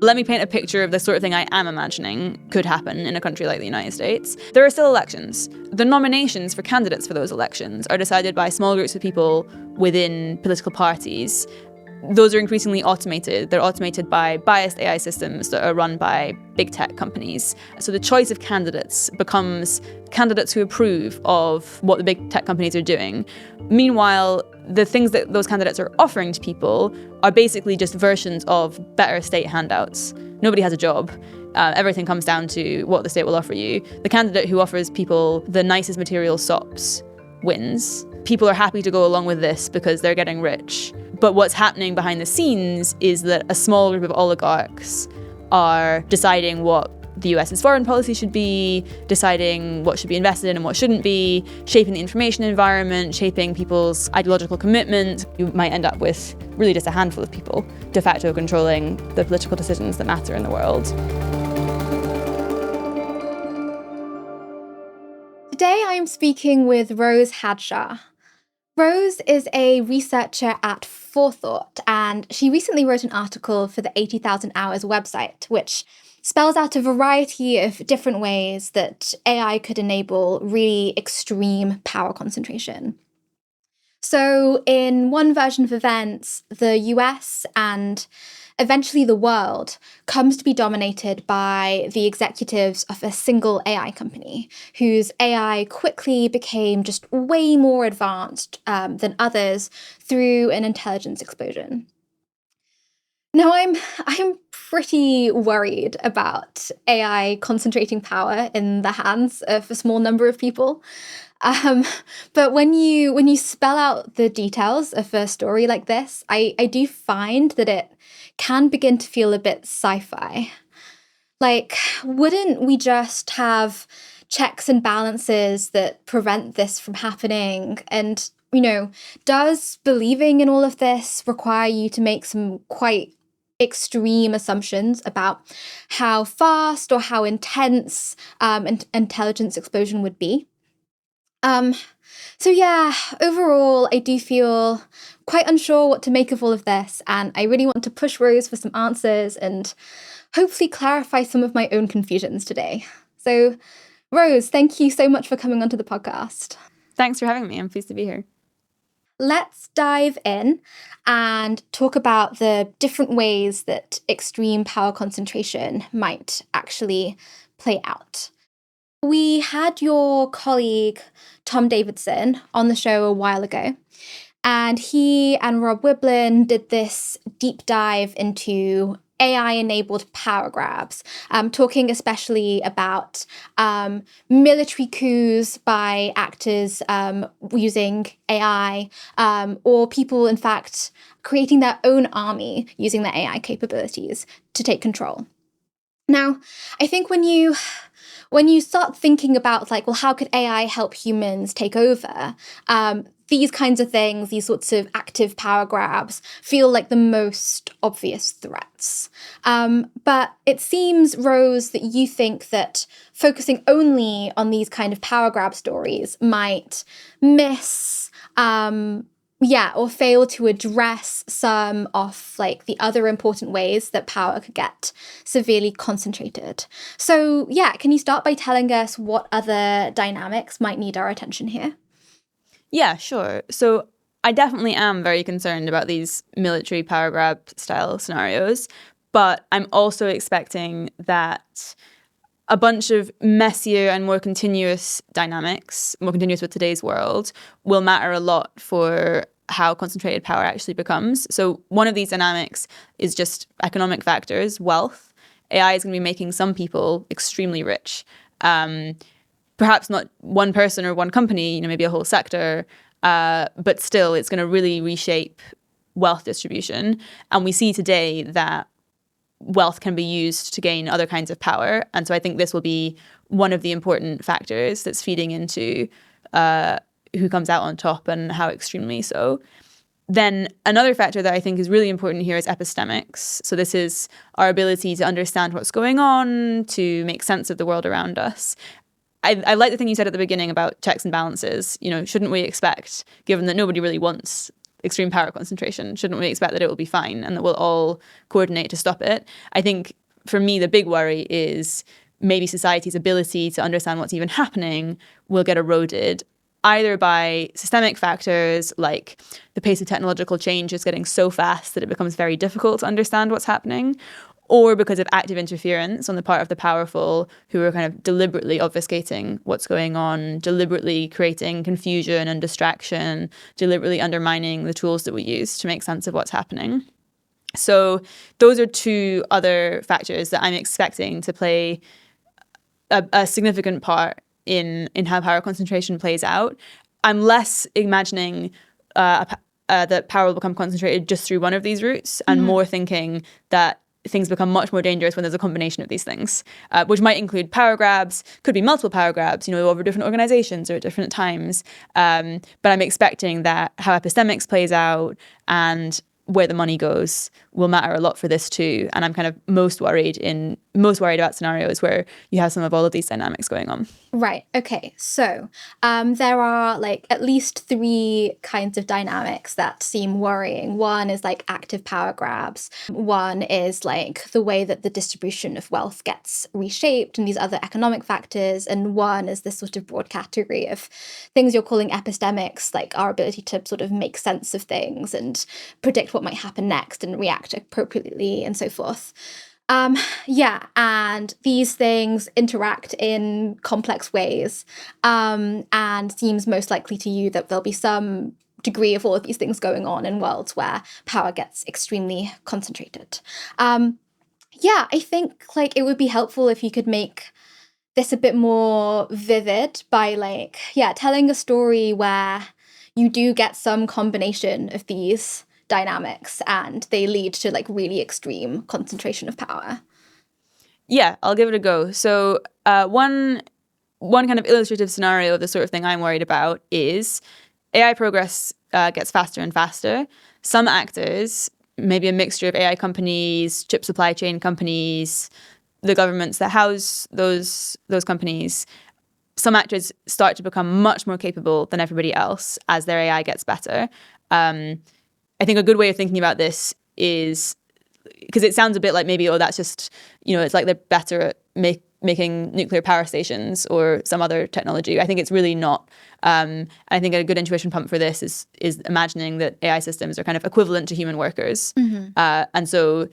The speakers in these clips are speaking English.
Let me paint a picture of the sort of thing I am imagining could happen in a country like the United States. There are still elections. The nominations for candidates for those elections are decided by small groups of people within political parties. Those are increasingly automated. They're automated by biased AI systems that are run by big tech companies. So the choice of candidates becomes candidates who approve of what the big tech companies are doing. Meanwhile, the things that those candidates are offering to people are basically just versions of better state handouts. Nobody has a job. Everything comes down to what the state will offer you. The candidate who offers people the nicest material sops wins. People are happy to go along with this because they're getting rich. But what's happening behind the scenes is that a small group of oligarchs are deciding what the US's foreign policy should be, deciding what should be invested in and what shouldn't be, shaping the information environment, shaping people's ideological commitment. You might end up with really just a handful of people de facto controlling the political decisions that matter in the world. Today I'm speaking with Rose Hadshar. Rose is a researcher at Forethought, and she recently wrote an article for the 80,000 Hours website, which spells out a variety of different ways that AI could enable really extreme power concentration. So in one version of events, the US and eventually the world comes to be dominated by the executives of a single AI company, whose AI quickly became just way more advanced than others through an intelligence explosion. Now, I'm pretty worried about AI concentrating power in the hands of a small number of people. But when you spell out the details of a story like this, I do find that it can begin to feel a bit sci-fi. Like, wouldn't we just have checks and balances that prevent this from happening? And, does believing in all of this require you to make some quite extreme assumptions about how fast or how intense an intelligence explosion would be? So yeah, overall, I do feel quite unsure what to make of all of this, and I really want to push Rose for some answers and hopefully clarify some of my own confusions today. So, Rose, thank you so much for coming onto the podcast. Thanks for having me. I'm pleased to be here. Let's dive in and talk about the different ways that extreme power concentration might actually play out. We had your colleague, Tom Davidson, on the show a while ago, and he and Rob Wiblin did this deep dive into AI-enabled power grabs, talking especially about military coups by actors using AI, or people, in fact, creating their own army using their AI capabilities to take control. Now, I think when you start thinking about, like, well, how could AI help humans take over? These kinds of things, these sorts of active power grabs, feel like the most obvious threats. But it seems, Rose, that you think that focusing only on these kind of power grab stories might miss or fail to address some of, like, the other important ways that power could get severely concentrated. So yeah, can you start by telling us what other dynamics might need our attention here? Yeah, sure. So I definitely am very concerned about these military power grab style scenarios, but I'm also expecting that a bunch of messier and more continuous dynamics, more continuous with today's world, will matter a lot for how concentrated power actually becomes. So one of these dynamics is just economic factors, wealth. AI is going to be making some people extremely rich. Perhaps not one person or one company, maybe a whole sector, but still it's going to really reshape wealth distribution. And we see today that wealth can be used to gain other kinds of power. And so I think this will be one of the important factors that's feeding into who comes out on top and how extremely so. Then another factor that I think is really important here is epistemics. So this is our ability to understand what's going on, to make sense of the world around us. I like the thing you said at the beginning about checks and balances. Shouldn't we expect, given that nobody really wants extreme power concentration? Shouldn't we expect that it will be fine and that we'll all coordinate to stop it? I think for me, the big worry is maybe society's ability to understand what's even happening will get eroded either by systemic factors like the pace of technological change is getting so fast that it becomes very difficult to understand what's happening, or because of active interference on the part of the powerful who are kind of deliberately obfuscating what's going on, deliberately creating confusion and distraction, deliberately undermining the tools that we use to make sense of what's happening. So those are two other factors that I'm expecting to play a significant part in how power concentration plays out. I'm less imagining that power will become concentrated just through one of these routes and more thinking that things become much more dangerous when there's a combination of these things, which might include power grabs, could be multiple power grabs, over different organizations or at different times. But I'm expecting that how epistemics plays out and where the money goes will matter a lot for this too. And I'm kind of most worried about scenarios where you have some of all of these dynamics going on. Right. Okay. So there are at least 3 kinds of dynamics that seem worrying. One is active power grabs. One is the way that the distribution of wealth gets reshaped and these other economic factors. And one is this sort of broad category of things you're calling epistemics, our ability to sort of make sense of things and predict what might happen next and react appropriately and so forth. And these things interact in complex ways, and seems most likely to you that there'll be some degree of all of these things going on in worlds where power gets extremely concentrated. I think it would be helpful if you could make this a bit more vivid by telling a story where you do get some combination of these dynamics and they lead to really extreme concentration of power. Yeah, I'll give it a go. So one kind of illustrative scenario of the sort of thing I'm worried about is AI progress gets faster and faster. Some actors, maybe a mixture of AI companies, chip supply chain companies, the governments that house those companies, some actors start to become much more capable than everybody else as their AI gets better. I think a good way of thinking about this is, because it sounds a bit like maybe, that's just, it's they're better at making nuclear power stations or some other technology. I think it's really not. I think a good intuition pump for this is imagining that AI systems are kind of equivalent to human workers. And so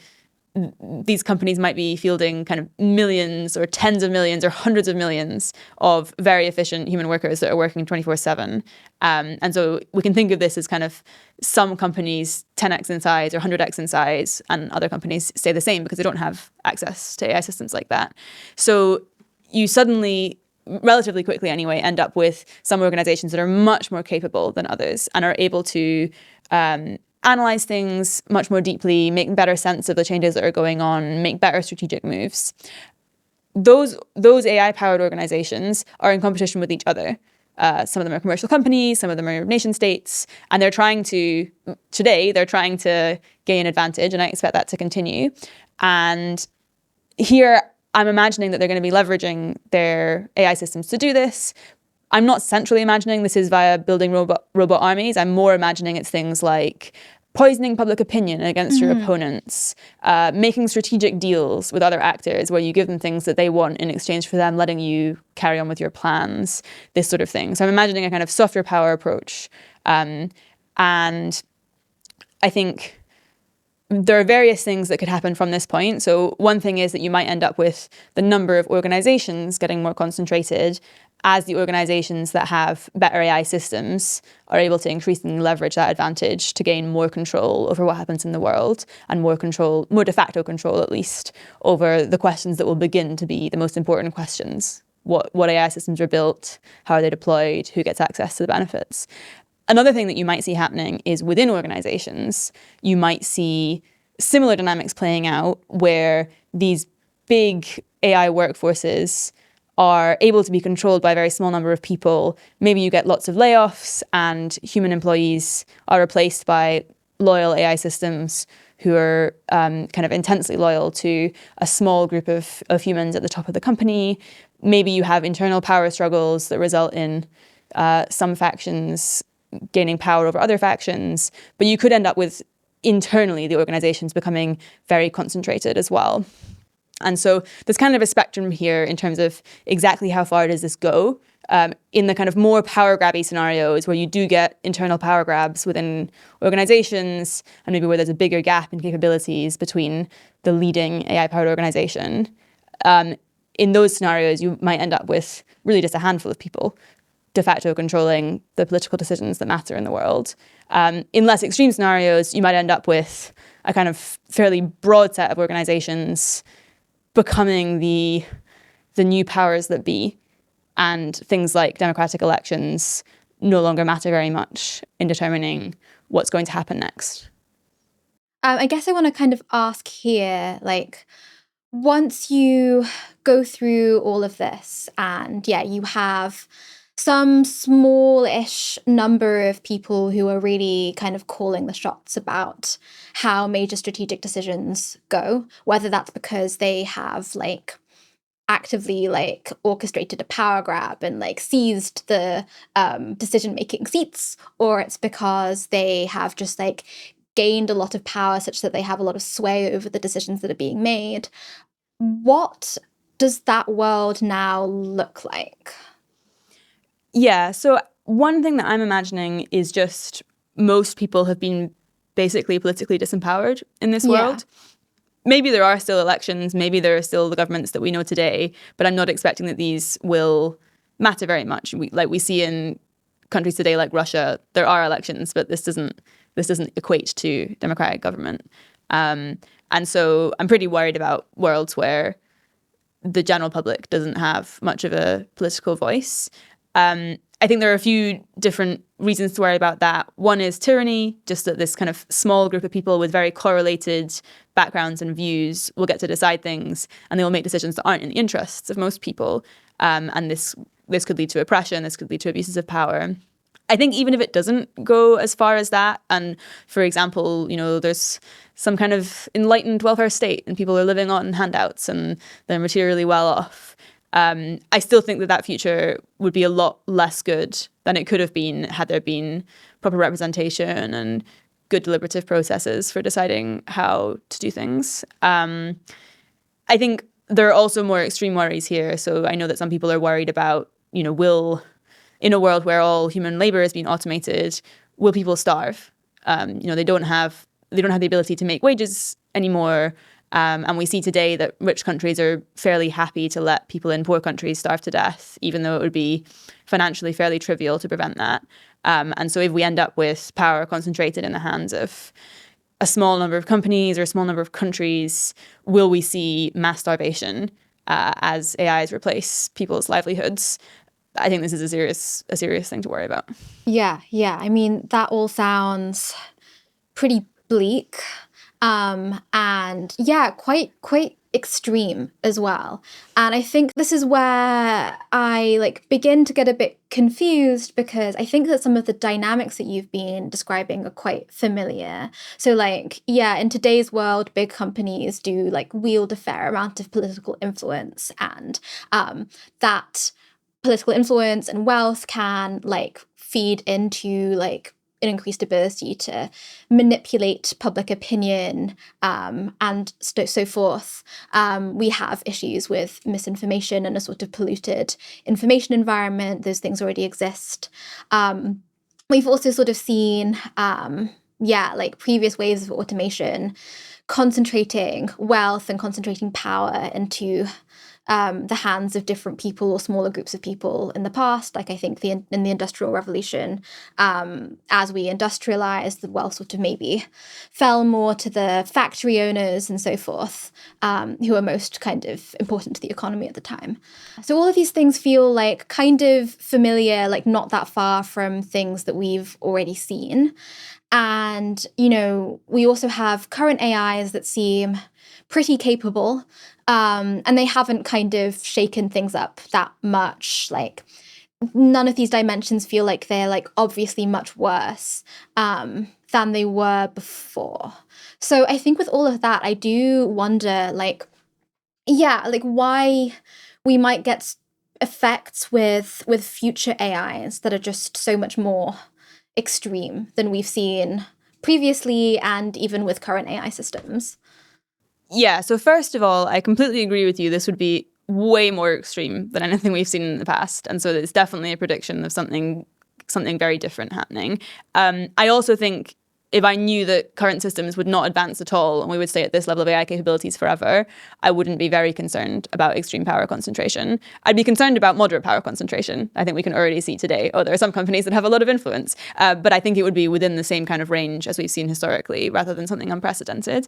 these companies might be fielding kind of millions or tens of millions or hundreds of millions of very efficient human workers that are working 24/7. And so we can think of this as kind of some companies 10x in size or 100x in size, and other companies stay the same because they don't have access to AI systems like that. So you suddenly, relatively quickly anyway, end up with some organizations that are much more capable than others and are able to analyze things much more deeply, make better sense of the changes that are going on, make better strategic moves. Those AI-powered organizations are in competition with each other. Some of them are commercial companies, some of them are nation states, and they're trying to gain advantage, and I expect that to continue. And here, I'm imagining that they're going to be leveraging their AI systems to do this. I'm not centrally imagining this is via building robot armies. I'm more imagining it's things like poisoning public opinion against your opponents, making strategic deals with other actors where you give them things that they want in exchange for them letting you carry on with your plans, this sort of thing. So I'm imagining a kind of softer power approach. And I think there are various things that could happen from this point. So one thing is that you might end up with the number of organizations getting more concentrated as the organizations that have better AI systems are able to increasingly leverage that advantage to gain more control over what happens in the world and more de facto control at least, over the questions that will begin to be the most important questions. What AI systems are built, how are they deployed, who gets access to the benefits. Another thing that you might see happening is within organizations, you might see similar dynamics playing out where these big AI workforces are able to be controlled by a very small number of people. Maybe you get lots of layoffs and human employees are replaced by loyal AI systems who are kind of intensely loyal to a small group of humans at the top of the company. Maybe you have internal power struggles that result in some factions gaining power over other factions, but you could end up with internally the organizations becoming very concentrated as well. And so there's kind of a spectrum here in terms of exactly how far does this go. In the kind of more power grabby scenarios where you do get internal power grabs within organizations and maybe where there's a bigger gap in capabilities between the leading AI-powered organization, in those scenarios, you might end up with really just a handful of people de facto controlling the political decisions that matter in the world. In less extreme scenarios, you might end up with a kind of fairly broad set of organizations becoming the new powers that be, and things like democratic elections no longer matter very much in determining what's going to happen next. I guess I want to kind of ask here, like, once you go through all of this and you have some smallish number of people who are really kind of calling the shots about how major strategic decisions go, whether that's because they have actively orchestrated a power grab and seized the decision-making seats, or it's because they have just gained a lot of power such that they have a lot of sway over the decisions that are being made. What does that world now look like? Yeah, so one thing that I'm imagining is just most people have been basically politically disempowered in this world. Maybe there are still elections, maybe there are still the governments that we know today, but I'm not expecting that these will matter very much. We see in countries today like Russia, there are elections, but this doesn't equate to democratic government. And so I'm pretty worried about worlds where the general public doesn't have much of a political voice. I think there are a few different reasons to worry about that. One is tyranny, just that this kind of small group of people with very correlated backgrounds and views will get to decide things, and they will make decisions that aren't in the interests of most people. And this could lead to oppression, this could lead to abuses of power. I think even if it doesn't go as far as that, and for example, there's some kind of enlightened welfare state and people are living on handouts and they're materially well off, I still think that future would be a lot less good than it could have been had there been proper representation and good deliberative processes for deciding how to do things. I think there are also more extreme worries here. So I know that some people are worried about, in a world where all human labor is being automated, will people starve? They don't have the ability to make wages anymore. And we see today that rich countries are fairly happy to let people in poor countries starve to death, even though it would be financially fairly trivial to prevent that. And so if we end up with power concentrated in the hands of a small number of companies or a small number of countries, will we see mass starvation as AIs replace people's livelihoods? I think this is a serious thing to worry about. Yeah. I mean, that all sounds pretty bleak. And quite extreme as well. And I think this is where I begin to get a bit confused, because I think that some of the dynamics that you've been describing are quite familiar. So in today's world, big companies do wield a fair amount of political influence, and that political influence and wealth can feed into an increased ability to manipulate public opinion, and so forth. We have issues with misinformation and a sort of polluted information environment. Those things already exist. We've also sort of seen, previous waves of automation concentrating wealth and concentrating power into the hands of different people or smaller groups of people in the past. I think in the Industrial Revolution, as we industrialized, the wealth sort of maybe fell more to the factory owners and so forth, who are most kind of important to the economy at the time. So all of these things feel kind of familiar, not that far from things that we've already seen. And, we also have current AIs that seem pretty capable, and they haven't kind of shaken things up that much. None of these dimensions feel like they're obviously much worse than they were before. So I think with all of that, I do wonder, why we might get effects with future AIs that are just so much more extreme than we've seen previously and even with current AI systems? Yeah, so first of all, I completely agree with you. This would be way more extreme than anything we've seen in the past. And so it's definitely a prediction of something very different happening. I also think if I knew that current systems would not advance at all and we would stay at this level of AI capabilities forever, I wouldn't be very concerned about extreme power concentration. I'd be concerned about moderate power concentration. I think we can already see today, there are some companies that have a lot of influence, but I think it would be within the same kind of range as we've seen historically rather than something unprecedented.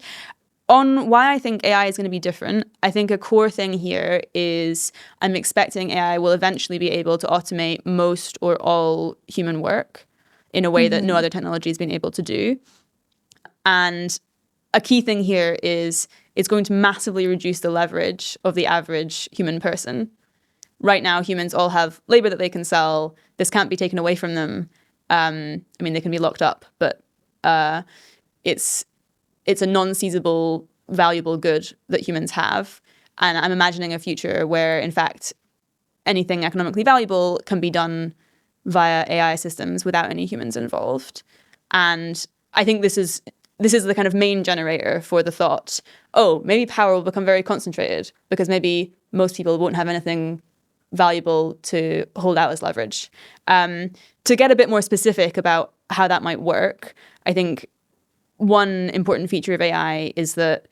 On why I think AI is going to be different, I think a core thing here is I'm expecting AI will eventually be able to automate most or all human work in a way that no other technology has been able to do. And a key thing here is it's going to massively reduce the leverage of the average human person. Right now, humans all have labor that they can sell. This can't be taken away from them. I mean, they can be locked up, but it's a non-seizable, valuable good that humans have. And I'm imagining a future where, in fact, anything economically valuable can be done via AI systems without any humans involved. And I think this is the kind of main generator for the thought, maybe power will become very concentrated because maybe most people won't have anything valuable to hold out as leverage. To get a bit more specific about how that might work, I think one important feature of AI is that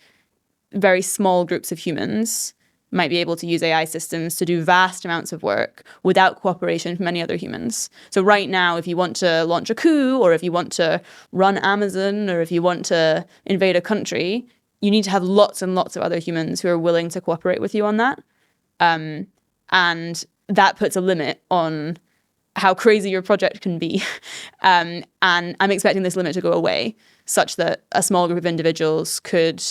very small groups of humans might be able to use AI systems to do vast amounts of work without cooperation from any other humans. So right now, if you want to launch a coup, or if you want to run Amazon, or if you want to invade a country, you need to have lots and lots of other humans who are willing to cooperate with you on that. And that puts a limit on how crazy your project can be. And I'm expecting this limit to go away, such that a small group of individuals could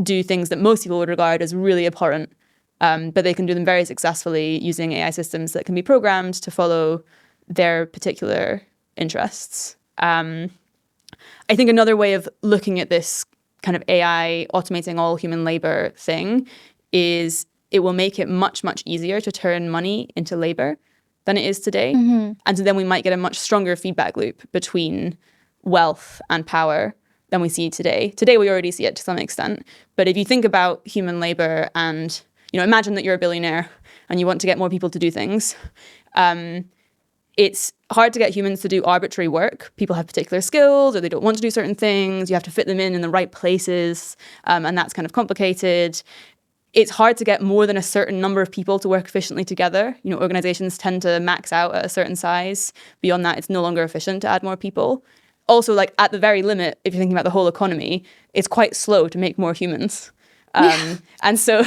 do things that most people would regard as really abhorrent, but they can do them very successfully using AI systems that can be programmed to follow their particular interests. I think another way of looking at this kind of AI automating all human labor thing is it will make it much, much easier to turn money into labor than it is today. And so then we might get a much stronger feedback loop between wealth and power than we see today. Today, we already see it to some extent. But if you think about human labor and, imagine that you're a billionaire and you want to get more people to do things. It's hard to get humans to do arbitrary work. People have particular skills or they don't want to do certain things. You have to fit them in the right places. And that's kind of complicated. It's hard to get more than a certain number of people to work efficiently together. Organizations tend to max out at a certain size. Beyond that, it's no longer efficient to add more people. Also, at the very limit, if you're thinking about the whole economy, it's quite slow to make more humans. And so,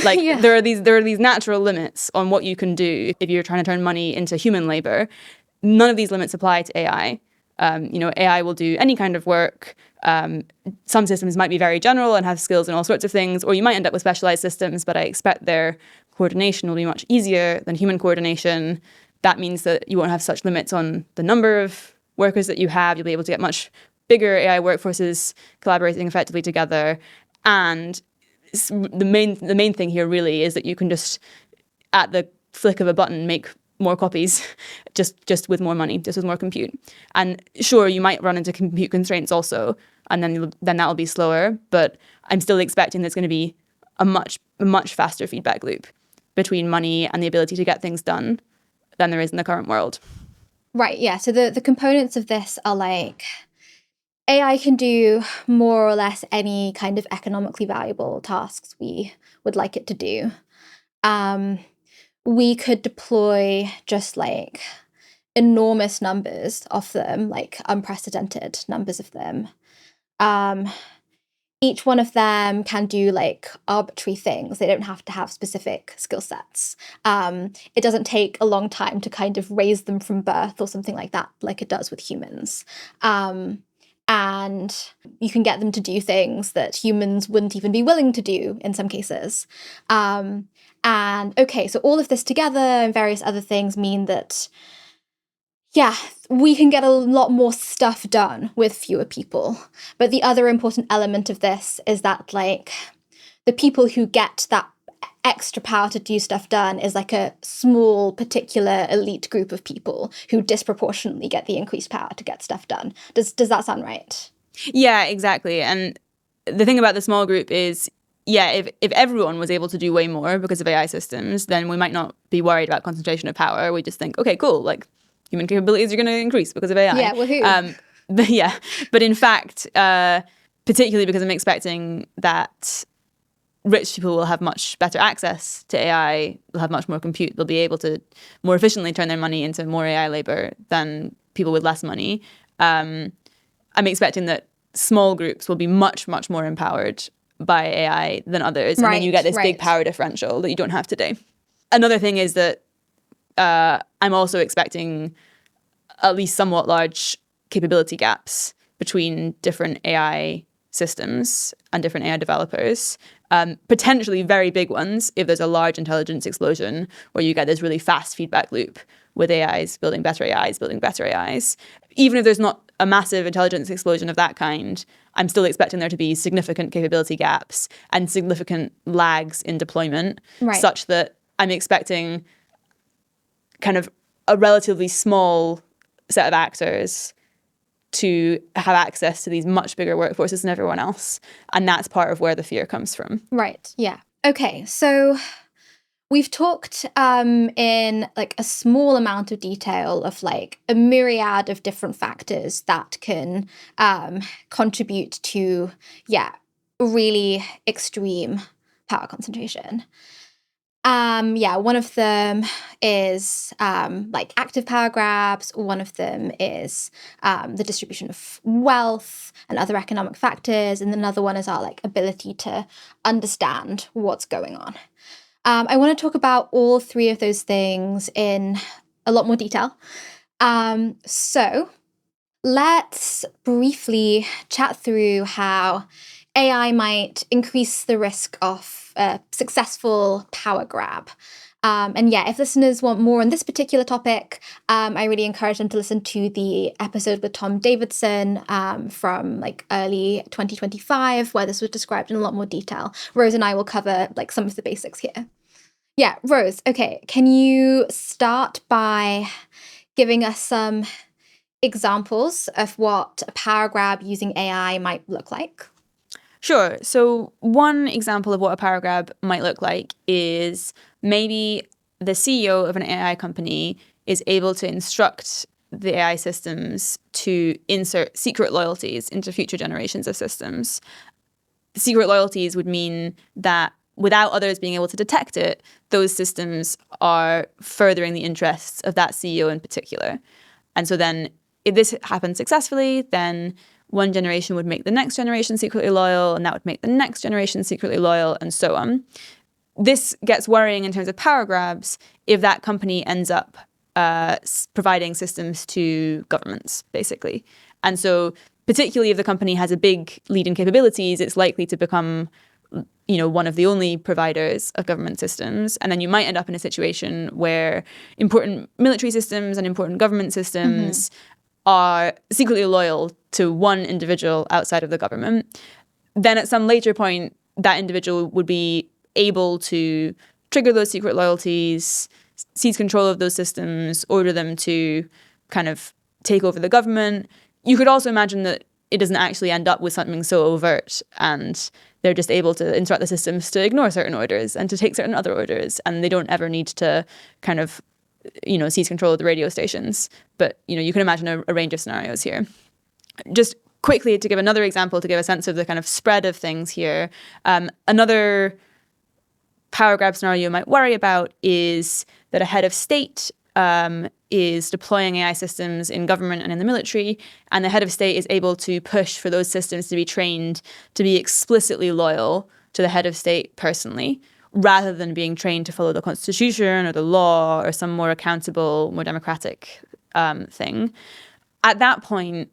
there are these natural limits on what you can do if you're trying to turn money into human labor. None of these limits apply to AI. AI will do any kind of work. Some systems might be very general and have skills in all sorts of things, or you might end up with specialized systems, but I expect their coordination will be much easier than human coordination. That means that you won't have such limits on the number of workers that you have. You'll be able to get much bigger AI workforces collaborating effectively together. And the main thing here really is that you can just, at the flick of a button, make more copies just with more money, just with more compute. And sure, you might run into compute constraints also, and then that'll be slower. But I'm still expecting there's going to be a much faster feedback loop between money and the ability to get things done than there is in the current world. Right, yeah. So the components of this are AI can do more or less any kind of economically valuable tasks we would like it to do. We could deploy just enormous numbers of them, unprecedented numbers of them. Each one of them can do arbitrary things. They don't have to have specific skill sets. It doesn't take a long time to kind of raise them from birth or something like that, like it does with humans. And you can get them to do things that humans wouldn't even be willing to do in some cases. And okay, so all of this together and various other things mean that, yeah, we can get a lot more stuff done with fewer people. But the other important element of this is that, the people who get that extra power to do stuff done is like a small, particular elite group of people who disproportionately get the increased power to get stuff done. Does that sound right? Yeah, exactly. And the thing about the small group is, yeah, if everyone was able to do way more because of AI systems, then we might not be worried about concentration of power. We just think, okay, cool, like human capabilities are going to increase because of AI. Yeah, woohoo. But in fact, particularly because I'm expecting that rich people will have much better access to AI, will have much more compute, they'll be able to more efficiently turn their money into more AI labor than people with less money. I'm expecting that small groups will be much, much more empowered by AI than others. And then you get this big power differential that you don't have today. Another thing is that I'm also expecting at least somewhat large capability gaps between different AI systems and different AI developers, potentially very big ones if there's a large intelligence explosion where you get this really fast feedback loop with AIs building better AIs, building better AIs. Even if there's not a massive intelligence explosion of that kind, I'm still expecting there to be significant capability gaps and significant lags in deployment, such that I'm expecting kind of a relatively small set of actors to have access to these much bigger workforces than everyone else. And that's part of where the fear comes from. Right. Yeah. Okay. So we've talked in like a small amount of detail of like a myriad of different factors that can contribute to, really extreme power concentration. One of them is like active power grabs. One of them is the distribution of wealth and other economic factors. And another one is our like ability to understand what's going on. I want to talk about all three of those things in a lot more detail. So let's briefly chat through how AI might increase the risk of a successful power grab. If listeners want more on this particular topic, I really encourage them to listen to the episode with Tom Davidson from like early 2025, where this was described in a lot more detail. Rose and I will cover like some of the basics here. Yeah, Rose, okay, can you start by giving us some examples of what a power grab using AI might look like? Sure. So one example of what a power grab might look like is maybe the CEO of an AI company is able to instruct the AI systems to insert secret loyalties into future generations of systems. Secret loyalties would mean that without others being able to detect it, those systems are furthering the interests of that CEO in particular. And so then if this happens successfully, then one generation would make the next generation secretly loyal, and that would make the next generation secretly loyal, and so on. This gets worrying in terms of power grabs if that company ends up providing systems to governments, basically. And so particularly if the company has a big lead in capabilities, it's likely to become one of the only providers of government systems. And then you might end up in a situation where important military systems and important government systems are secretly loyal to one individual outside of the government. Then at some later point, that individual would be able to trigger those secret loyalties, seize control of those systems, order them to kind of take over the government. You could also imagine that it doesn't actually end up with something so overt, and they're just able to instruct the systems to ignore certain orders and to take certain other orders, and they don't ever need to kind of seize control of the radio stations. But, you can imagine a range of scenarios here. Just quickly to give another example, to give a sense of the kind of spread of things here, another power grab scenario you might worry about is that a head of state is deploying AI systems in government and in the military, and the head of state is able to push for those systems to be trained to be explicitly loyal to the head of state personally, rather than being trained to follow the constitution or the law or some more accountable, more democratic thing. At that point,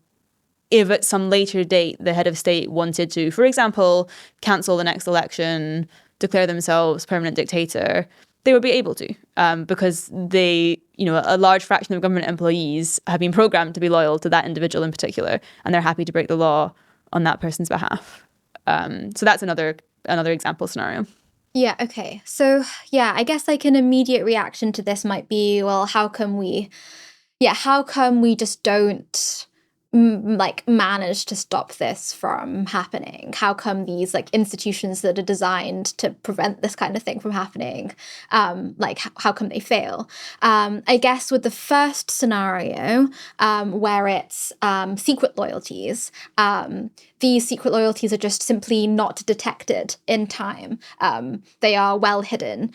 if at some later date the head of state wanted to, for example, cancel the next election, declare themselves permanent dictator, they would be able to, because a large fraction of government employees have been programmed to be loyal to that individual in particular, and they're happy to break the law on that person's behalf. So that's another example scenario. Yeah, okay. So, yeah, I guess like an immediate reaction to this might be, well, how come we just don't like manage to stop this from happening? How come these like institutions that are designed to prevent this kind of thing from happening, how come they fail? I guess with the first scenario, where it's secret loyalties, these secret loyalties are just simply not detected in time. They are well hidden,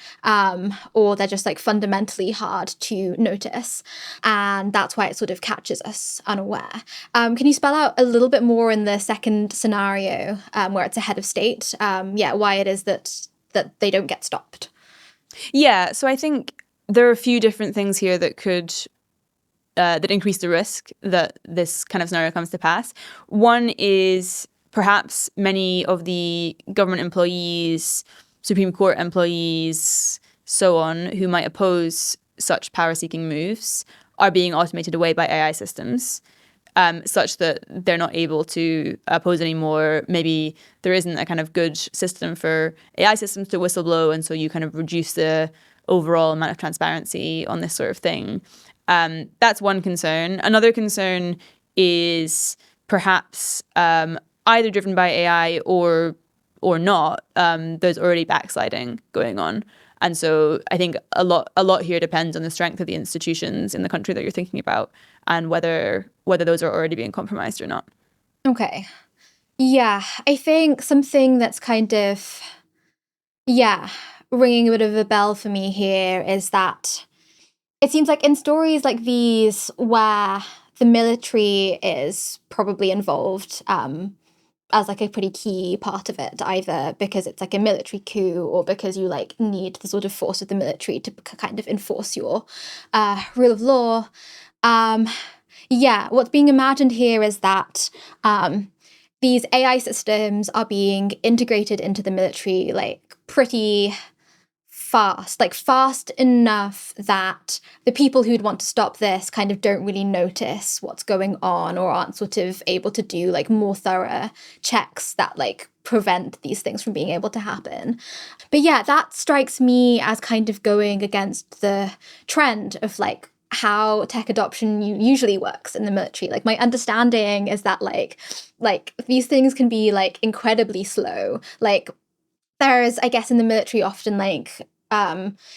or they're just like fundamentally hard to notice. And that's why it sort of catches us unaware. Can you spell out a little bit more in the second scenario, where it's a head of state, why it is that they don't get stopped? Yeah, so I think there are a few different things here that could that increase the risk that this kind of scenario comes to pass. One is perhaps many of the government employees, Supreme Court employees, so on, who might oppose such power-seeking moves are being automated away by AI systems, such that they're not able to oppose anymore. Maybe there isn't a kind of good system for AI systems to whistleblow, and so you kind of reduce the overall amount of transparency on this sort of thing. That's one concern. Another concern is perhaps either driven by AI or not. There's already backsliding going on, and so I think a lot here depends on the strength of the institutions in the country that you're thinking about, and whether those are already being compromised or not. Okay. Yeah, I think something that's kind of, ringing a bit of a bell for me here is that it seems like in stories like these where the military is probably involved, as like a pretty key part of it, either because it's like a military coup or because you like need the sort of force of the military to kind of enforce your rule of law. What's being imagined here is that these AI systems are being integrated into the military like pretty fast enough that the people who'd want to stop this kind of don't really notice what's going on or aren't sort of able to do like more thorough checks that like prevent these things from being able to happen. But yeah, that strikes me as kind of going against the trend of like how tech adoption usually works in the military. Like my understanding is that like these things can be like incredibly slow. Like there's, I guess, in the military often like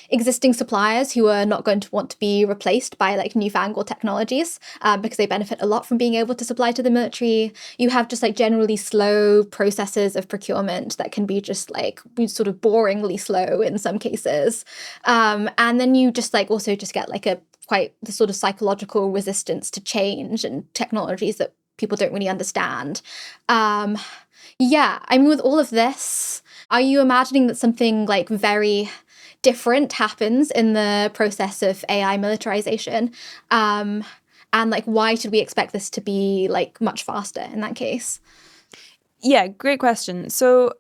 existing suppliers who are not going to want to be replaced by like newfangled technologies, because they benefit a lot from being able to supply to the military. You have just like generally slow processes of procurement that can be just like sort of boringly slow in some cases. And then you just like also just get like the sort of psychological resistance to change and technologies that people don't really understand. I mean, with all of this, are you imagining that something like very different happens in the process of AI militarization? And like, why should we expect this to be like much faster in that case? Yeah, great question. So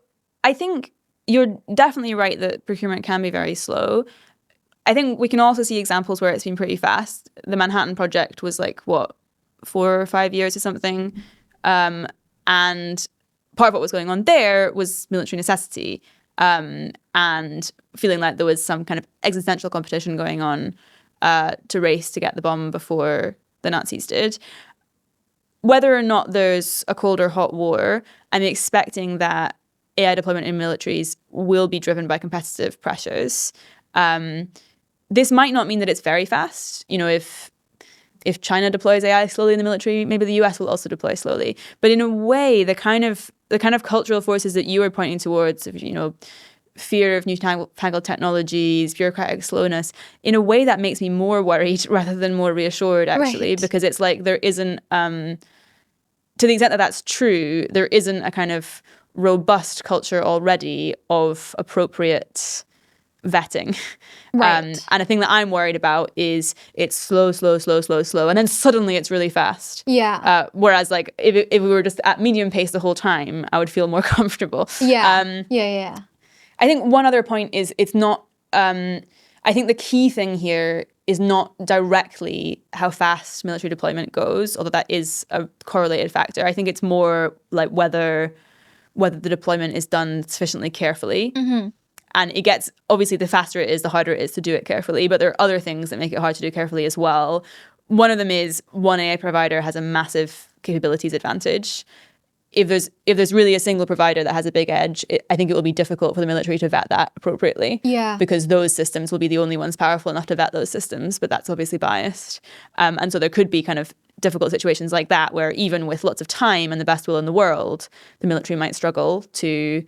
I think you're definitely right that procurement can be very slow. I think we can also see examples where it's been pretty fast. The Manhattan Project was like, 4 or 5 years or something. And part of what was going on there was military necessity, and feeling like there was some kind of existential competition going on to race to get the bomb before the Nazis did. Whether or not there's a cold or hot war, I'm expecting that AI deployment in militaries will be driven by competitive pressures. This might not mean that it's very fast. You know, if China deploys AI slowly in the military, maybe the US will also deploy slowly. But in a way, the kind of cultural forces that you were pointing towards, you know, fear of newfangled technologies, bureaucratic slowness, in a way that makes me more worried rather than more reassured, actually, Right. because it's like there isn't, to the extent that that's true, there isn't a kind of robust culture already of appropriate vetting. Right. And a thing that I'm worried about is it's slow, and then suddenly it's really fast. Yeah. Whereas like if we were just at medium pace the whole time, I would feel more comfortable. Yeah. I think one other point is it's not, I think the key thing here is not directly how fast military deployment goes, although that is a correlated factor. I think it's more like whether the deployment is done sufficiently carefully. Mm-hmm. And it gets, obviously, the faster it is, the harder it is to do it carefully. But there are other things that make it hard to do carefully as well. One of them is one AI provider has a massive capabilities advantage. If there's really a single provider that has a big edge, I think it will be difficult for the military to vet that appropriately. Yeah. Because those systems will be the only ones powerful enough to vet those systems, but that's obviously biased. And so there could be kind of difficult situations like that where even with lots of time and the best will in the world, the military might struggle to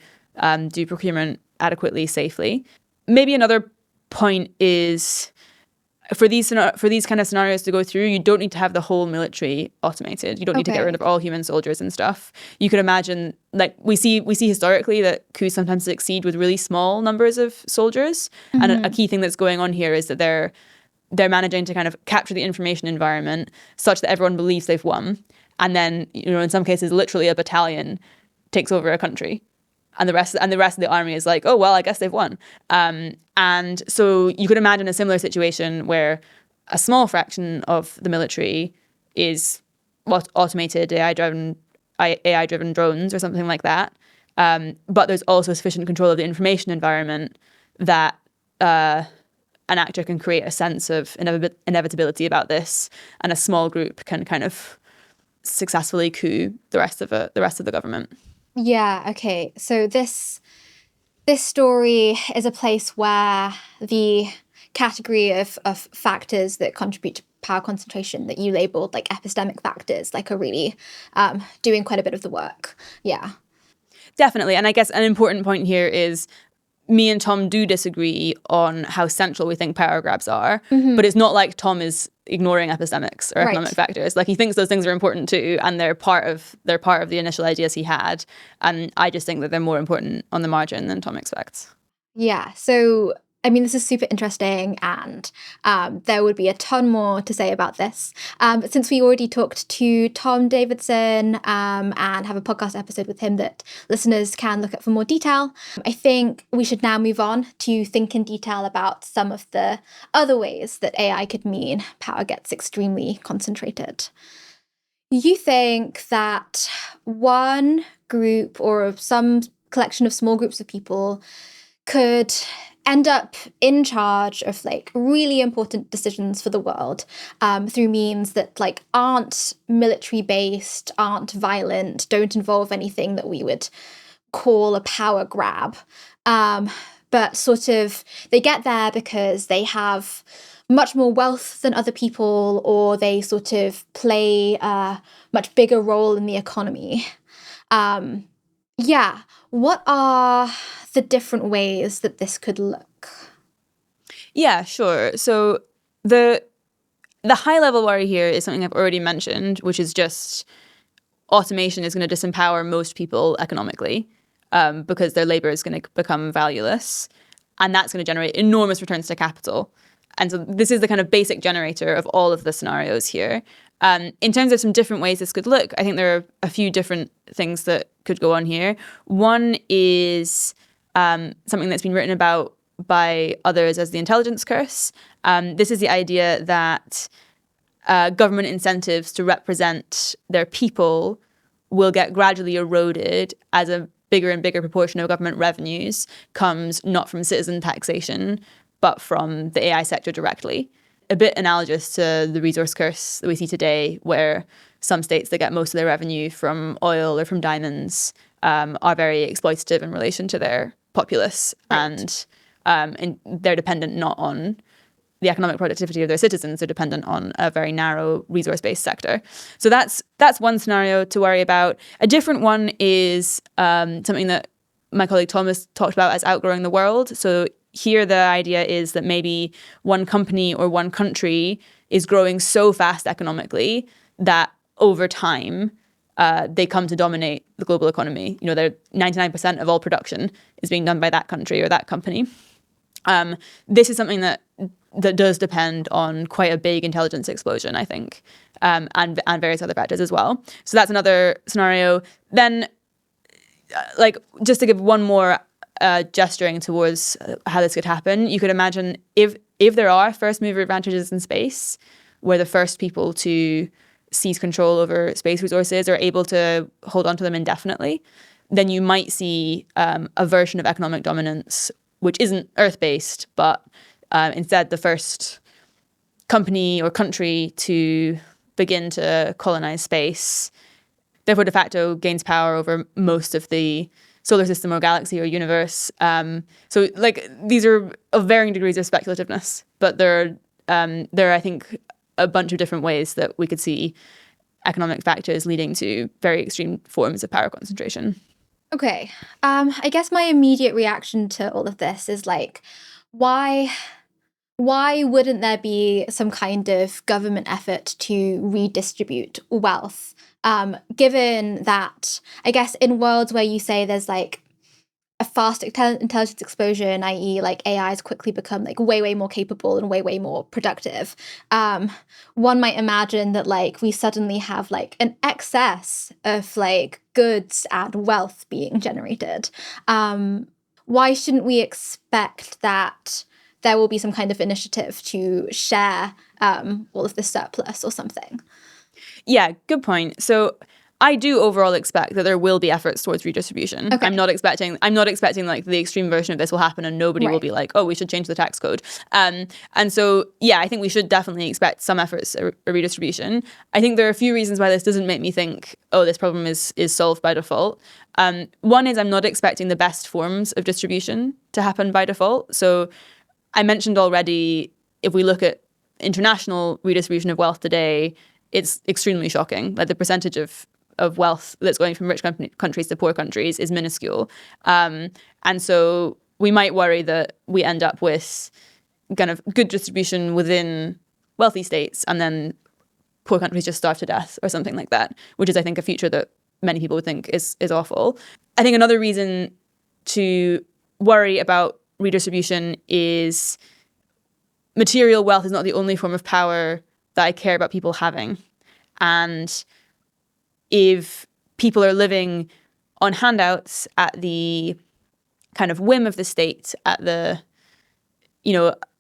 do procurement adequately, safely. Maybe another point is for these kind of scenarios to go through, you don't need to have the whole military automated. You don't need to get rid of all human soldiers and stuff. You could imagine, like we see historically that coups sometimes succeed with really small numbers of soldiers. Mm-hmm. And a key thing that's going on here is that they're managing to kind of capture the information environment such that everyone believes they've won. And then, in some cases, literally a battalion takes over a country. And the rest of the army is like, oh, well, I guess they've won. And so you could imagine a similar situation where a small fraction of the military is automated AI-driven drones or something like that. But there's also sufficient control of the information environment that an actor can create a sense of inevitability about this, and a small group can kind of successfully coup the rest of the government. Yeah, okay. So this story is a place where the category of factors that contribute to power concentration that you labeled like epistemic factors, like, are really doing quite a bit of the work. Yeah. Definitely. And I guess an important point here is me and Tom do disagree on how central we think power grabs are, but it's not like Tom is ignoring epistemics or economic factors. Like, he thinks those things are important too, and they're part of the initial ideas he had. And I just think that they're more important on the margin than Tom expects. Yeah. So, I mean, this is super interesting, and there would be a ton more to say about this. But since we already talked to Tom Davidson and have a podcast episode with him that listeners can look at for more detail, I think we should now move on to think in detail about some of the other ways that AI could mean power gets extremely concentrated. You think that one group or some collection of small groups of people could end up in charge of like really important decisions for the world through means that like aren't military based, aren't violent, don't involve anything that we would call a power grab, but sort of they get there because they have much more wealth than other people, or they sort of play a much bigger role in the economy. Yeah. What are the different ways that this could look? Yeah, sure. So the high level worry here is something I've already mentioned, which is just automation is going to disempower most people economically because their labor is going to become valueless. And that's going to generate enormous returns to capital. And so this is the kind of basic generator of all of the scenarios here. In terms of some different ways this could look, I think there are a few different things that could go on here. One is something that's been written about by others as the intelligence curse. This is the idea that government incentives to represent their people will get gradually eroded as a bigger and bigger proportion of government revenues comes not from citizen taxation, but from the AI sector directly. A bit analogous to the resource curse that we see today, where some states that get most of their revenue from oil or from diamonds are very exploitative in relation to their populace. Right. And they're dependent not on the economic productivity of their citizens, they're dependent on a very narrow resource-based sector. So that's one scenario to worry about. A different one is something that my colleague Thomas talked about as outgrowing the world. So here the idea is that maybe one company or one country is growing so fast economically that over time they come to dominate the global economy. You know, they're 99% of all production is being done by that country or that company. This is something that does depend on quite a big intelligence explosion, I think, and various other factors as well. So that's another scenario. Then, like, just to give one more gesturing towards how this could happen, you could imagine if there are first mover advantages in space, we're the first people to seize control over space resources or able to hold on to them indefinitely, then you might see a version of economic dominance which isn't Earth-based, but instead the first company or country to begin to colonize space, therefore de facto gains power over most of the solar system or galaxy or universe. So like these are of varying degrees of speculativeness, but there are, I think, a bunch of different ways that we could see economic factors leading to very extreme forms of power concentration. Okay. I guess my immediate reaction to all of this is like, why wouldn't there be some kind of government effort to redistribute wealth? Given that, I guess in worlds where you say there's like a fast intelligence explosion, i.e. like AIs quickly become like way more capable and way more productive, one might imagine that like we suddenly have like an excess of like goods and wealth being generated. Why shouldn't we expect that there will be some kind of initiative to share all of this surplus or something? Yeah, good point. So I do overall expect that there will be efforts towards redistribution. Okay. I'm not expecting like the extreme version of this will happen and nobody will be like, oh, we should change the tax code. And so, yeah, I think we should definitely expect some efforts at redistribution. I think there are a few reasons why this doesn't make me think, oh, this problem is solved by default. One is I'm not expecting the best forms of distribution to happen by default. So I mentioned already, if we look at international redistribution of wealth today, it's extremely shocking. Like the percentage of wealth that's going from rich countries to poor countries is minuscule. And so we might worry that we end up with kind of good distribution within wealthy states and then poor countries just starve to death or something like that, which is, I think, a future that many people would think is awful. I think another reason to worry about redistribution is material wealth is not the only form of power that I care about people having. And if people are living on handouts at the kind of whim of the state, at the,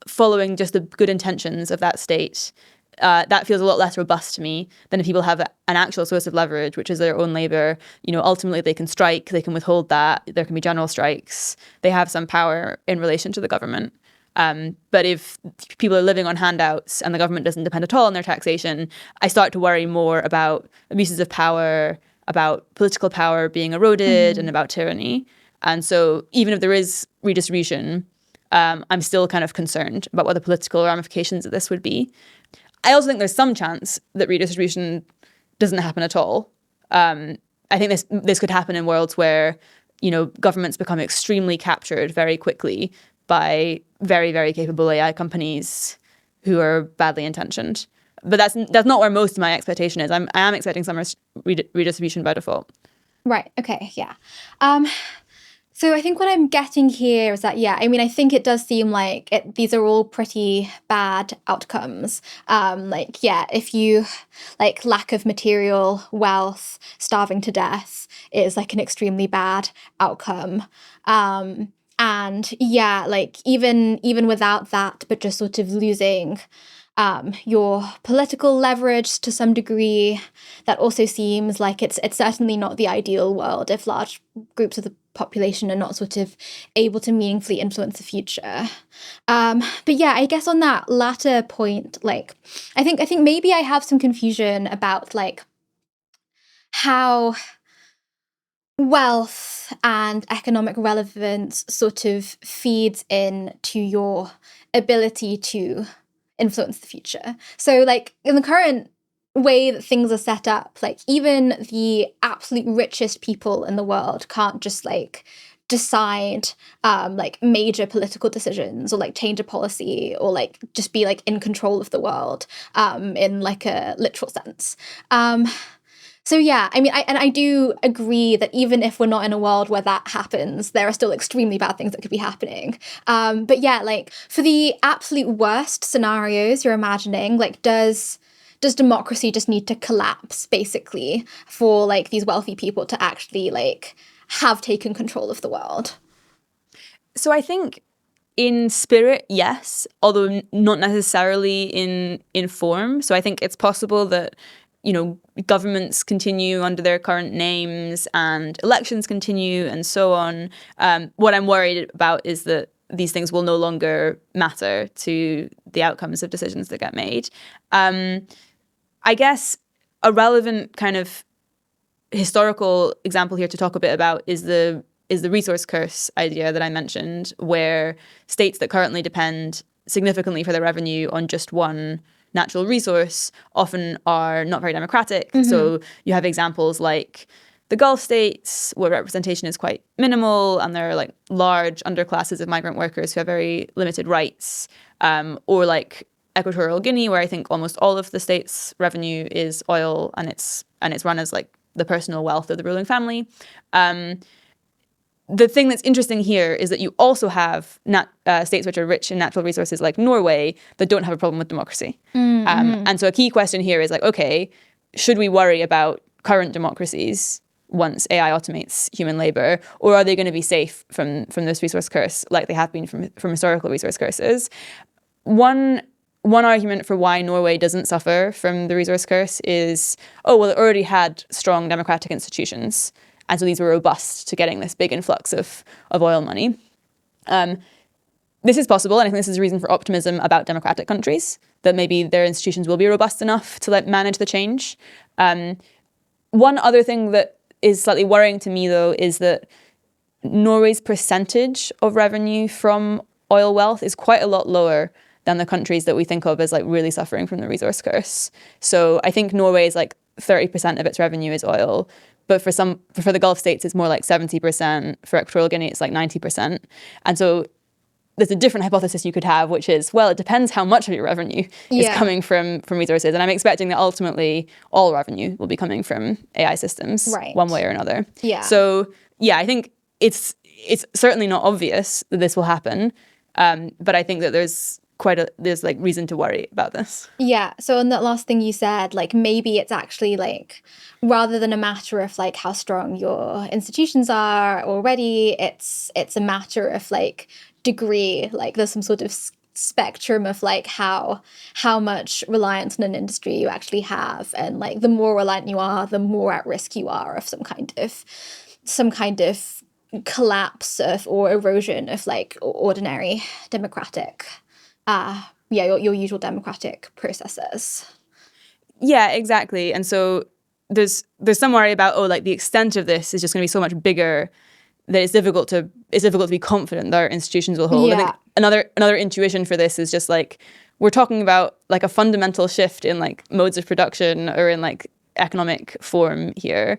following just the good intentions of that state, that feels a lot less robust to me than if people have an actual source of leverage, which is their own labor. Ultimately they can strike, they can withhold that, there can be general strikes. They have some power in relation to the government. But if people are living on handouts and the government doesn't depend at all on their taxation, I start to worry more about abuses of power, about political power being eroded, and about tyranny. And so even if there is redistribution, I'm still kind of concerned about what the political ramifications of this would be. I also think there's some chance that redistribution doesn't happen at all. I think this could happen in worlds where, governments become extremely captured very quickly by very, very capable AI companies who are badly intentioned. But that's not where most of my expectation is. I am expecting some redistribution by default. Right. Okay. Yeah. So I think what I'm getting here is that, I think it does seem like these are all pretty bad outcomes. If you lack of material wealth, starving to death is like an extremely bad outcome. And even without that, but just sort of losing your political leverage to some degree, that also seems like it's certainly not the ideal world if large groups of the population are not sort of able to meaningfully influence the future. But yeah, I guess on that latter point, I think maybe I have some confusion about how wealth and economic relevance sort of feeds in to your ability to influence the future. So in the current way that things are set up, even the absolute richest people in the world can't just decide major political decisions or change a policy or just be in control of the world in a literal sense. So yeah, I do agree that even if we're not in a world where that happens, there are still extremely bad things that could be happening. But yeah, for the absolute worst scenarios you're imagining, does democracy just need to collapse basically for these wealthy people to actually have taken control of the world? So I think in spirit, yes, although not necessarily in form. So I think it's possible that governments continue under their current names and elections continue and so on. What I'm worried about is that these things will no longer matter to the outcomes of decisions that get made. I guess a relevant kind of historical example here to talk a bit about is the resource curse idea that I mentioned, where states that currently depend significantly for their revenue on just one natural resource often are not very democratic. So you have examples like the Gulf states, where representation is quite minimal, and there are like large underclasses of migrant workers who have very limited rights, or like Equatorial Guinea, where I think almost all of the state's revenue is oil, and it's run as like the personal wealth of the ruling family. The thing that's interesting here is that you also have states which are rich in natural resources like Norway that don't have a problem with democracy. And so a key question here is like, okay, should we worry about current democracies once AI automates human labor, or are they going to be safe from this resource curse like they have been from historical resource curses? One argument for why Norway doesn't suffer from the resource curse is, oh, well, it already had strong democratic institutions. And so these were robust to getting this big influx of oil money. This is possible, and I think this is a reason for optimism about democratic countries, that maybe their institutions will be robust enough to manage the change. One other thing that is slightly worrying to me, though, is that Norway's percentage of revenue from oil wealth is quite a lot lower than the countries that we think of as like really suffering from the resource curse. So I think Norway is like 30% of its revenue is oil. But for the Gulf states, it's more like 70%. For Equatorial Guinea, it's like 90%. And so there's a different hypothesis you could have, which is, well, it depends how much of your revenue is coming from resources. And I'm expecting that ultimately all revenue will be coming from AI systems one way or another. Yeah. So, yeah, I think it's certainly not obvious that this will happen. But I think that there's like reason to worry about this. Yeah. So on that last thing you said, like maybe it's actually like rather than a matter of like how strong your institutions are already, it's a matter of like degree, like there's some sort of spectrum of like how much reliance on an industry you actually have, and like the more reliant you are, the more at risk you are of some kind of collapse of or erosion of like ordinary democratic your usual democratic processes. Yeah, exactly. And so there's some worry about, like the extent of this is just going to be so much bigger that it's difficult to be confident that our institutions will hold. Yeah. I think another intuition for this is just like we're talking about like a fundamental shift in like modes of production or in like economic form here,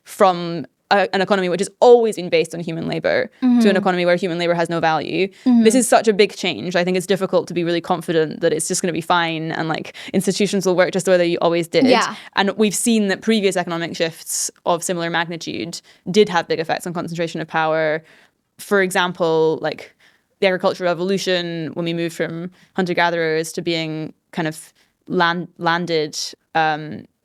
from an economy which has always been based on human labor to an economy where human labor has no value. This is such a big change. I think it's difficult to be really confident that it's just going to be fine and like institutions will work just the way they always did. Yeah. And we've seen that previous economic shifts of similar magnitude did have big effects on concentration of power. For example, like the agricultural revolution, when we moved from hunter-gatherers to being kind of landed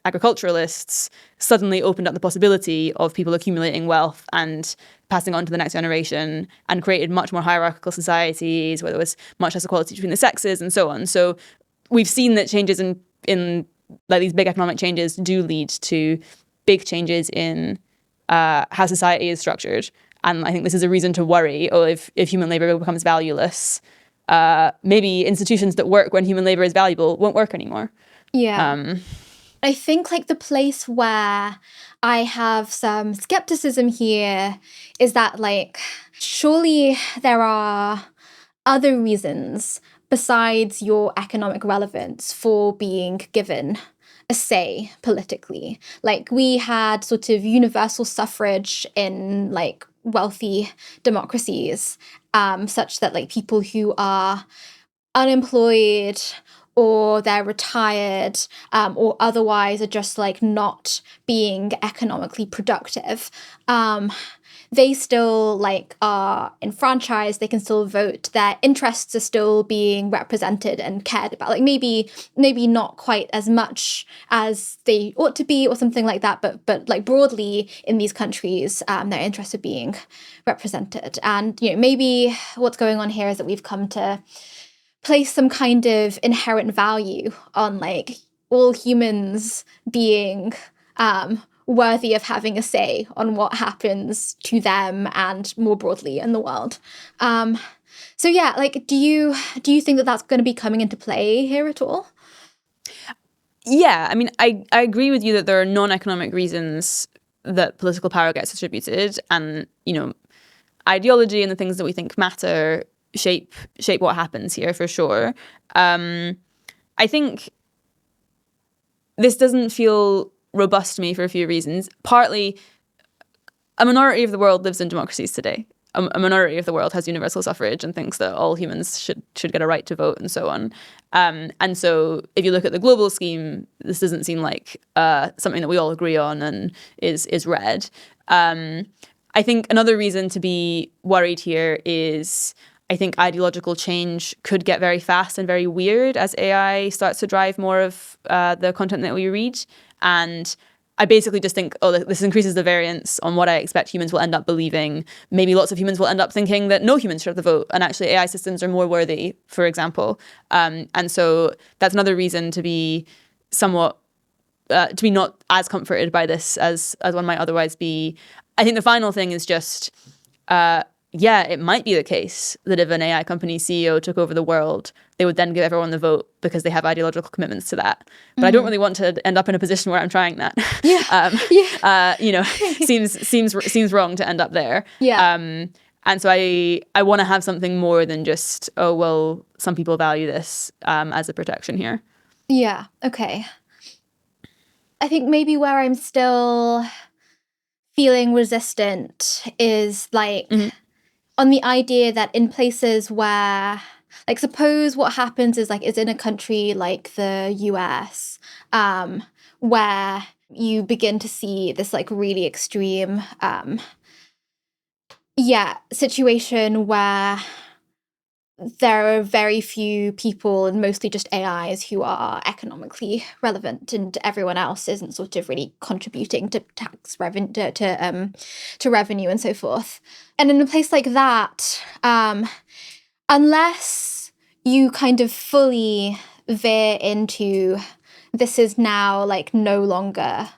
agriculturalists, suddenly opened up the possibility of people accumulating wealth and passing on to the next generation, and created much more hierarchical societies where there was much less equality between the sexes and so on. So we've seen that changes in like these big economic changes do lead to big changes in how society is structured. And I think this is a reason to worry, if human labor becomes valueless, maybe institutions that work when human labor is valuable won't work anymore. Yeah. I think like the place where I have some skepticism here is that like surely there are other reasons besides your economic relevance for being given a say politically. Like we had sort of universal suffrage in like wealthy democracies, such that like people who are unemployed or they're retired, or otherwise are just like not being economically productive, they still like are enfranchised, they can still vote, their interests are still being represented and cared about. Like maybe not quite as much as they ought to be or something like that, but like broadly in these countries, their interests are being represented. And maybe what's going on here is that we've come to place some kind of inherent value on like all humans being worthy of having a say on what happens to them and more broadly in the world. So yeah, like, do you think that that's going to be coming into play here at all? Yeah, I mean, I agree with you that there are non-economic reasons that political power gets distributed, and ideology and the things that we think matter shape what happens here for sure. I think this doesn't feel robust to me for a few reasons. Partly, a minority of the world lives in democracies today. A minority of the world has universal suffrage and thinks that all humans should get a right to vote and so on. And so if you look at the global scheme, this doesn't seem like something that we all agree on and is red. I think another reason to be worried here is I think ideological change could get very fast and very weird as AI starts to drive more of the content that we read. And I basically just think, oh, this increases the variance on what I expect humans will end up believing. Maybe lots of humans will end up thinking that no humans should have the vote, and actually AI systems are more worthy, for example. And so that's another reason to be somewhat, to be not as comforted by this as one might otherwise be. I think the final thing is just, yeah, it might be the case that if an AI company CEO took over the world, they would then give everyone the vote because they have ideological commitments to that. But I don't really want to end up in a position where I'm trying that. Yeah. Seems wrong to end up there. Yeah. And so I want to have something more than just, oh, well, some people value this as a protection here. Yeah. Okay. I think maybe where I'm still feeling resistant is like on the idea that in places where, like, suppose what happens is in a country like the US, where you begin to see this really extreme, situation where there are very few people and mostly just AIs who are economically relevant, and everyone else isn't sort of really contributing to tax revenue to revenue and so forth. And in a place like that, unless you kind of fully veer into this is now no longer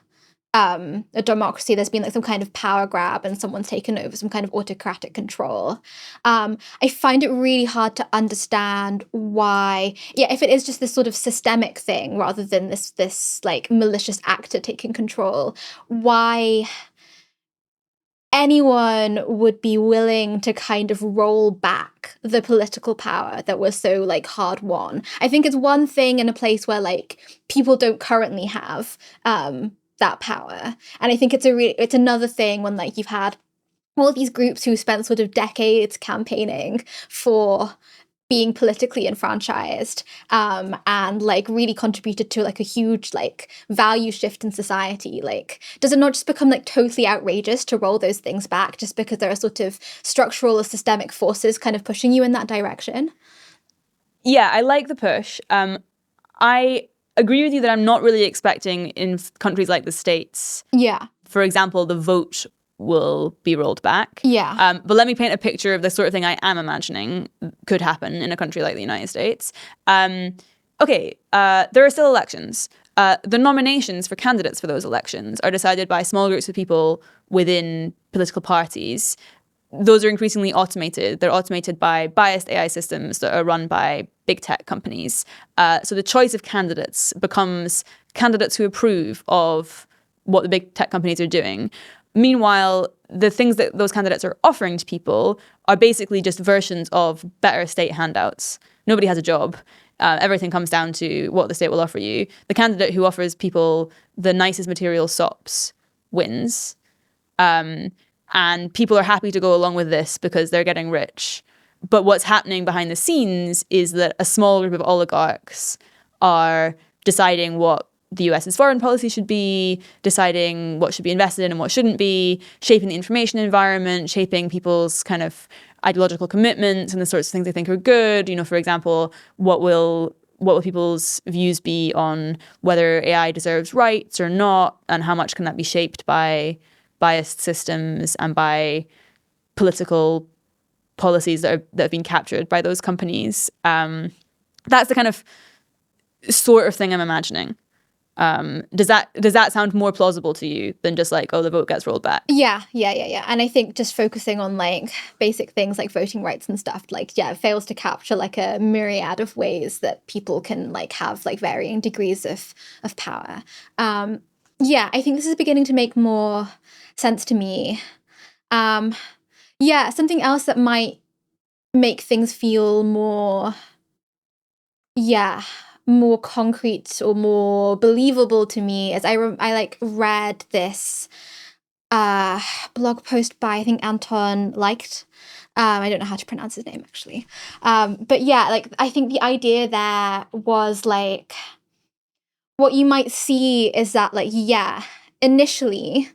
a democracy, there's been some kind of power grab and someone's taken over some kind of autocratic control. I find it really hard to understand why, if it is just this sort of systemic thing rather than this malicious actor taking control, why anyone would be willing to kind of roll back the political power that was so hard won. I think it's one thing in a place where people don't currently have that power, and I think it's another thing when you've had all of these groups who spent sort of decades campaigning for being politically enfranchised, and really contributed to a huge value shift in society. Does it not just become totally outrageous to roll those things back just because there are sort of structural or systemic forces kind of pushing you in that direction? Yeah, I like the push. I agree with you that I'm not really expecting in countries like the States, for example, the vote will be rolled back. But let me paint a picture of the sort of thing I am imagining could happen in a country like the United States. There are still elections. The nominations for candidates for those elections are decided by small groups of people within political parties. Those are increasingly automated. They're automated by biased AI systems that are run by big tech companies. So the choice of candidates becomes candidates who approve of what the big tech companies are doing. Meanwhile, the things that those candidates are offering to people are basically just versions of better state handouts. Nobody has a job. Everything comes down to what the state will offer you. The candidate who offers people the nicest material sops wins. And people are happy to go along with this because they're getting rich. But what's happening behind the scenes is that a small group of oligarchs are deciding what the US's foreign policy should be, deciding what should be invested in and what shouldn't be, shaping the information environment, shaping people's kind of ideological commitments and the sorts of things they think are good. For example, what will people's views be on whether AI deserves rights or not, and how much can that be shaped by biased systems and by political policies that have been captured by those companies. That's the kind of sort of thing I'm imagining. Does that sound more plausible to you than just like, oh, the vote gets rolled back? Yeah. And I think just focusing on like basic things like voting rights and stuff, like, yeah, it fails to capture like a myriad of ways that people can like have like varying degrees of power. Yeah, I think this is beginning to make more sense to me. Yeah, something else that might make things feel more, more concrete or more believable to me is I like read this blog post by, I think, Anton Leicht. I don't know how to pronounce his name actually. But yeah, like I think the idea there was like what you might see is that like, yeah, initially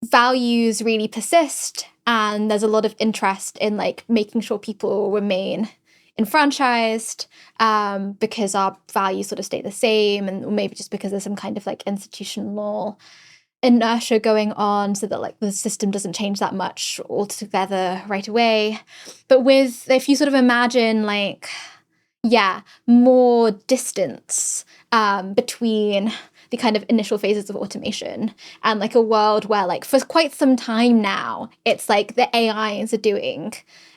values really persist and there's a lot of interest in like making sure people remain enfranchised because our values sort of stay the same, and maybe just because there's some kind of like institutional inertia going on so that like the system doesn't change that much altogether right away. But with, if you sort of imagine like, yeah, more distance between the kind of initial phases of automation and like a world where like for quite some time now, it's like the AIs are doing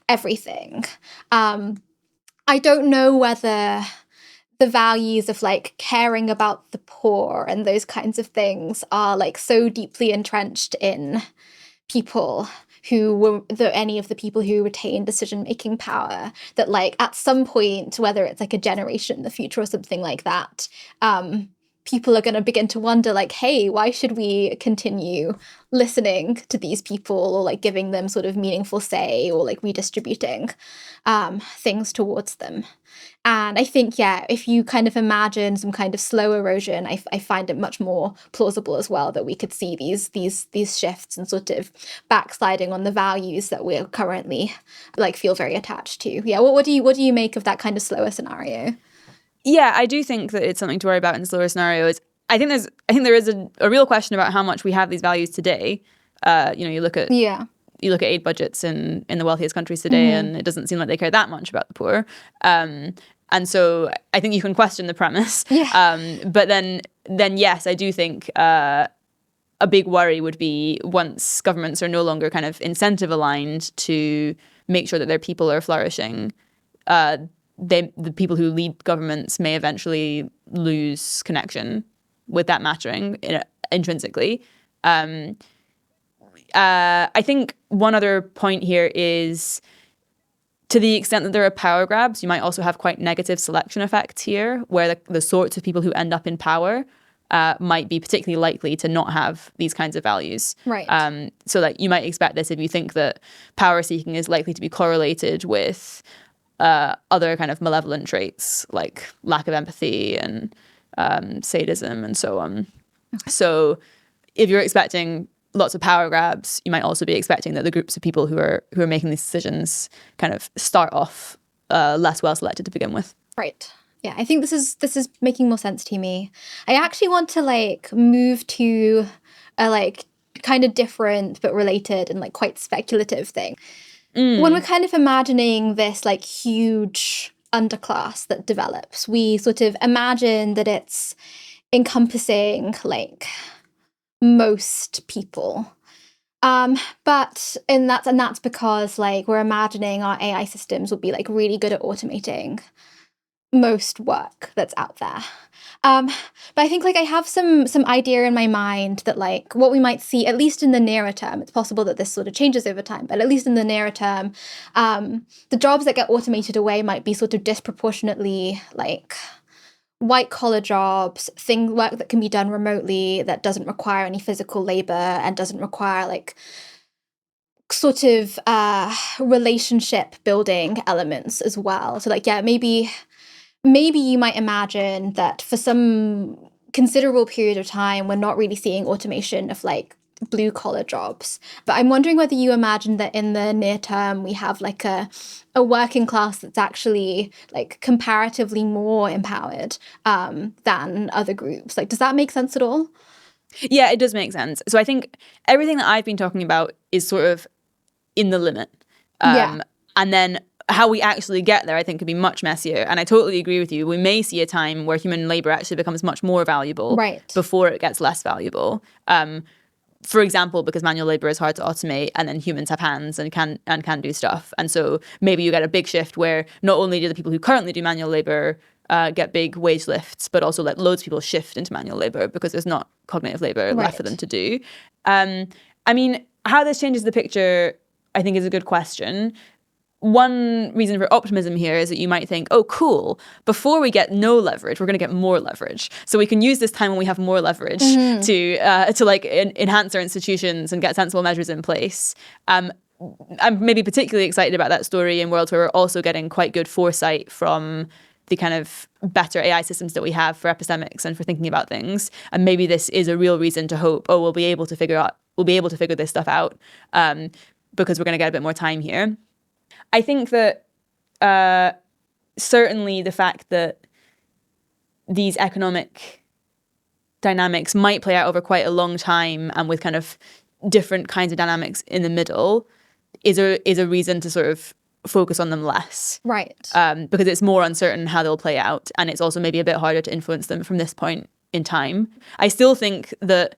everything. I don't know whether the values of like caring about the poor and those kinds of things are like so deeply entrenched in people who were any of the people who retain decision-making power that like at some point, whether it's like a generation in the future or something like that, people are going to begin to wonder like, hey, why should we continue listening to these people or like giving them sort of meaningful say or like redistributing things towards them. And I think, yeah, if you kind of imagine some kind of slow erosion, I find it much more plausible as well that we could see these shifts and sort of backsliding on the values that we're currently like feel very attached to. Yeah, what do you make of that kind of slower scenario? Yeah, I do think that it's something to worry about in slower scenarios. I think there is a real question about how much we have these values today. You look at aid budgets in the wealthiest countries today, and it doesn't seem like they care that much about the poor. And so I think you can question the premise. Yeah. But then yes, I do think a big worry would be once governments are no longer kind of incentive aligned to make sure that their people are flourishing, the people who lead governments may eventually lose connection with that mattering intrinsically. I think one other point here is, to the extent that there are power grabs, you might also have quite negative selection effects here, where the sorts of people who end up in power might be particularly likely to not have these kinds of values. Right. So like you might expect this if you think that power seeking is likely to be correlated with other kind of malevolent traits like lack of empathy and sadism and so on. Okay. So if you're expecting lots of power grabs, you might also be expecting that the groups of people who are making these decisions kind of start off less well selected to begin with. Right. Yeah, I think this is making more sense to me. I actually want to like move to a like kind of different but related and like quite speculative thing. When we're kind of imagining this like huge underclass that develops, we sort of imagine that it's encompassing like most people. But that's because like we're imagining our AI systems will be like really good at automating most work that's out there. But I think like I have some idea in my mind that like what we might see, at least in the nearer term, it's possible that this sort of changes over time, but at least in the nearer term, the jobs that get automated away might be sort of disproportionately like white collar jobs, work that can be done remotely, that doesn't require any physical labor and doesn't require like sort of relationship building elements as well. So like, yeah, maybe you might imagine that for some considerable period of time, we're not really seeing automation of like blue collar jobs. But I'm wondering whether you imagine that in the near term, we have like a working class that's actually like comparatively more empowered than other groups. Like, does that make sense at all? Yeah, it does make sense. So I think everything that I've been talking about is sort of in the limit. And then how we actually get there, I think, could be much messier. And I totally agree with you. We may see a time where human labor actually becomes much more valuable before it gets less valuable. For example, because manual labor is hard to automate, and then humans have hands and can do stuff. And so maybe you get a big shift where not only do the people who currently do manual labor get big wage lifts, but also let loads of people shift into manual labor because there's not cognitive labor left for them to do. I mean, how this changes the picture, I think, is a good question. One reason for optimism here is that you might think, oh, cool, before we get no leverage, we're going to get more leverage. So we can use this time when we have more leverage to like enhance our institutions and get sensible measures in place. I'm maybe particularly excited about that story in worlds where we're also getting quite good foresight from the kind of better AI systems that we have for epistemics and for thinking about things. And maybe this is a real reason to hope, we'll be able to figure this stuff out because we're going to get a bit more time here. I think that certainly the fact that these economic dynamics might play out over quite a long time and with kind of different kinds of dynamics in the middle is a reason to sort of focus on them less. Right. Because it's more uncertain how they'll play out, and it's also maybe a bit harder to influence them from this point in time. I still think that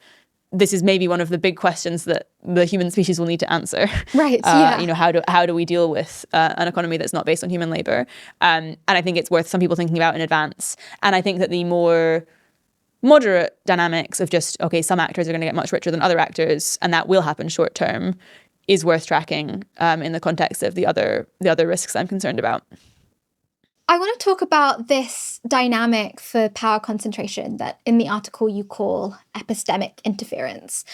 this is maybe one of the big questions that the human species will need to answer. Right. How do we deal with an economy that's not based on human labor? And I think it's worth some people thinking about in advance. And I think that the more moderate dynamics of just, okay, some actors are going to get much richer than other actors, and that will happen short term, is worth tracking in the context of the other risks I'm concerned about. I want to talk about this dynamic for power concentration that in the article you call epistemic interference,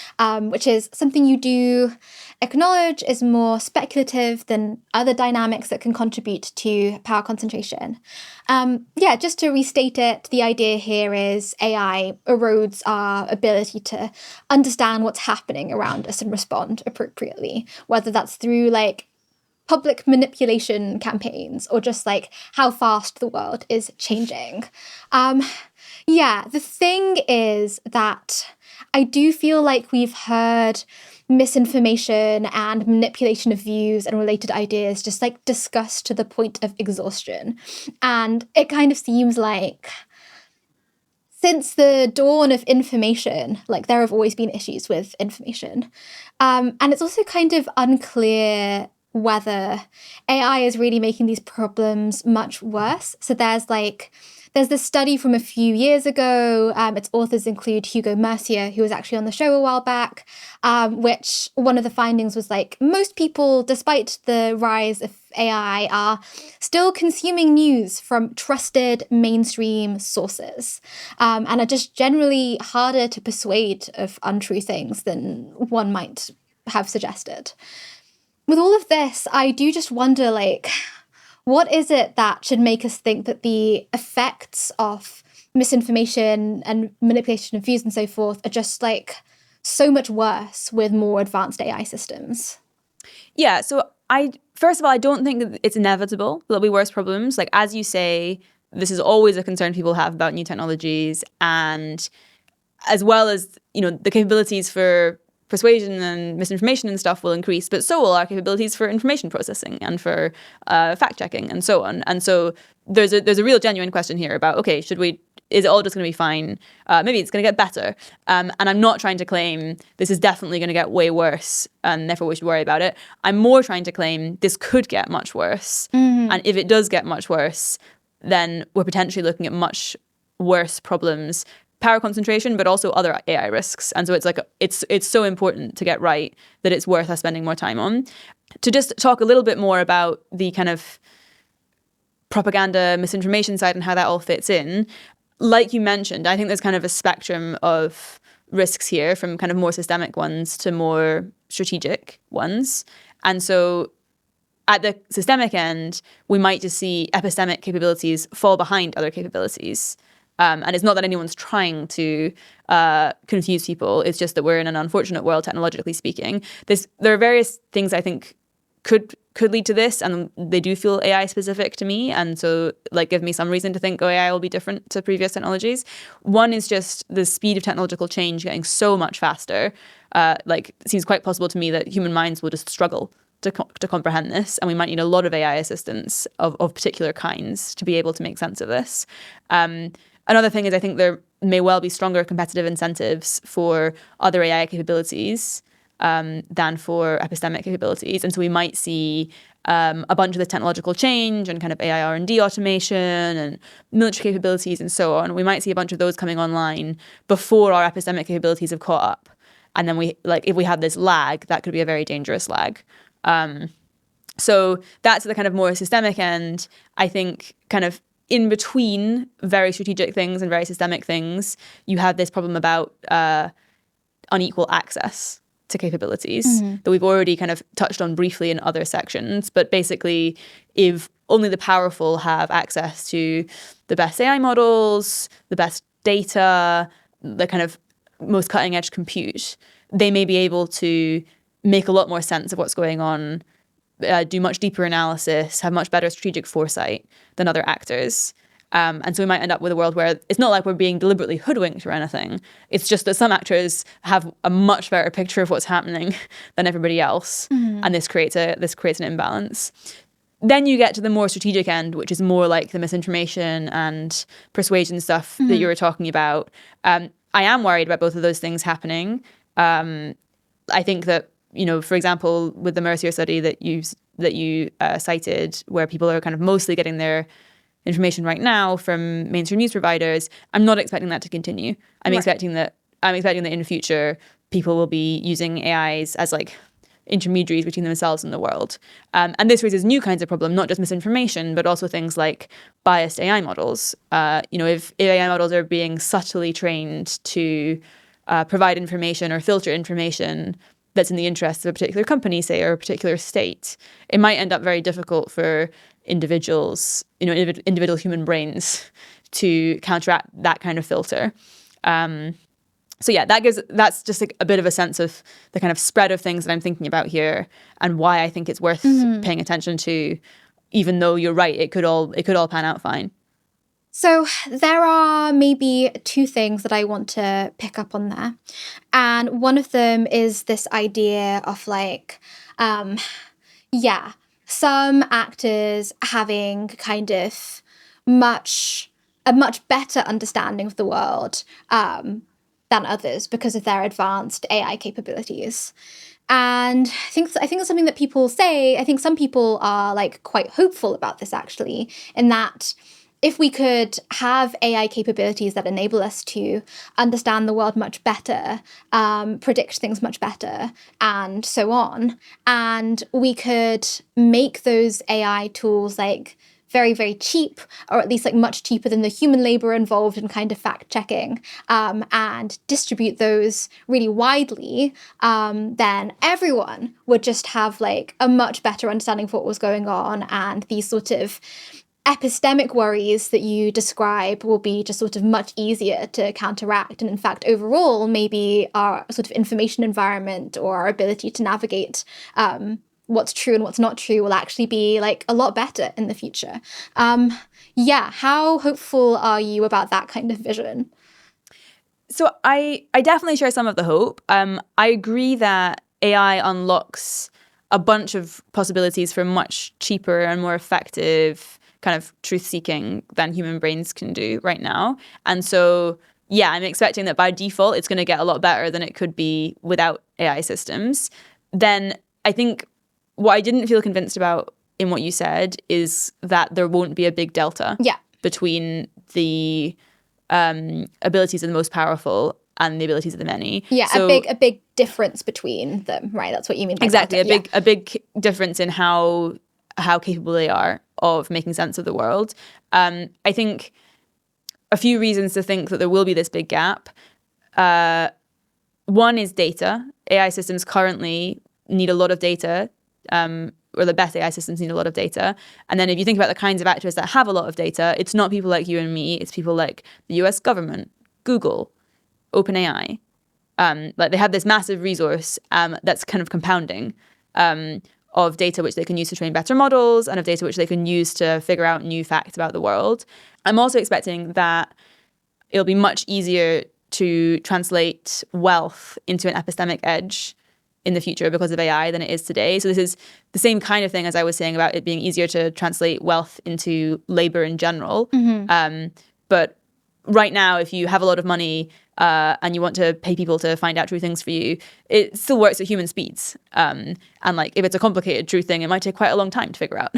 which is something you do acknowledge is more speculative than other dynamics that can contribute to power concentration. Just to restate it, the idea here is AI erodes our ability to understand what's happening around us and respond appropriately, whether that's through public manipulation campaigns or just how fast the world is changing. The thing is that I do feel like we've heard misinformation and manipulation of views and related ideas just discussed to the point of exhaustion. And it kind of seems like since the dawn of information, there have always been issues with information. And it's also kind of unclear whether AI is really making these problems much worse. So there's this study from a few years ago. Its authors include Hugo Mercier, who was actually on the show a while back, which one of the findings was most people, despite the rise of AI, are still consuming news from trusted mainstream sources and are just generally harder to persuade of untrue things than one might have suggested. With all of this, I do just wonder, what is it that should make us think that the effects of misinformation and manipulation of views and so forth are just so much worse with more advanced AI systems? Yeah, so first of all, I don't think that it's inevitable there'll be worse problems. As you say, this is always a concern people have about new technologies, and as well as, the capabilities for persuasion and misinformation and stuff will increase, but so will our capabilities for information processing and for fact checking and so on. And so there's a real genuine question here about, okay, is it all just going to be fine? Maybe it's going to get better. And I'm not trying to claim this is definitely going to get way worse and therefore we should worry about it. I'm more trying to claim this could get much worse. Mm-hmm. And if it does get much worse, then we're potentially looking at much worse problems, power concentration, but also other AI risks. And so it's so important to get right that it's worth us spending more time on. To just talk a little bit more about the kind of propaganda, misinformation side and how that all fits in, like you mentioned, I think there's kind of a spectrum of risks here, from kind of more systemic ones to more strategic ones. And so at the systemic end, we might just see epistemic capabilities fall behind other capabilities. And it's not that anyone's trying to confuse people. It's just that we're in an unfortunate world, technologically speaking. There are various things I think could lead to this, and they do feel AI specific to me. And so give me some reason to think AI will be different to previous technologies. One is just the speed of technological change getting so much faster. It seems quite possible to me that human minds will just struggle to comprehend this, and we might need a lot of AI assistance of particular kinds to be able to make sense of this. Another thing is I think there may well be stronger competitive incentives for other AI capabilities than for epistemic capabilities. And so we might see a bunch of the technological change and kind of AI R&D automation and military capabilities and so on. We might see a bunch of those coming online before our epistemic capabilities have caught up. And then if we have this lag, that could be a very dangerous lag. So that's the kind of more systemic end. I think kind of in between very strategic things and very systemic things, you have this problem about unequal access to capabilities that we've already kind of touched on briefly in other sections. But basically, if only the powerful have access to the best AI models, the best data, the kind of most cutting edge compute, they may be able to make a lot more sense of what's going on, do much deeper analysis, have much better strategic foresight than other actors. And so we might end up with a world where it's not like we're being deliberately hoodwinked or anything. It's just that some actors have a much better picture of what's happening than everybody else. And this creates an imbalance. Then you get to the more strategic end, which is more like the misinformation and persuasion stuff that you were talking about. I am worried about both of those things happening. I think that, for example, with the Mercier study that you cited, where people are kind of mostly getting their information right now from mainstream news providers, I'm not expecting that to continue. I'm expecting that in the future people will be using AIs as like intermediaries between themselves and the world. And this raises new kinds of problem, not just misinformation, but also things like biased AI models. If AI models are being subtly trained to provide information or filter information that's in the interests of a particular company, say, or a particular state, it might end up very difficult for individuals, individual human brains to counteract that kind of filter. So yeah, that's just a bit of a sense of the kind of spread of things that I'm thinking about here and why I think it's worth paying attention to, even though you're right, it could all pan out fine. So there are maybe two things that I want to pick up on there. And one of them is this idea of like, some actors having kind of a much better understanding of the world than others because of their advanced AI capabilities. And I think it's something that people say. I think some people are like quite hopeful about this actually, in that if we could have AI capabilities that enable us to understand the world much better, predict things much better, and so on, and we could make those AI tools like very, very cheap, or at least like much cheaper than the human labor involved in kind of fact checking, and distribute those really widely, then everyone would just have like a much better understanding of what was going on, and these sort of epistemic worries that you describe will be just sort of much easier to counteract. And in fact, overall, maybe our sort of information environment or our ability to navigate what's true and what's not true will actually be like a lot better in the future. How hopeful are you about that kind of vision? So I definitely share some of the hope. I agree that AI unlocks a bunch of possibilities for much cheaper and more effective kind of truth-seeking than human brains can do right now. And so, yeah, I'm expecting that by default, it's going to get a lot better than it could be without AI systems. Then I think what I didn't feel convinced about in what you said is that there won't be a big delta between the abilities of the most powerful and the abilities of the many. Yeah, so, a big difference between them, right? That's what you mean by exactly, delta. A big difference in how capable they are of making sense of the world. I think a few reasons to think that there will be this big gap. One is data. AI systems currently need a lot of data, or the best AI systems need a lot of data. And then if you think about the kinds of actors that have a lot of data, it's not people like you and me, it's people like the US government, Google, OpenAI. Like they have this massive resource that's kind of compounding of data which they can use to train better models and of data which they can use to figure out new facts about the world. I'm also expecting that it'll be much easier to translate wealth into an epistemic edge in the future because of AI than it is today. So this is the same kind of thing as I was saying about it being easier to translate wealth into labor in general. But right now, if you have a lot of money and you want to pay people to find out true things for you, it still works at human speeds. And like if it's a complicated true thing, it might take quite a long time to figure out.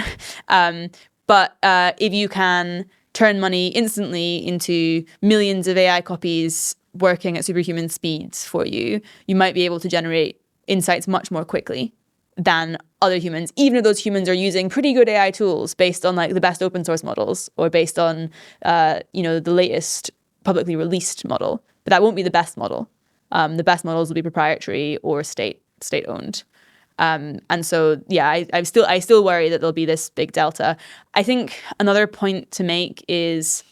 But if you can turn money instantly into millions of AI copies working at superhuman speeds for you, you might be able to generate insights much more quickly than other humans, even if those humans are using pretty good AI tools based on like the best open source models or based on the latest publicly released model. But that won't be the best model. The best models will be proprietary or state owned. And so, yeah, I still worry that there'll be this big delta. I think another point to make is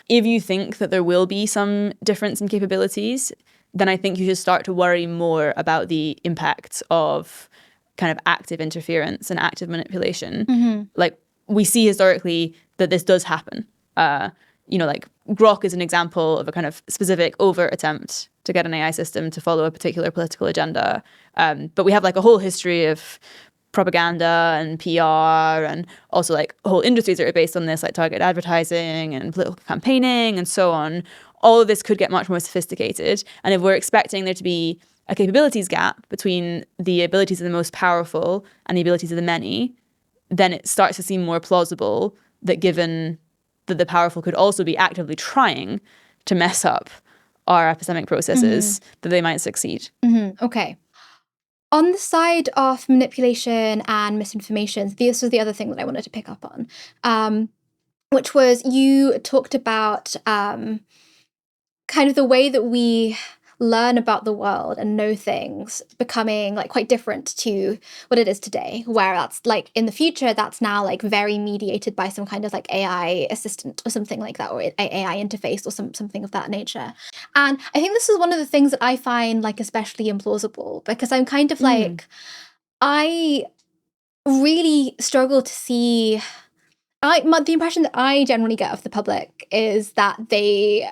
if you think that there will be some difference in capabilities, then I think you should start to worry more about the impacts of kind of active interference and active manipulation. Like we see historically that this does happen. Like Grok is an example of a kind of specific overt attempt to get an AI system to follow a particular political agenda. But we have like a whole history of propaganda and PR and also like whole industries that are based on this, like targeted advertising and political campaigning and so on. All of this could get much more sophisticated. And if we're expecting there to be a capabilities gap between the abilities of the most powerful and the abilities of the many, then it starts to seem more plausible that given that the powerful could also be actively trying to mess up our epistemic processes, that they might succeed. Okay. On the side of manipulation and misinformation, this was the other thing that I wanted to pick up on, which was you talked about kind of the way that we learn about the world and know things becoming like quite different to what it is today, where that's like in the future that's now like very mediated by some kind of like AI assistant or something like that, or AI interface or something of that nature. And I think this is one of the things that I find like especially implausible, because I'm kind of like I really struggle to see the impression that I generally get of the public is that they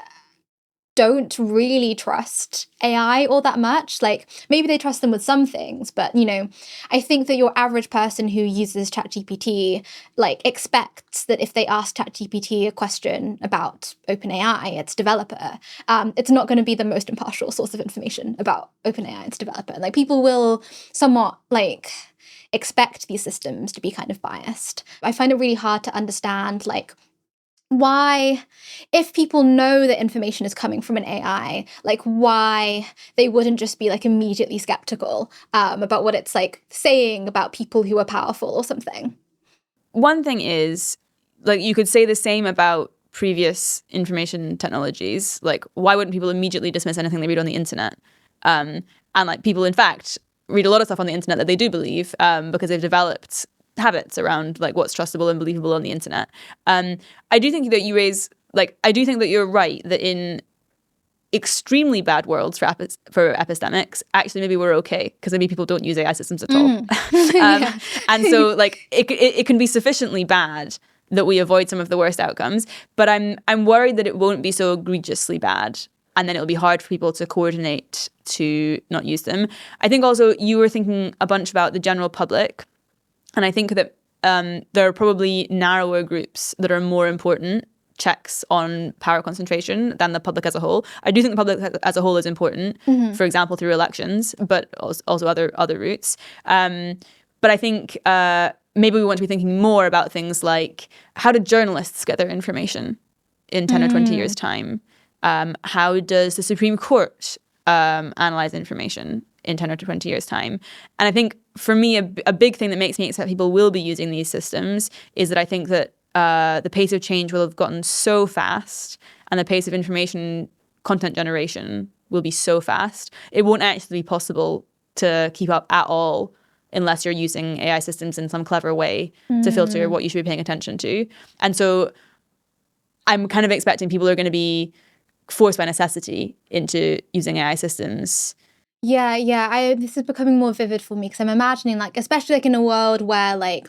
don't really trust AI all that much. Like maybe they trust them with some things, but I think that your average person who uses ChatGPT like expects that if they ask ChatGPT a question about OpenAI, its developer, it's not going to be the most impartial source of information about OpenAI, its developer. Like people will somewhat like expect these systems to be kind of biased. I find it really hard to understand like why, if people know that information is coming from an AI, like why they wouldn't just be like immediately skeptical about what it's like saying about people who are powerful or something. One thing is, like, you could say the same about previous information technologies. Like, why wouldn't people immediately dismiss anything they read on the internet? And like people, in fact, read a lot of stuff on the internet that they do believe because they've developed habits around like what's trustable and believable on the internet. I do think that I do think that you're right that in extremely bad worlds for epistemics, actually maybe we're okay because maybe people don't use AI systems at all. And so like it can be sufficiently bad that we avoid some of the worst outcomes. But I'm worried that it won't be so egregiously bad. And then it'll be hard for people to coordinate to not use them. I think also you were thinking a bunch about the general public. And I think that there are probably narrower groups that are more important checks on power concentration than the public as a whole. I do think the public as a whole is important, for example, through elections, but also other routes. But I think maybe we want to be thinking more about things like how do journalists get their information in 10 or 20 years' time? How does the Supreme Court analyze information in 10 or 20 years' time? And I think for me, a big thing that makes me accept people will be using these systems is that I think that the pace of change will have gotten so fast and the pace of information content generation will be so fast. It won't actually be possible to keep up at all unless you're using AI systems in some clever way to filter what you should be paying attention to. And so I'm kind of expecting people are going to be forced by necessity into using AI systems. Yeah. This is becoming more vivid for me because I'm imagining, like, especially like in a world where like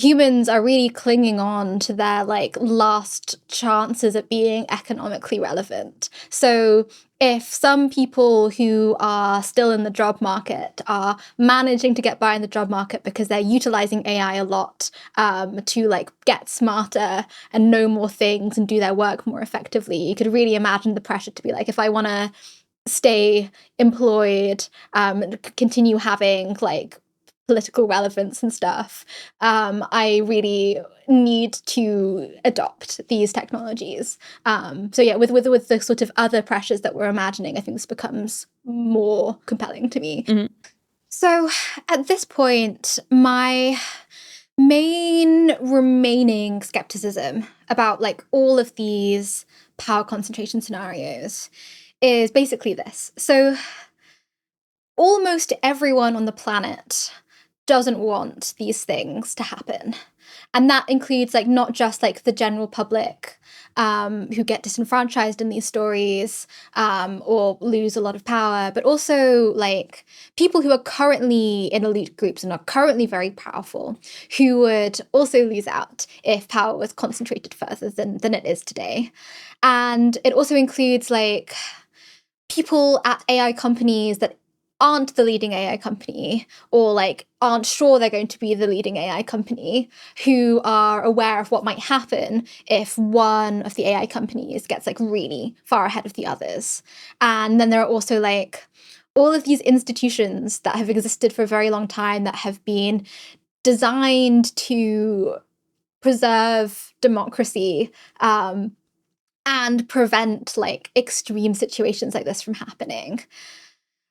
humans are really clinging on to their like last chances at being economically relevant. So if some people who are still in the job market are managing to get by in the job market because they're utilizing AI a lot to like get smarter and know more things and do their work more effectively, you could really imagine the pressure to be like, if I want to stay employed, continue having like political relevance and stuff, I really need to adopt these technologies. So yeah, with the sort of other pressures that we're imagining, I think this becomes more compelling to me. Mm-hmm. So at this point, my main remaining skepticism about like all of these power concentration scenarios is basically this. So almost everyone on the planet doesn't want these things to happen. And that includes like not just like the general public who get disenfranchised in these stories or lose a lot of power, but also like people who are currently in elite groups and are currently very powerful, who would also lose out if power was concentrated further than it is today. And it also includes like people at AI companies that aren't the leading AI company, or like aren't sure they're going to be the leading AI company, who are aware of what might happen if one of the AI companies gets like really far ahead of the others. And then there are also like all of these institutions that have existed for a very long time that have been designed to preserve democracy and prevent like extreme situations like this from happening.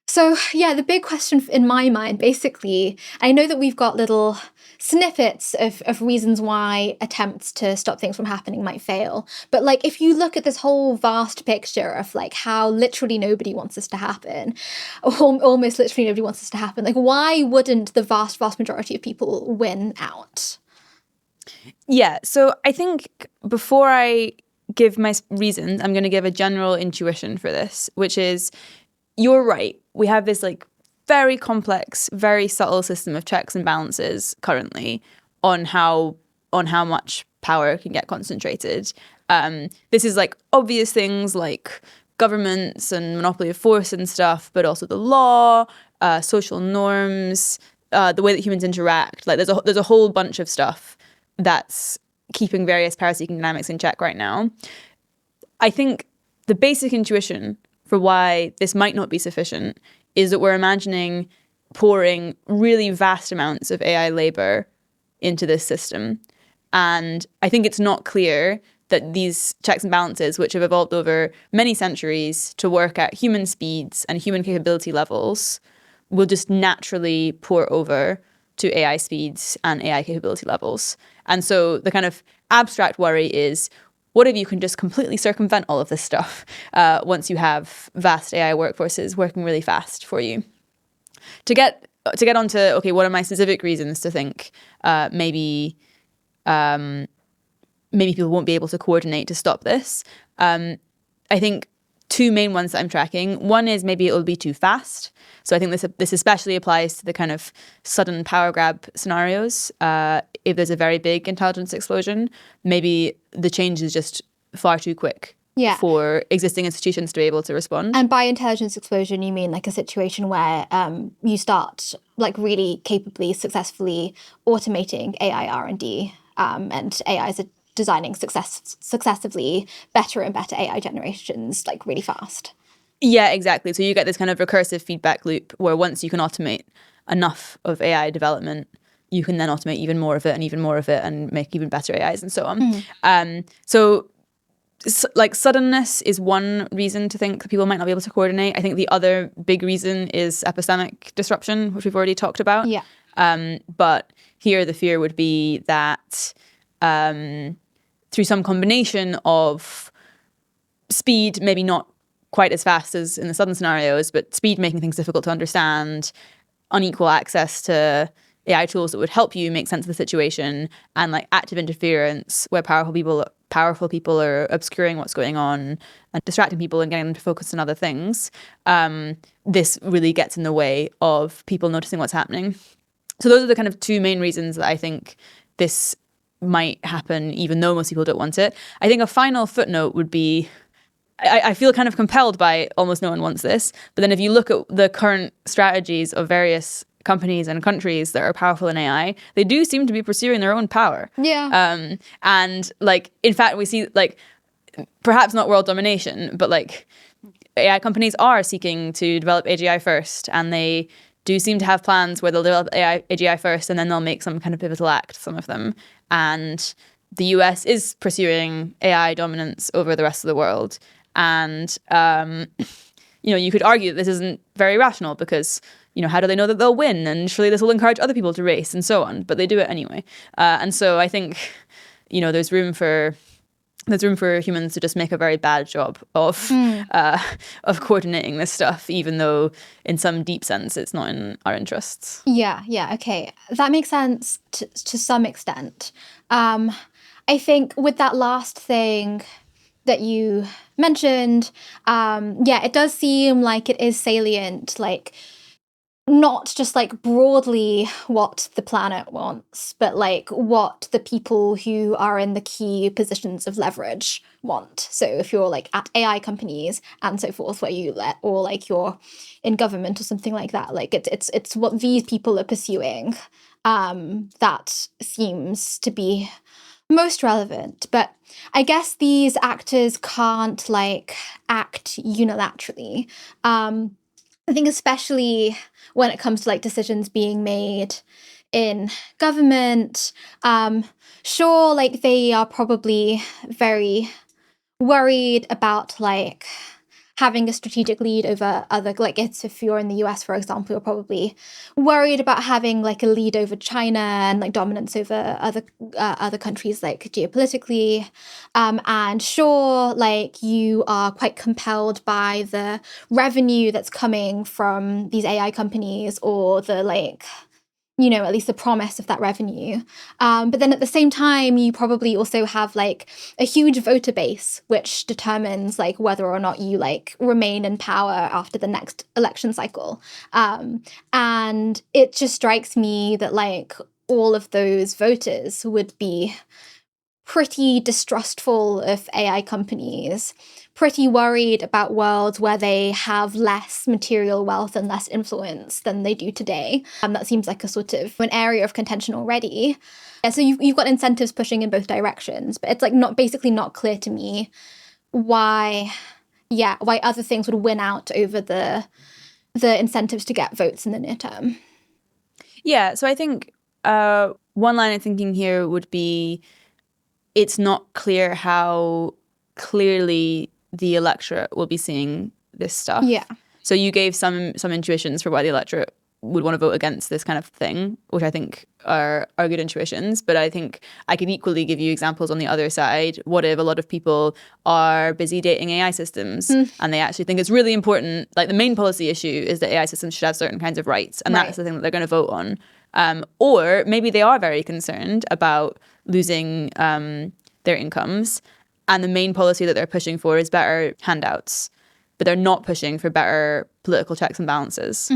So yeah, the big question in my mind, basically, I know that we've got little snippets of reasons why attempts to stop things from happening might fail. But like, if you look at this whole vast picture of like how literally nobody wants this to happen, or almost literally nobody wants this to happen, like why wouldn't the vast majority of people win out? Yeah, so I think before I give my reasons, I'm going to give a general intuition for this, which is, you're right. We have this like very complex, very subtle system of checks and balances currently on how much power can get concentrated. This is like obvious things like governments and monopoly of force and stuff, but also the law, social norms, the way that humans interact. Like there's a whole bunch of stuff that's keeping various power-seeking dynamics in check right now. I think the basic intuition for why this might not be sufficient is that we're imagining pouring really vast amounts of AI labor into this system. And I think it's not clear that these checks and balances, which have evolved over many centuries to work at human speeds and human capability levels, will just naturally pour over to AI speeds and AI capability levels. And so the kind of abstract worry is, what if you can just completely circumvent all of this stuff once you have vast AI workforces working really fast for you? To get onto, okay, what are my specific reasons to think maybe people won't be able to coordinate to stop this? I think two main ones that I'm tracking. One is maybe it'll be too fast. So I think this especially applies to the kind of sudden power grab scenarios. If there's a very big intelligence explosion, maybe the change is just far too quick for existing institutions to be able to respond. And by intelligence explosion, you mean like a situation where you start like really capably, successfully automating AI R&D and AIs are designing successively better and better AI generations like really fast. Yeah, exactly. So you get this kind of recursive feedback loop where once you can automate enough of AI development, you can then automate even more of it and even more of it and make even better AIs and so on. So like suddenness is one reason to think that people might not be able to coordinate. I think the other big reason is epistemic disruption, which we've already talked about. Yeah. But here the fear would be that through some combination of speed, maybe not quite as fast as in the sudden scenarios, but speed making things difficult to understand, unequal access to AI tools that would help you make sense of the situation, and like active interference where powerful people are obscuring what's going on and distracting people and getting them to focus on other things. This really gets in the way of people noticing what's happening. So those are the kind of two main reasons that I think this might happen even though most people don't want it. I think a final footnote would be, I feel kind of compelled by almost no one wants this, but then if you look at the current strategies of various companies and countries that are powerful in AI, they do seem to be pursuing their own power. Yeah. And like, in fact, we see like, perhaps not world domination, but like AI companies are seeking to develop AGI first, and they do seem to have plans where they'll develop AGI first and then they'll make some kind of pivotal act, some of them. And the US is pursuing AI dominance over the rest of the world. And, you could argue that this isn't very rational because, how do they know that they'll win? And surely this will encourage other people to race and so on. But they do it anyway. And so I think, there's room for humans to just make a very bad job of coordinating this stuff, even though in some deep sense it's not in our interests. Yeah, okay. That makes sense to some extent. I think with that last thing that you mentioned, it does seem like it is salient, like not just like broadly what the planet wants, but like what the people who are in the key positions of leverage want. So if you're like at AI companies and so forth, or like you're in government or something like that, like it's what these people are pursuing, that seems to be most relevant. But I guess these actors can't like act unilaterally. I think especially when it comes to like decisions being made in government, sure, like they are probably very worried about like having a strategic lead over other, like if you're in the US, for example, you're probably worried about having like a lead over China and like dominance over other countries like geopolitically. And sure, like you are quite compelled by the revenue that's coming from these AI companies, or the like, at least the promise of that revenue. But then at the same time, you probably also have like a huge voter base, which determines like whether or not you like remain in power after the next election cycle. And it just strikes me that like all of those voters would be pretty distrustful of AI companies, pretty worried about worlds where they have less material wealth and less influence than they do today. That seems like a sort of an area of contention already. Yeah, so you've got incentives pushing in both directions, but it's like not clear to me why other things would win out over the incentives to get votes in the near term. Yeah, so I think one line of thinking here would be, it's not clear how clearly the electorate will be seeing this stuff. Yeah. So you gave some intuitions for why the electorate would want to vote against this kind of thing, which I think are good intuitions. But I think I could equally give you examples on the other side. What if a lot of people are busy dating AI systems and they actually think it's really important, like the main policy issue is that AI systems should have certain kinds of rights, and that's the thing that they're going to vote on. Or maybe they are very concerned about losing their incomes, and the main policy that they're pushing for is better handouts, but they're not pushing for better political checks and balances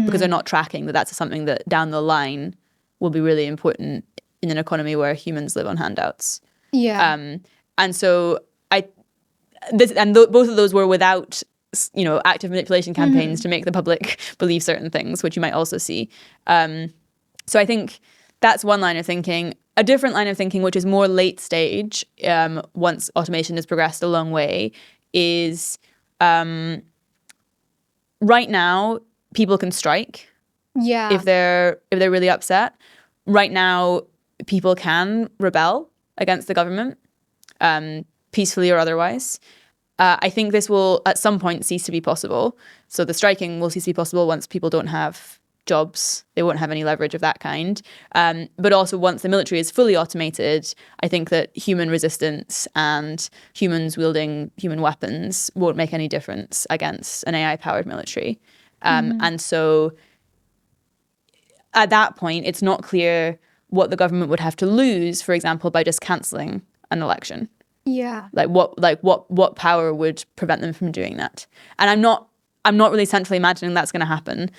because they're not tracking that that's something that down the line will be really important in an economy where humans live on handouts. Yeah. And so both of those were without active manipulation campaigns to make the public believe certain things, which you might also see. So I think that's one line of thinking. A different line of thinking, which is more late stage, once automation has progressed a long way, is right now people can strike. Yeah. If they're really upset. Right now people can rebel against the government, peacefully or otherwise. I think this will at some point cease to be possible. So the striking will cease to be possible once people don't have jobs. They won't have any leverage of that kind. But also once the military is fully automated, I think that human resistance and humans wielding human weapons won't make any difference against an AI-powered military. And so at that point, it's not clear what the government would have to lose, for example, by just cancelling an election. Yeah. What power would prevent them from doing that? And I'm not really centrally imagining that's going to happen.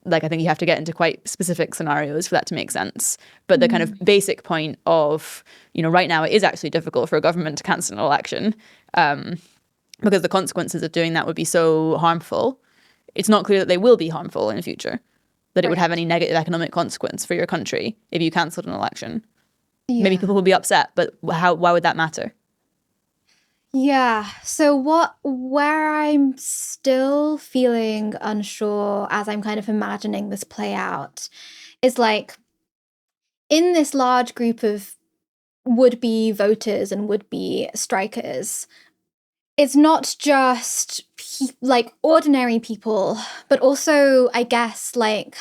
Like, I think you have to get into quite specific scenarios for that to make sense. But the kind of basic point of, right now it is actually difficult for a government to cancel an election because the consequences of doing that would be so harmful. It's not clear that they will be harmful in the future, that it would have any negative economic consequence for your country if you cancelled an election. Yeah. Maybe people will be upset, but why would that matter? Yeah. So where I'm still feeling unsure as I'm kind of imagining this play out is like in this large group of would-be voters and would-be strikers, it's not just like ordinary people, but also, I guess, like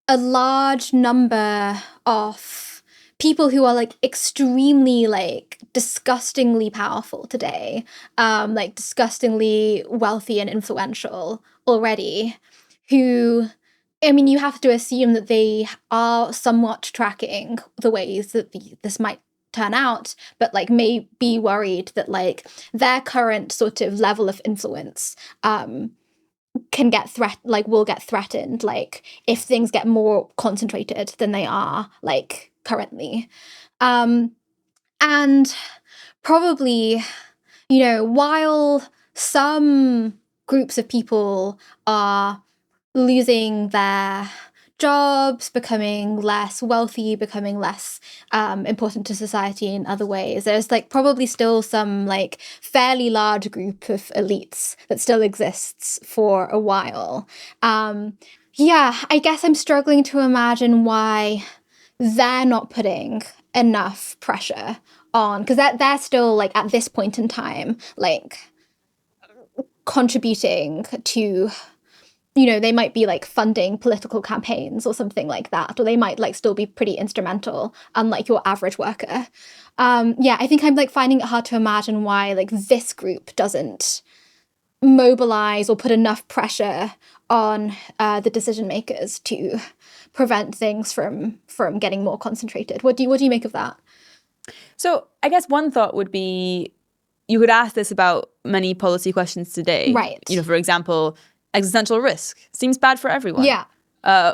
a large number of people who are like extremely like disgustingly powerful today, like disgustingly wealthy and influential already, who, I mean, you have to assume that they are somewhat tracking the ways that this might turn out, but like may be worried that like their current sort of level of influence can get will get threatened, like if things get more concentrated than they are like currently. And probably, while some groups of people are losing their jobs, becoming less wealthy, becoming less important to society in other ways, there's like probably still some like fairly large group of elites that still exists for a while. Yeah, I guess I'm struggling to imagine why they're not putting enough pressure on, because they're still like at this point in time like contributing to, they might be like funding political campaigns or something like that, or they might like still be pretty instrumental, unlike your average worker. Yeah, I think I'm like finding it hard to imagine why like this group doesn't mobilize or put enough pressure on the decision makers to prevent things from getting more concentrated. What do you make of that? So I guess one thought would be, you could ask this about many policy questions today. Right. For example, existential risk seems bad for everyone. Yeah.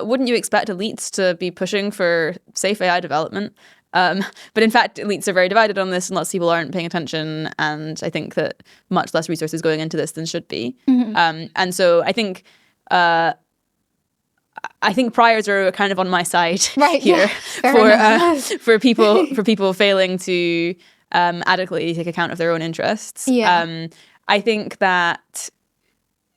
Wouldn't you expect elites to be pushing for safe AI development? But in fact, elites are very divided on this and lots of people aren't paying attention. And I think that much less resources going into this than should be. Mm-hmm. And so I think priors are kind of on my side here for people failing to adequately take account of their own interests. Yeah. I think that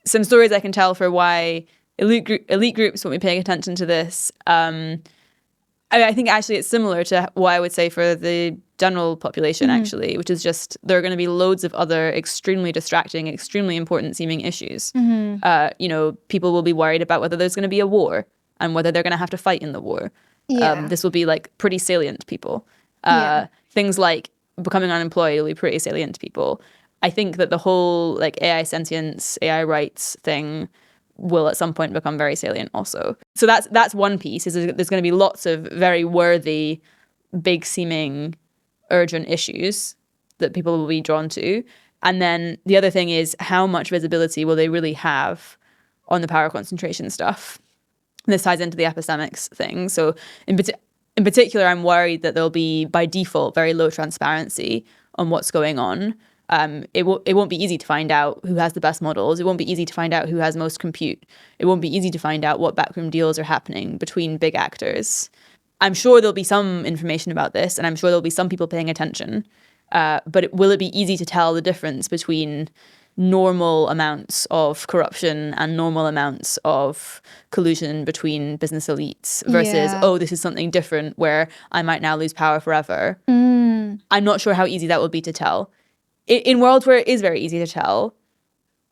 some stories I can tell for why elite groups won't be paying attention to this. I think actually it's similar to what I would say for the general population, actually, which is just there are going to be loads of other extremely distracting, extremely important seeming issues. People will be worried about whether there's going to be a war and whether they're going to have to fight in the war. Yeah. This will be like pretty salient to people. Things like becoming unemployed will be pretty salient to people. I think that the whole like AI sentience, AI rights thing will at some point become very salient also. So that's one piece, is there's going to be lots of very worthy, big seeming, urgent issues that people will be drawn to. And then the other thing is, how much visibility will they really have on the power concentration stuff? And this ties into the epistemics thing. So in particular, I'm worried that there'll be, by default, very low transparency on what's going on. It won't be easy to find out who has the best models. It won't be easy to find out who has most compute. It won't be easy to find out what backroom deals are happening between big actors. I'm sure there'll be some information about this, and I'm sure there'll be some people paying attention. But will it be easy to tell the difference between normal amounts of corruption and normal amounts of collusion between business elites versus, this is something different where I might now lose power forever? I'm not sure how easy that will be to tell. In worlds where it is very easy to tell,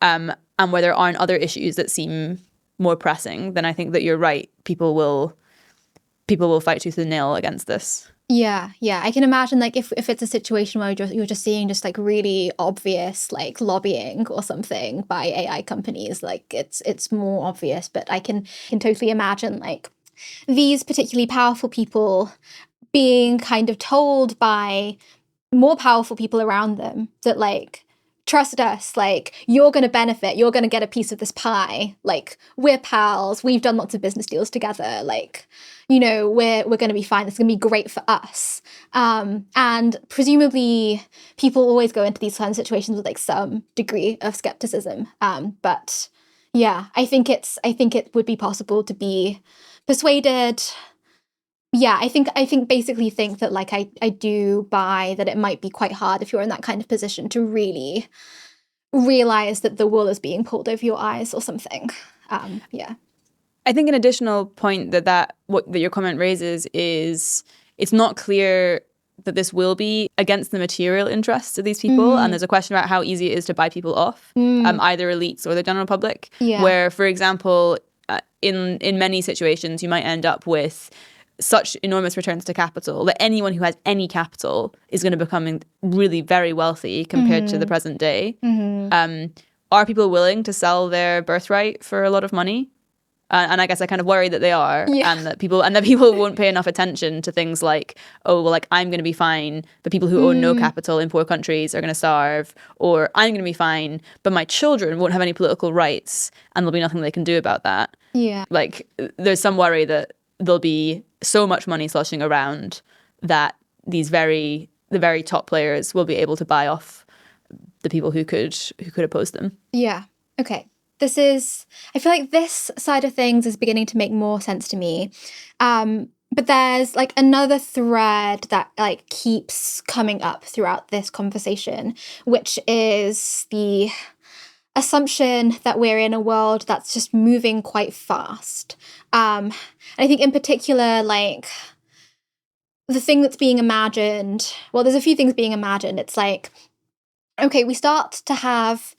and where there aren't other issues that seem more pressing, then I think that you're right. People will fight tooth and nail against this. Yeah. I can imagine like if it's a situation where you're just seeing just like really obvious like lobbying or something by AI companies, like it's more obvious. But I can totally imagine like these particularly powerful people being kind of told by more powerful people around them that like trust us, like, you're going to benefit, you're going to get a piece of this pie, like, we're pals, we've done lots of business deals together, like, you know, we're going to be fine, it's going to be great for us. And presumably people always go into these kind of situations with like some degree of skepticism. But yeah, I think it would be possible to be persuaded. Yeah, I think basically think that like I do buy that it might be quite hard if you're in that kind of position to really realize that the wool is being pulled over your eyes or something. Yeah. I think an additional point that your comment raises is it's not clear that this will be against the material interests of these people. And there's a question about how easy it is to buy people off, either elites or the general public, where, for example, in many situations, you might end up with such enormous returns to capital that anyone who has any capital is going to become really very wealthy compared to the present day. Are people willing to sell their birthright for a lot of money? And I guess I kind of worry that they are, and that people won't pay enough attention to things like, oh, well, like, I'm going to be fine, but people who own no capital in poor countries are going to starve, or I'm going to be fine, but my children won't have any political rights, and there'll be nothing they can do about that. Yeah. Like, there's some worry that there'll be so much money sloshing around that the very top players will be able to buy off the people who could oppose them. Yeah. Okay. I feel like this side of things is beginning to make more sense to me. But there's like another thread that like keeps coming up throughout this conversation, which is the assumption that we're in a world that's just moving quite fast. I think in particular, like, the thing that's being imagined, well, there's a few things being imagined. It's like, okay, we start to have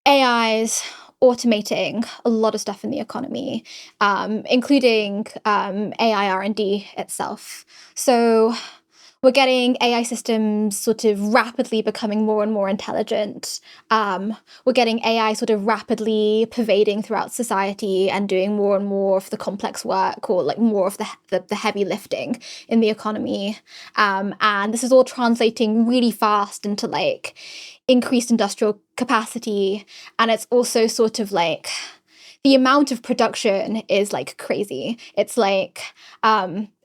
AIs automating a lot of stuff in the economy, including AI R&D itself. So we're getting AI systems sort of rapidly becoming more and more intelligent. We're getting AI sort of rapidly pervading throughout society and doing more and more of the complex work, or like more of the heavy lifting in the economy. And this is all translating really fast into like increased industrial capacity. And it's also sort of like the amount of production is like crazy. It's like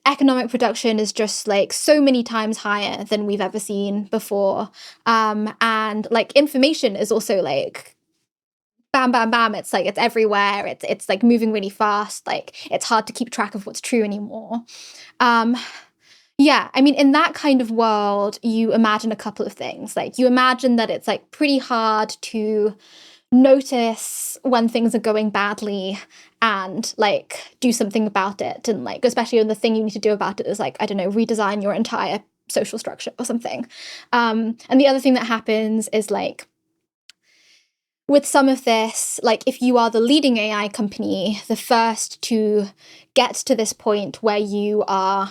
economic production is just like so many times higher than we've ever seen before. And like information is also like bam, bam, bam. It's like it's everywhere. It's like moving really fast. Like it's hard to keep track of what's true anymore. Yeah, I mean, in that kind of world, you imagine a couple of things. Like, you imagine that it's like pretty hard to notice when things are going badly and like do something about it. And like, especially when the thing you need to do about it is like, I don't know, redesign your entire social structure or something. And the other thing that happens is like, with some of this, like if you are the leading AI company, the first to get to this point where you are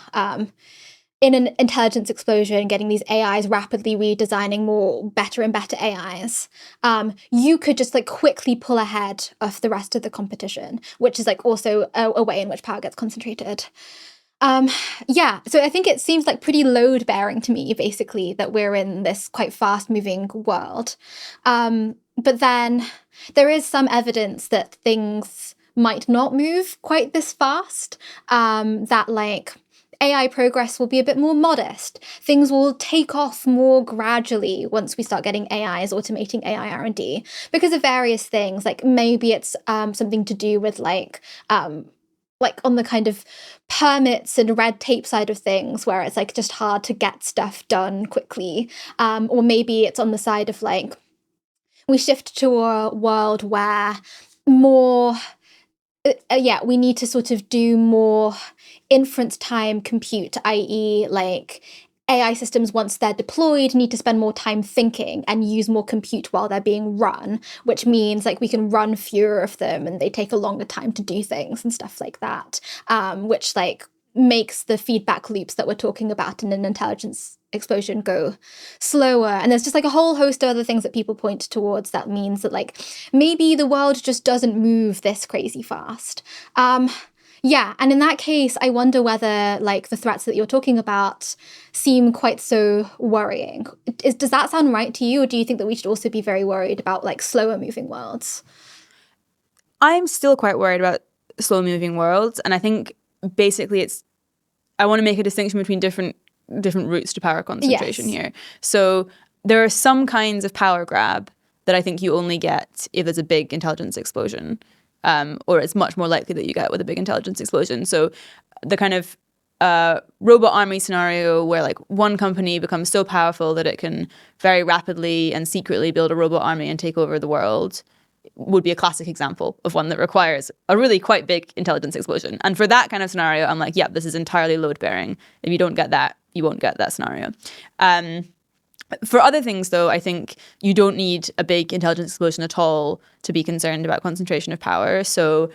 in an intelligence explosion, getting these AIs rapidly redesigning better and better AIs, you could just like quickly pull ahead of the rest of the competition, which is like also a way in which power gets concentrated. Yeah, so I think it seems like pretty load bearing to me, basically, that we're in this quite fast moving world. But then there is some evidence that things might not move quite this fast, that like AI progress will be a bit more modest. Things will take off more gradually once we start getting AIs automating AI R&D because of various things. Like maybe it's something to do with like on the kind of permits and red tape side of things, where it's like just hard to get stuff done quickly. Or maybe it's on the side of like we shift to a world where more we need to sort of do more inference time compute, i.e. like AI systems, once they're deployed, need to spend more time thinking and use more compute while they're being run, which means like we can run fewer of them and they take a longer time to do things and stuff like that, which like makes the feedback loops that we're talking about in an intelligence explosion go slower. And there's just like a whole host of other things that people point towards that means that like maybe the world just doesn't move this crazy fast. Yeah, and in that case, I wonder whether like the threats that you're talking about seem quite so worrying. Does that sound right to you, or do you think that we should also be very worried about like slower moving worlds? I'm still quite worried about slow moving worlds, and I think basically I want to make a distinction between different routes to power concentration Yes. here. So there are some kinds of power grab that I think you only get if there's a big intelligence explosion, or it's much more likely that you get with a big intelligence explosion. So the kind of robot army scenario where like one company becomes so powerful that it can very rapidly and secretly build a robot army and take over the world would be a classic example of one that requires a really quite big intelligence explosion. And for that kind of scenario, I'm like, yeah, this is entirely load bearing. If you don't get that, you won't get that scenario. For other things, though, I think you don't need a big intelligence explosion at all to be concerned about concentration of power. So,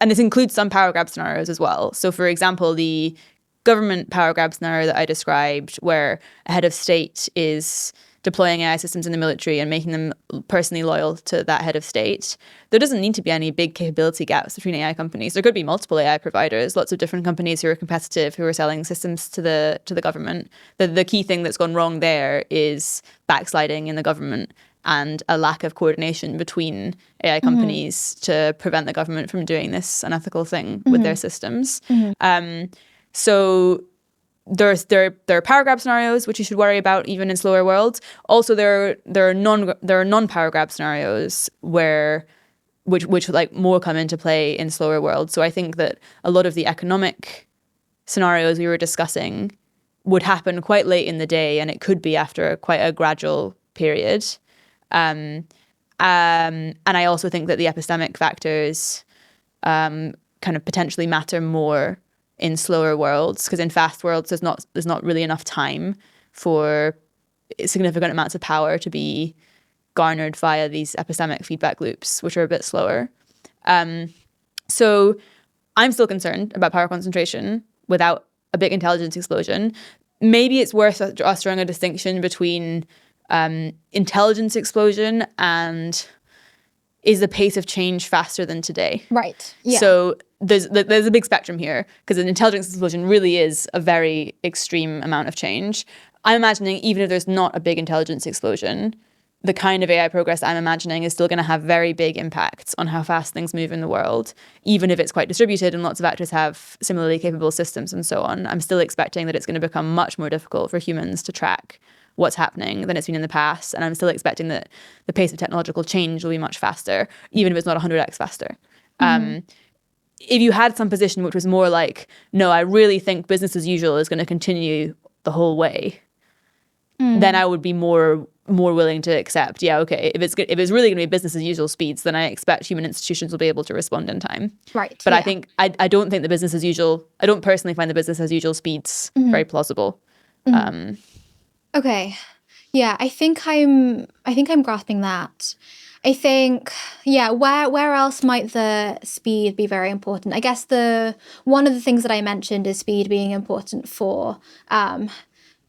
and this includes some power grab scenarios as well. So, for example, the government power grab scenario that I described, where a head of state is deploying AI systems in the military and making them personally loyal to that head of state, there doesn't need to be any big capability gaps between AI companies. There could be multiple AI providers, lots of different companies who are competitive, who are selling systems to the government. The key thing that's gone wrong there is backsliding in the government and a lack of coordination between AI companies to prevent the government from doing this unethical thing with their systems. So there are power grab scenarios which you should worry about even in slower worlds. Also, there are non power grab scenarios which like more come into play in slower worlds. So I think that a lot of the economic scenarios we were discussing would happen quite late in the day, and it could be after quite a gradual period. And I also think that the epistemic factors kind of potentially matter more in slower worlds, because in fast worlds there's not really enough time for significant amounts of power to be garnered via these epistemic feedback loops, which are a bit slower. So I'm still concerned about power concentration without a big intelligence explosion. Maybe it's worth us drawing a distinction between intelligence explosion and is the pace of change faster than today? Right. Yeah. So there's a big spectrum here, because an intelligence explosion really is a very extreme amount of change. I'm imagining even if there's not a big intelligence explosion, the kind of AI progress I'm imagining is still going to have very big impacts on how fast things move in the world, even if it's quite distributed and lots of actors have similarly capable systems and so on. I'm still expecting that it's going to become much more difficult for humans to track what's happening than it's been in the past. And I'm still expecting that the pace of technological change will be much faster, even if it's not 100x faster. If you had some position which was more like, no, I really think business as usual is going to continue the whole way, then I would be more willing to accept, yeah, okay, if it's really going to be business as usual speeds, then I expect human institutions will be able to respond in time. Right. But yeah. I think I don't think the business as usual, I don't personally find the business as usual speeds very plausible. Okay. Yeah, I think I'm grasping that. I think, yeah, where else might the speed be very important? I guess one of the things that I mentioned is speed being important for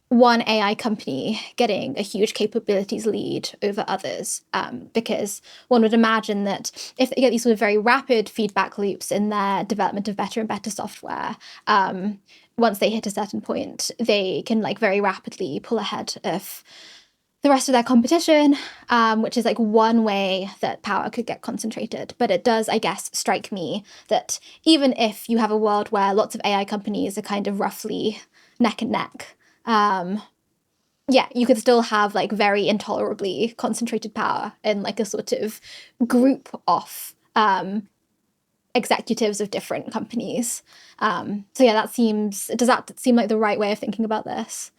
one AI company getting a huge capabilities lead over others, because one would imagine that if they get these sort of very rapid feedback loops in their development of better and better software, once they hit a certain point, they can like very rapidly pull ahead of the rest of their competition, which is like one way that power could get concentrated. But it does, I guess, strike me that even if you have a world where lots of AI companies are kind of roughly neck and neck, yeah, you could still have like very intolerably concentrated power in like a sort of group of executives of different companies. So yeah, does that seem like the right way of thinking about this?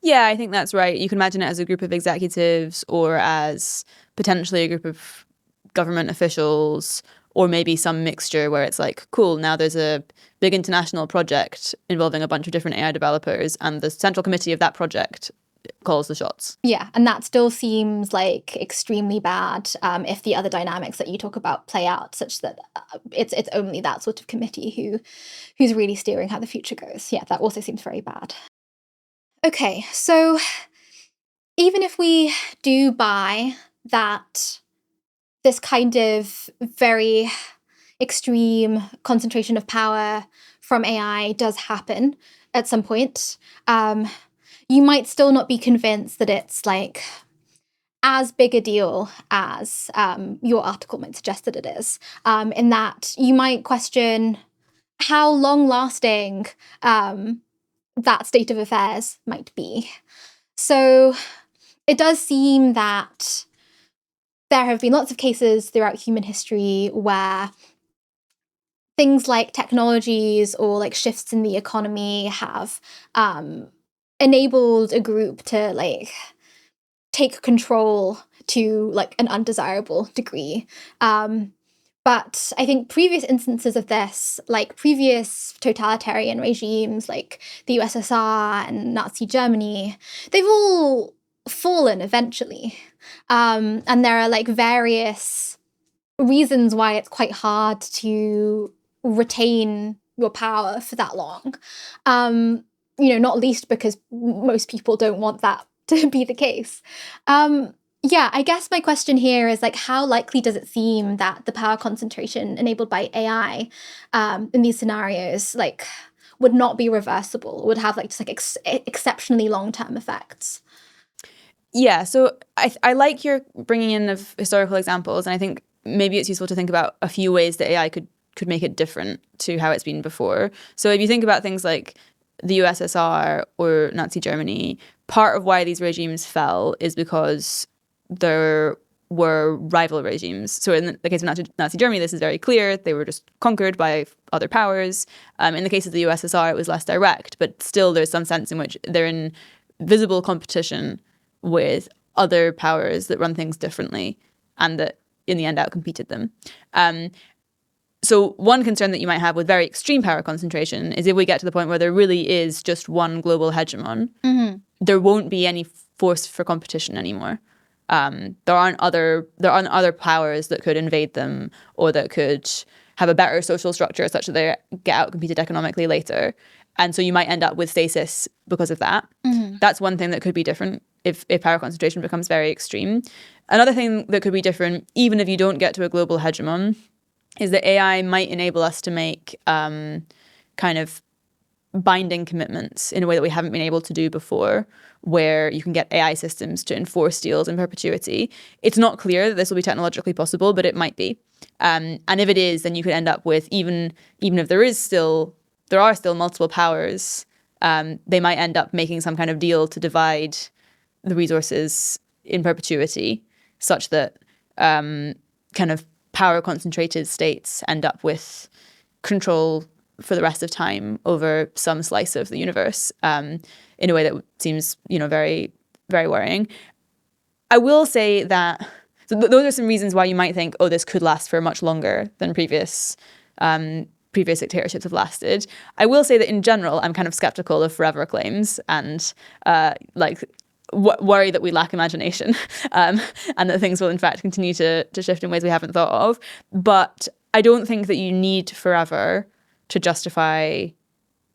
Yeah, I think that's right. You can imagine it as a group of executives or as potentially a group of government officials, or maybe some mixture where it's like, cool, now there's a big international project involving a bunch of different AI developers, and the central committee of that project calls the shots. Yeah, and that still seems like extremely bad if the other dynamics that you talk about play out, such that it's only that sort of committee who's really steering how the future goes. Yeah, that also seems very bad. Okay, so even if we do buy that this kind of very extreme concentration of power from AI does happen at some point, you might still not be convinced that it's like as big a deal as your article might suggest that it is, in that you might question how long-lasting that state of affairs might be. So it does seem that there have been lots of cases throughout human history where things like technologies or like shifts in the economy have enabled a group to like take control to like an undesirable degree. But I think previous instances of this, like previous totalitarian regimes like the USSR and Nazi Germany, they've all fallen eventually. And there are like various reasons why it's quite hard to retain your power for that long. Not least because most people don't want that to be the case. Yeah, I guess my question here is like, how likely does it seem that the power concentration enabled by AI in these scenarios like would not be reversible, would have like just like exceptionally long-term effects? Yeah, so I like your bringing in of historical examples, and I think maybe it's useful to think about a few ways that AI could make it different to how it's been before. So if you think about things like the USSR or Nazi Germany, part of why these regimes fell is because there were rival regimes. So in the case of Nazi Germany, this is very clear. They were just conquered by other powers. In the case of the USSR, it was less direct, but still there's some sense in which they're in visible competition with other powers that run things differently and that in the end outcompeted them. So one concern that you might have with very extreme power concentration is if we get to the point where there really is just one global hegemon, there won't be any force for competition anymore. There aren't other powers that could invade them or that could have a better social structure such that they get outcompeted economically later. And so you might end up with stasis because of that. That's one thing that could be different if power concentration becomes very extreme. Another thing that could be different, even if you don't get to a global hegemon, is that AI might enable us to make kind of binding commitments in a way that we haven't been able to do before, where you can get AI systems to enforce deals in perpetuity. It's not clear that this will be technologically possible, but it might be. And if it is, then you could end up with, even if there are still multiple powers, they might end up making some kind of deal to divide the resources in perpetuity, such that kind of power concentrated states end up with control for the rest of time over some slice of the universe, in a way that seems, very, very worrying. I will say that those are some reasons why you might think, oh, this could last for much longer than previous dictatorships have lasted. I will say that in general, I'm kind of skeptical of forever claims and worry that we lack imagination, and that things will in fact continue to shift in ways we haven't thought of. But I don't think that you need forever to justify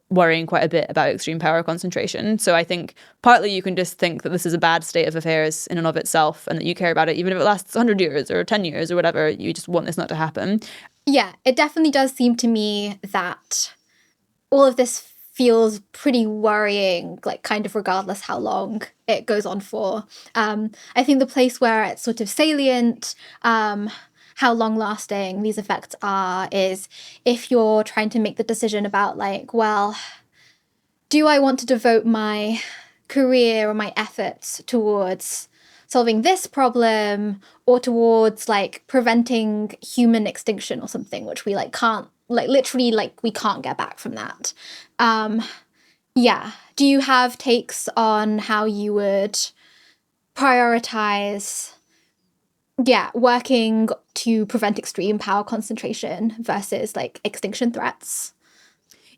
worrying quite a bit about extreme power concentration. So I think partly you can just think that this is a bad state of affairs in and of itself and that you care about it even if it lasts 100 years or 10 years or whatever. You just want this not to happen. Yeah, it definitely does seem to me that all of this feels pretty worrying, like kind of regardless how long it goes on for. I think the place where it's sort of salient, how long-lasting these effects are, is if you're trying to make the decision about like, well, do I want to devote my career or my efforts towards solving this problem or towards like preventing human extinction or something, which we like can't, like literally like we can't get back from that. Yeah. Do you have takes on how you would prioritize working to prevent extreme power concentration versus like extinction threats?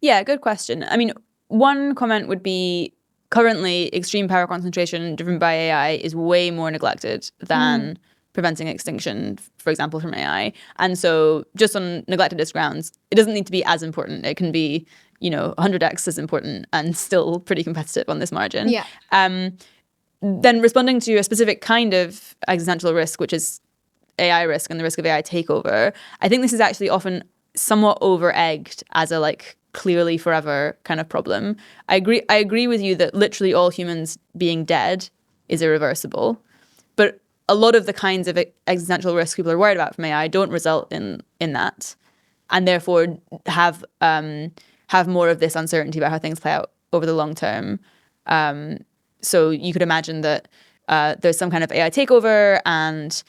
Yeah, good question. I mean, one comment would be currently extreme power concentration driven by AI is way more neglected than preventing extinction, for example, from AI. And so just on neglectedness grounds, it doesn't need to be as important. It can be, 100x as important and still pretty competitive on this margin. Yeah. Then responding to a specific kind of existential risk, which is AI risk and the risk of AI takeover, I think this is actually often somewhat over-egged as a like clearly forever kind of problem. I agree with you that literally all humans being dead is irreversible, but a lot of the kinds of existential risks people are worried about from AI don't result in that, and therefore have more of this uncertainty about how things play out over the long term. So you could imagine that there's some kind of AI takeover, and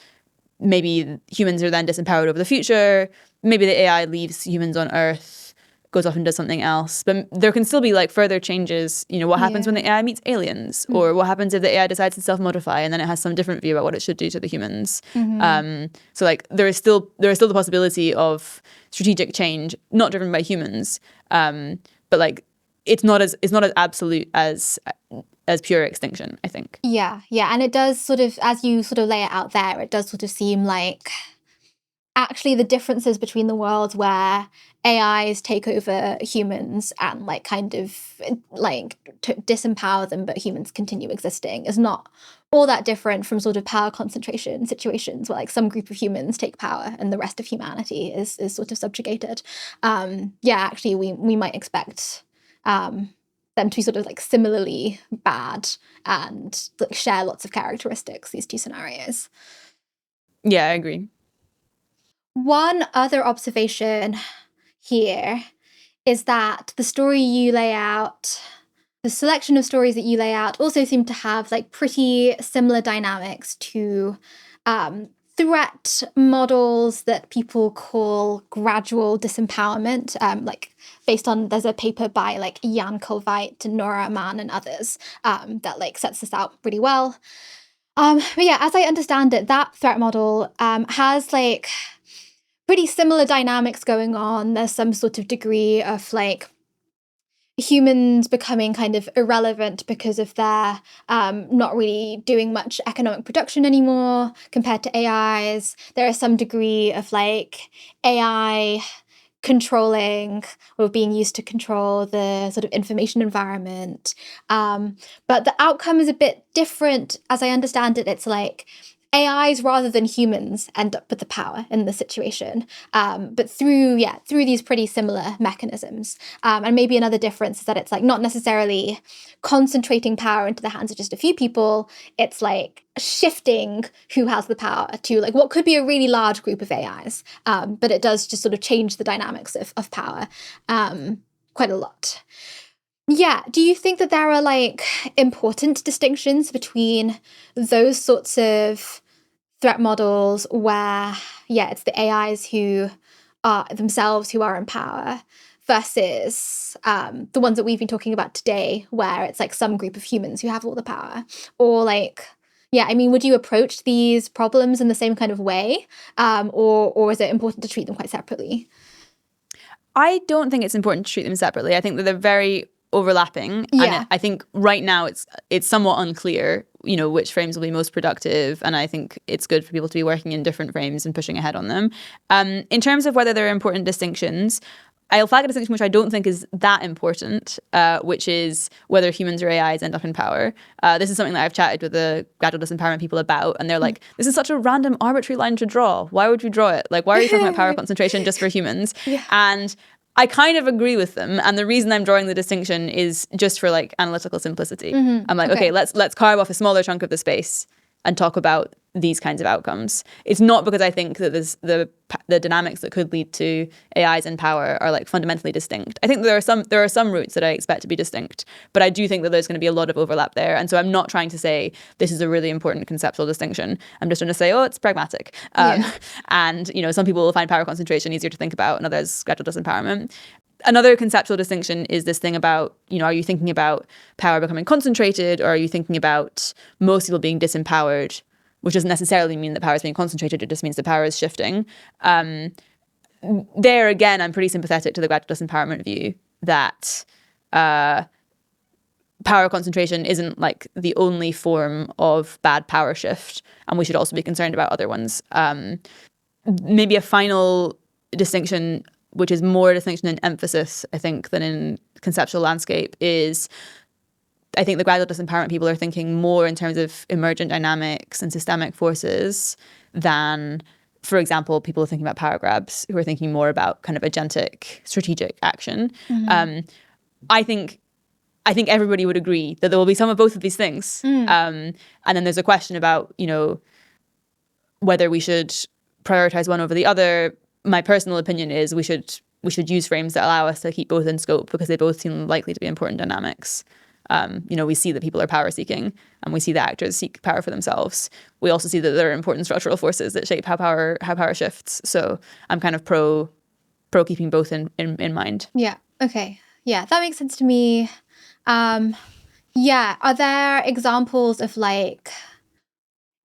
maybe humans are then disempowered over the future. Maybe the AI leaves humans on Earth, goes off and does something else. But there can still be like further changes. You know, what happens when the AI meets aliens, or what happens if the AI decides to self-modify and then it has some different view about what it should do to the humans. So like there is still the possibility of strategic change, not driven by humans, but like it's not as absolute as pure extinction, I think. Yeah, and it does sort of, as you sort of lay it out there, it does sort of seem like actually the differences between the worlds where AIs take over humans and like kind of like disempower them, but humans continue existing, is not all that different from sort of power concentration situations where like some group of humans take power and the rest of humanity is sort of subjugated. Actually we might expect them to be sort of like similarly bad and like share lots of characteristics, these two scenarios. Yeah, I agree. One other observation here is that the story you lay out, the selection of stories that you lay out also seem to have like pretty similar dynamics to threat models that people call gradual disempowerment, like based on, there's a paper by like Jan Koolweit, Nora Mann and others that like sets this out really well. But yeah, as I understand it, that threat model has like pretty similar dynamics going on. There's some sort of degree of like humans becoming kind of irrelevant because of their not really doing much economic production anymore compared to AIs. There is some degree of like AI controlling or being used to control the sort of information environment. But the outcome is a bit different. As I understand it, it's like AIs rather than humans end up with the power in the situation, but through these pretty similar mechanisms. And maybe another difference is that it's like not necessarily concentrating power into the hands of just a few people. It's like shifting who has the power to like what could be a really large group of AIs, but it does just sort of change the dynamics of power quite a lot. Yeah. Do you think that there are like important distinctions between those sorts of threat models where, it's the AIs who are themselves who are in power versus the ones that we've been talking about today, where it's like some group of humans who have all the power? Or like, would you approach these problems in the same kind of way? Or is it important to treat them quite separately? I don't think it's important to treat them separately. I think that they're very overlapping. Yeah. And I think right now it's somewhat unclear, which frames will be most productive. And I think it's good for people to be working in different frames and pushing ahead on them. In terms of whether there are important distinctions, I'll flag a distinction which I don't think is that important, which is whether humans or AIs end up in power. This is something that I've chatted with the gradual disempowerment people about, and they're like, this is such a random, arbitrary line to draw. Why would you draw it? Like, why are you talking about power concentration just for humans? Yeah. And I kind of agree with them. And the reason I'm drawing the distinction is just for like analytical simplicity. I'm like, okay, let's carve off a smaller chunk of the space and talk about these kinds of outcomes. It's not because I think that the dynamics that could lead to AIs in power are like fundamentally distinct. I think there are some routes that I expect to be distinct, but I do think that there's going to be a lot of overlap there. And so I'm not trying to say this is a really important conceptual distinction. I'm just trying to say, it's pragmatic. And some people will find power concentration easier to think about, and others gradual disempowerment. Another conceptual distinction is this thing about, are you thinking about power becoming concentrated, or are you thinking about most people being disempowered, which doesn't necessarily mean that power is being concentrated. It just means that power is shifting. There, again, I'm pretty sympathetic to the gradual disempowerment view that power concentration isn't like the only form of bad power shift, and we should also be concerned about other ones. Maybe a final distinction, which is more a distinction in emphasis, I think, than in conceptual landscape, is I think the gradual disempowerment people are thinking more in terms of emergent dynamics and systemic forces than for example, people are thinking about power grabs who are thinking more about kind of agentic strategic action. I think everybody would agree that there will be some of both of these things. And then there's a question about, whether we should prioritize one over the other. My personal opinion is we should use frames that allow us to keep both in scope because they both seem likely to be important dynamics. We see that people are power seeking and we see that actors seek power for themselves. We also see that there are important structural forces that shape how power shifts. So I'm kind of pro keeping both in mind. Yeah. Okay. Yeah, that makes sense to me. Are there examples of like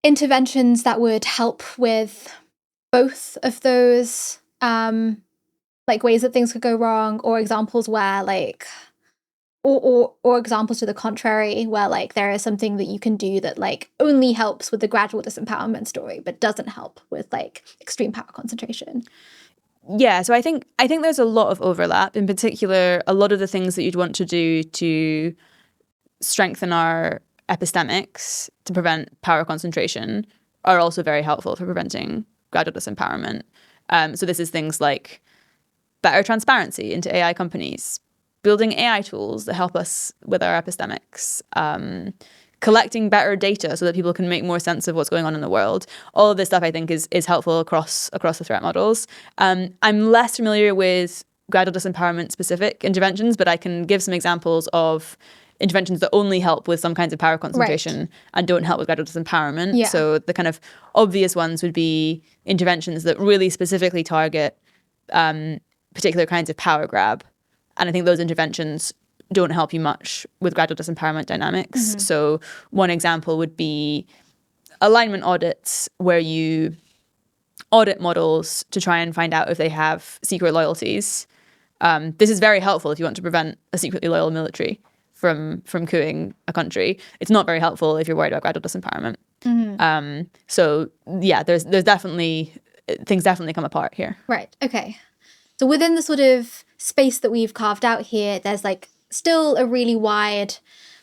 interventions that would help with both of those like ways that things could go wrong, or examples where like or examples to the contrary where like there is something that you can do that like only helps with the gradual disempowerment story but doesn't help with like extreme power concentration? Yeah, so I think there's a lot of overlap. In particular, a lot of the things that you'd want to do to strengthen our epistemics to prevent power concentration are also very helpful for preventing gradual disempowerment. So this is things like better transparency into AI companies, building AI tools that help us with our epistemics, collecting better data so that people can make more sense of what's going on in the world. All of this stuff, I think, is helpful across the threat models. I'm less familiar with gradual disempowerment specific interventions, but I can give some examples of interventions that only help with some kinds of power concentration and don't help with gradual disempowerment. Yeah. So the kind of obvious ones would be interventions that really specifically target particular kinds of power grab. And I think those interventions don't help you much with gradual disempowerment dynamics. So one example would be alignment audits, where you audit models to try and find out if they have secret loyalties. This is very helpful if you want to prevent a secretly loyal military from coupping a country. It's not very helpful if you're worried about gradual disempowerment. So yeah, there's definitely things definitely come apart here. Right. Okay. So within the sort of space that we've carved out here, there's like still a really wide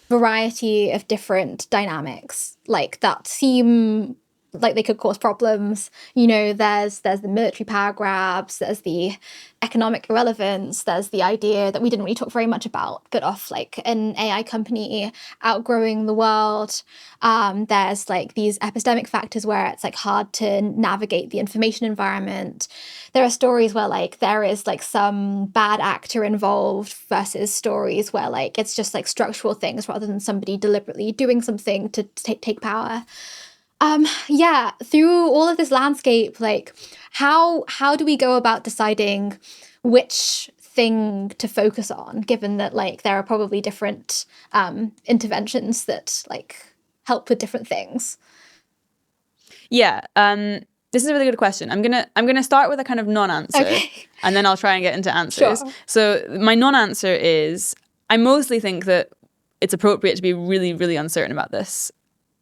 variety of different dynamics like that seem like they could cause problems. There's the military power grabs, there's the economic irrelevance, there's the idea that we didn't really talk very much about, but of like an AI company outgrowing the world. There's like these epistemic factors where it's like hard to navigate the information environment. There are stories where like there is like some bad actor involved versus stories where like it's just like structural things rather than somebody deliberately doing something to take power. Through all of this landscape, like how do we go about deciding which thing to focus on, given that like there are probably different interventions that like help with different things? Yeah, this is a really good question. I'm gonna start with a kind of non-answer, and then I'll try and get into answers. Sure. So my non-answer is I mostly think that it's appropriate to be really, really uncertain about this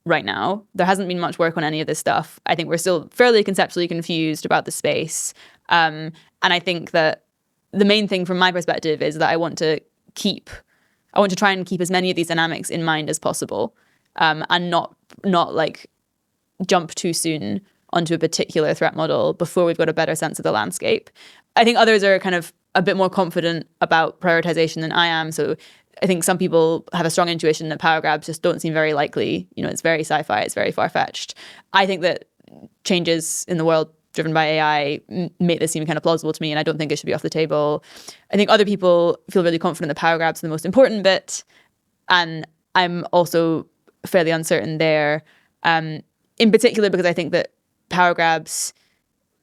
right now. There hasn't been much work on any of this stuff. I think we're still fairly conceptually confused about the space. And I think that the main thing from my perspective is that I want to try and keep as many of these dynamics in mind as possible, and not like jump too soon onto a particular threat model before we've got a better sense of the landscape. I think others are kind of a bit more confident about prioritization than I am. So I think some people have a strong intuition that power grabs just don't seem very likely. It's very sci-fi, it's very far-fetched. I think that changes in the world driven by AI make this seem kind of plausible to me, and I don't think it should be off the table. I think other people feel really confident that power grabs are the most important bit, and I'm also fairly uncertain there, in particular because I think that power grabs,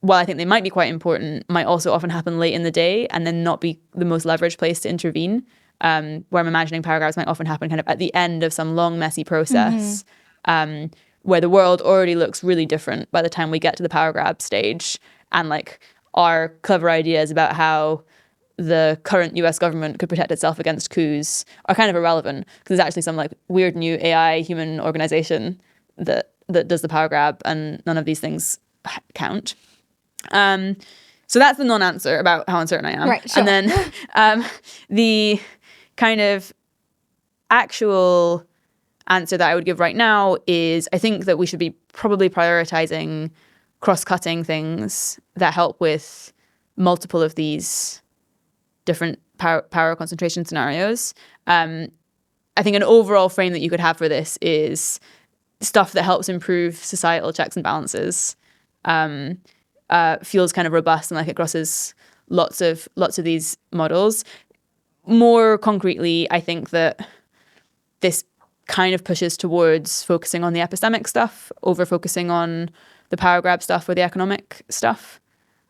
while I think they might be quite important, might also often happen late in the day and then not be the most leveraged place to intervene. Where I'm imagining power grabs might often happen kind of at the end of some long, messy process, where the world already looks really different by the time we get to the power grab stage. And like our clever ideas about how the current US government could protect itself against coups are kind of irrelevant because there's actually some like weird new AI human organization that does the power grab, and none of these things count. So that's the non-answer about how uncertain I am. Right, sure. And then the kind of actual answer that I would give right now is I think that we should be probably prioritizing cross-cutting things that help with multiple of these different power concentration scenarios. I think an overall frame that you could have for this is stuff that helps improve societal checks and balances. Feels kind of robust and like it crosses lots of these models. More concretely, I think that this kind of pushes towards focusing on the epistemic stuff over focusing on the power grab stuff or the economic stuff.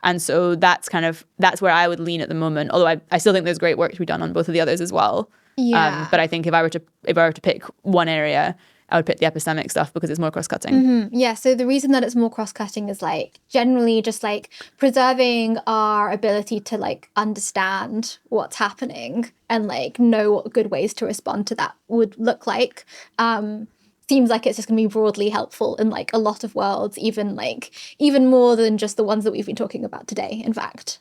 And so that's where I would lean at the moment. Although I still think there's great work to be done on both of the others as well. Yeah. But I think if I were to pick one area, I would pick the epistemic stuff because it's more cross-cutting. Mm-hmm. Yeah, so the reason that it's more cross-cutting is like generally just like preserving our ability to like understand what's happening and like know what good ways to respond to that would look like. Seems like it's just going to be broadly helpful in like a lot of worlds, even more than just the ones that we've been talking about today, in fact.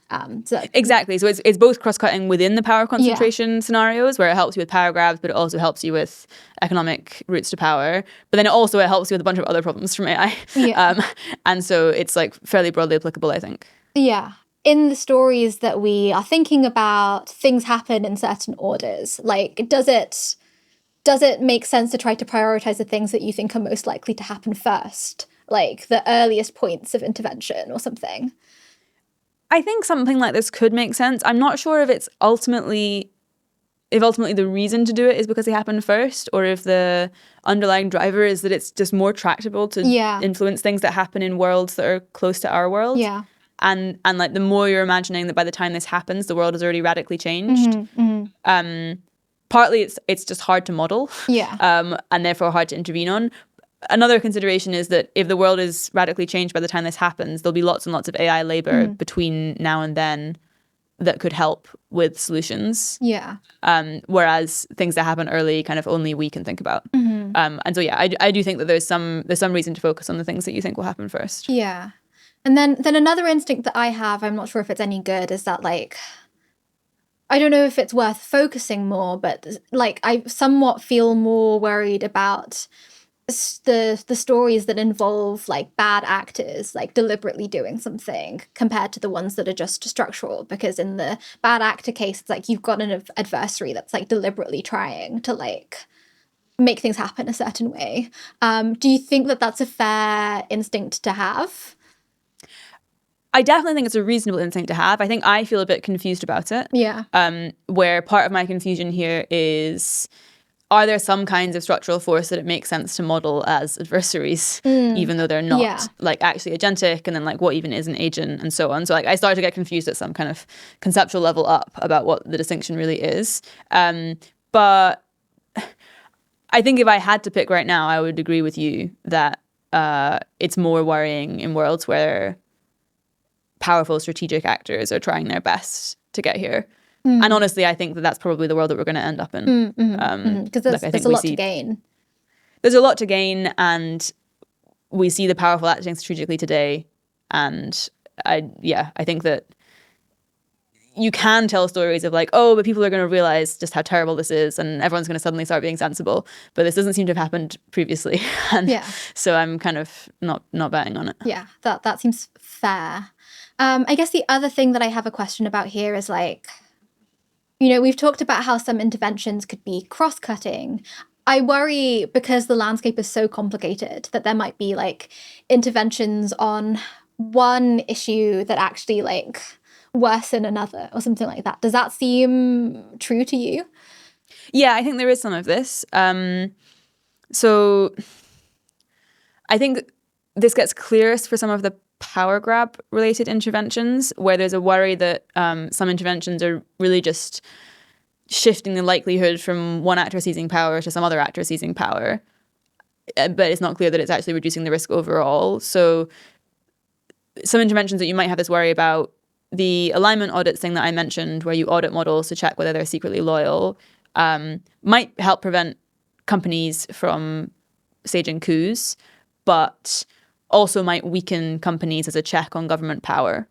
Exactly. So it's both cross-cutting within the power concentration scenarios where it helps you with power grabs, but it also helps you with economic routes to power. But then it helps you with a bunch of other problems from AI. Yeah. And so it's like fairly broadly applicable, I think. Yeah. In the stories that we are thinking about, things happen in certain orders. Like, does it make sense to try to prioritize the things that you think are most likely to happen first? Like the earliest points of intervention or something? I think something like this could make sense. I'm not sure if ultimately the reason to do it is because they happen first, or if the underlying driver is that it's just more tractable to influence things that happen in worlds that are close to our world. Yeah. And like the more you're imagining that by the time this happens, the world has already radically changed. Mm-hmm, mm-hmm. Partly it's just hard to model, and therefore hard to intervene on. Another consideration is that if the world is radically changed by the time this happens, there'll be lots and lots of AI labor between now and then that could help with solutions. Yeah. Whereas things that happen early, kind of only we can think about. Mm-hmm. And so I do think that there's some reason to focus on the things that you think will happen first. Yeah. And then another instinct that I have, I'm not sure if it's any good, is that like, I don't know if it's worth focusing more, but like I somewhat feel more worried about the stories that involve like bad actors like deliberately doing something compared to the ones that are just structural, because in the bad actor case it's like you've got an adversary that's like deliberately trying to like make things happen a certain way. Do you think that that's a fair instinct to have? I definitely think it's a reasonable instinct to have. I think I feel a bit confused about it. Yeah. Where part of my confusion here is, are there some kinds of structural force that it makes sense to model as adversaries, even though they're not like actually agentic, and then like what even is an agent and so on. So like I started to get confused at some kind of conceptual level up about what the distinction really is. But I think if I had to pick right now, I would agree with you that it's more worrying in worlds where powerful strategic actors are trying their best to get here. And honestly, I think that that's probably the world that we're going to end up in. Because there's a lot to gain. There's a lot to gain, and we see the powerful acting strategically today. And I think that you can tell stories of like, oh, but people are going to realize just how terrible this is, and everyone's going to suddenly start being sensible. But this doesn't seem to have happened previously. And so I'm kind of not betting on it. Yeah, that seems fair. I guess the other thing that I have a question about here is like, you know, we've talked about how some interventions could be cross-cutting. I worry because the landscape is so complicated that there might be like interventions on one issue that actually like worsen another or something like that. Does that seem true to you? Yeah, I think there is some of this. So I think this gets clearest for some of the power grab related interventions, where there's a worry that some interventions are really just shifting the likelihood from one actor seizing power to some other actor seizing power. But it's not clear that it's actually reducing the risk overall. So some interventions that you might have this worry about, the alignment audits thing that I mentioned, where you audit models to check whether they're secretly loyal, might help prevent companies from staging coups, but also might weaken companies as a check on government power.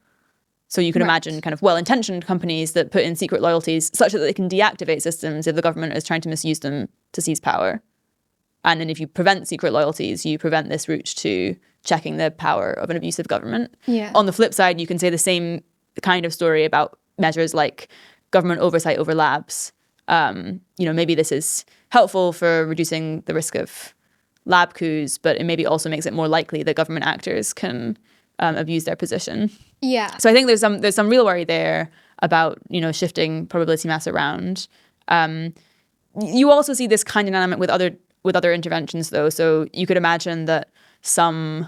So you can imagine kind of well-intentioned companies that put in secret loyalties such that they can deactivate systems if the government is trying to misuse them to seize power. And then if you prevent secret loyalties, you prevent this route to checking the power of an abusive government. Yeah. On the flip side, you can say the same kind of story about measures like government oversight over labs. Maybe this is helpful for reducing the risk of lab coups, but it maybe also makes it more likely that government actors can abuse their position. Yeah. So I think there's some real worry there about shifting probability mass around. You also see this kind of dynamic with other interventions, though. So you could imagine that some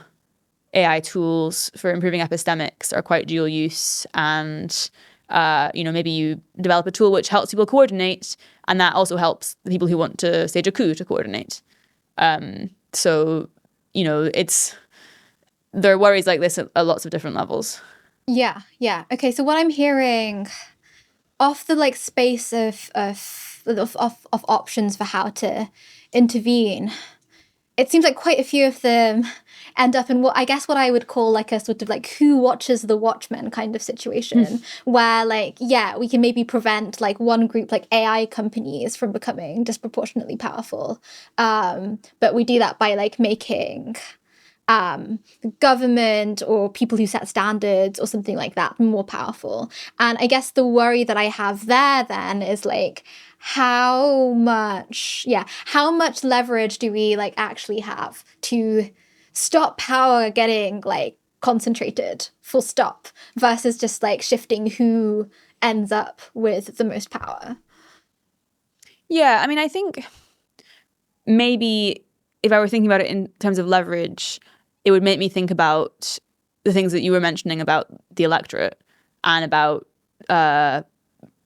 AI tools for improving epistemics are quite dual use, and maybe you develop a tool which helps people coordinate, and that also helps the people who want to stage a coup to coordinate. There are worries like this at lots of different levels. Yeah. Okay, so what I'm hearing off the space of options for how to intervene, it seems like quite a few of them end up in what I would call a sort of who watches the watchmen kind of situation, where we can maybe prevent one group AI companies from becoming disproportionately powerful, but we do that by making government or people who set standards or something like that more powerful. And I guess the worry that I have there then is how much leverage do we actually have to stop power getting concentrated, full stop, versus just shifting who ends up with the most power? Yeah, I mean, I think maybe if I were thinking about it in terms of leverage, it would make me think about the things that you were mentioning about the electorate and about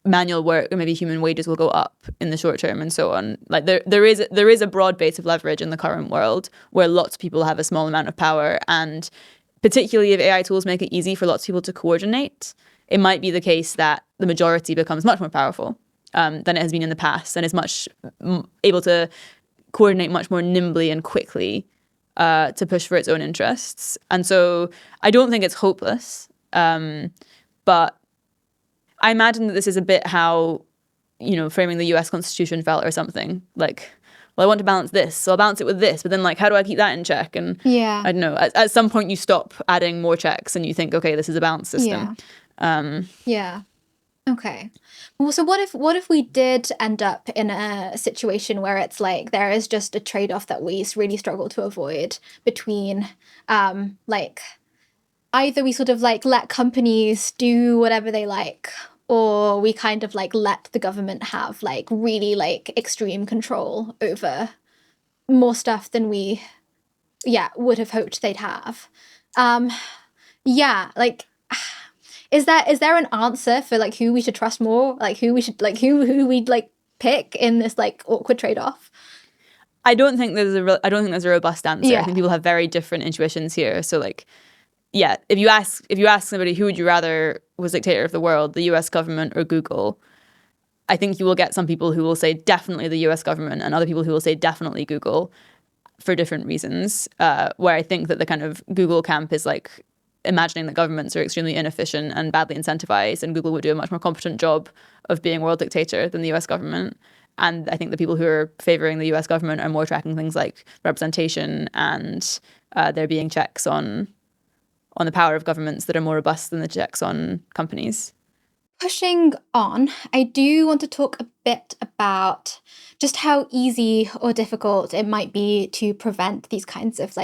manual work, or maybe human wages will go up in the short term and so on. There is a broad base of leverage in the current world where lots of people have a small amount of power, and particularly if AI tools make it easy for lots of people to coordinate, it might be the case that the majority becomes much more powerful than it has been in the past, and is much able to coordinate much more nimbly and quickly to push for its own interests. And so I don't think it's hopeless, but I imagine that this is a bit how, framing the US Constitution felt or something. Well, I want to balance this, so I'll balance it with this, but then how do I keep that in check? And yeah, I don't know, at some point you stop adding more checks and you think, okay, this is a balanced system. Yeah. Okay. Well, so what if we did end up in a situation where it's there is just a trade-off that we really struggle to avoid between either we sort of let companies do whatever they like, or we kind of let the government have really extreme control over more stuff than we would have hoped they'd have. Is there an answer for who we should trust more? Who we should who we'd pick in this awkward trade-off? I don't think there's a robust answer. Yeah. I think people have very different intuitions here. So if you ask somebody who would you rather was dictator of the world, the US government or Google, I think you will get some people who will say definitely the US government and other people who will say definitely Google for different reasons. Where I think that the kind of Google camp is imagining that governments are extremely inefficient and badly incentivized, and Google would do a much more competent job of being world dictator than the US government. And I think the people who are favoring the US government are more tracking things like representation and there being checks on the power of governments that are more robust than the checks on companies. Pushing on, I do want to talk a bit about just how easy or difficult it might be to prevent these kinds of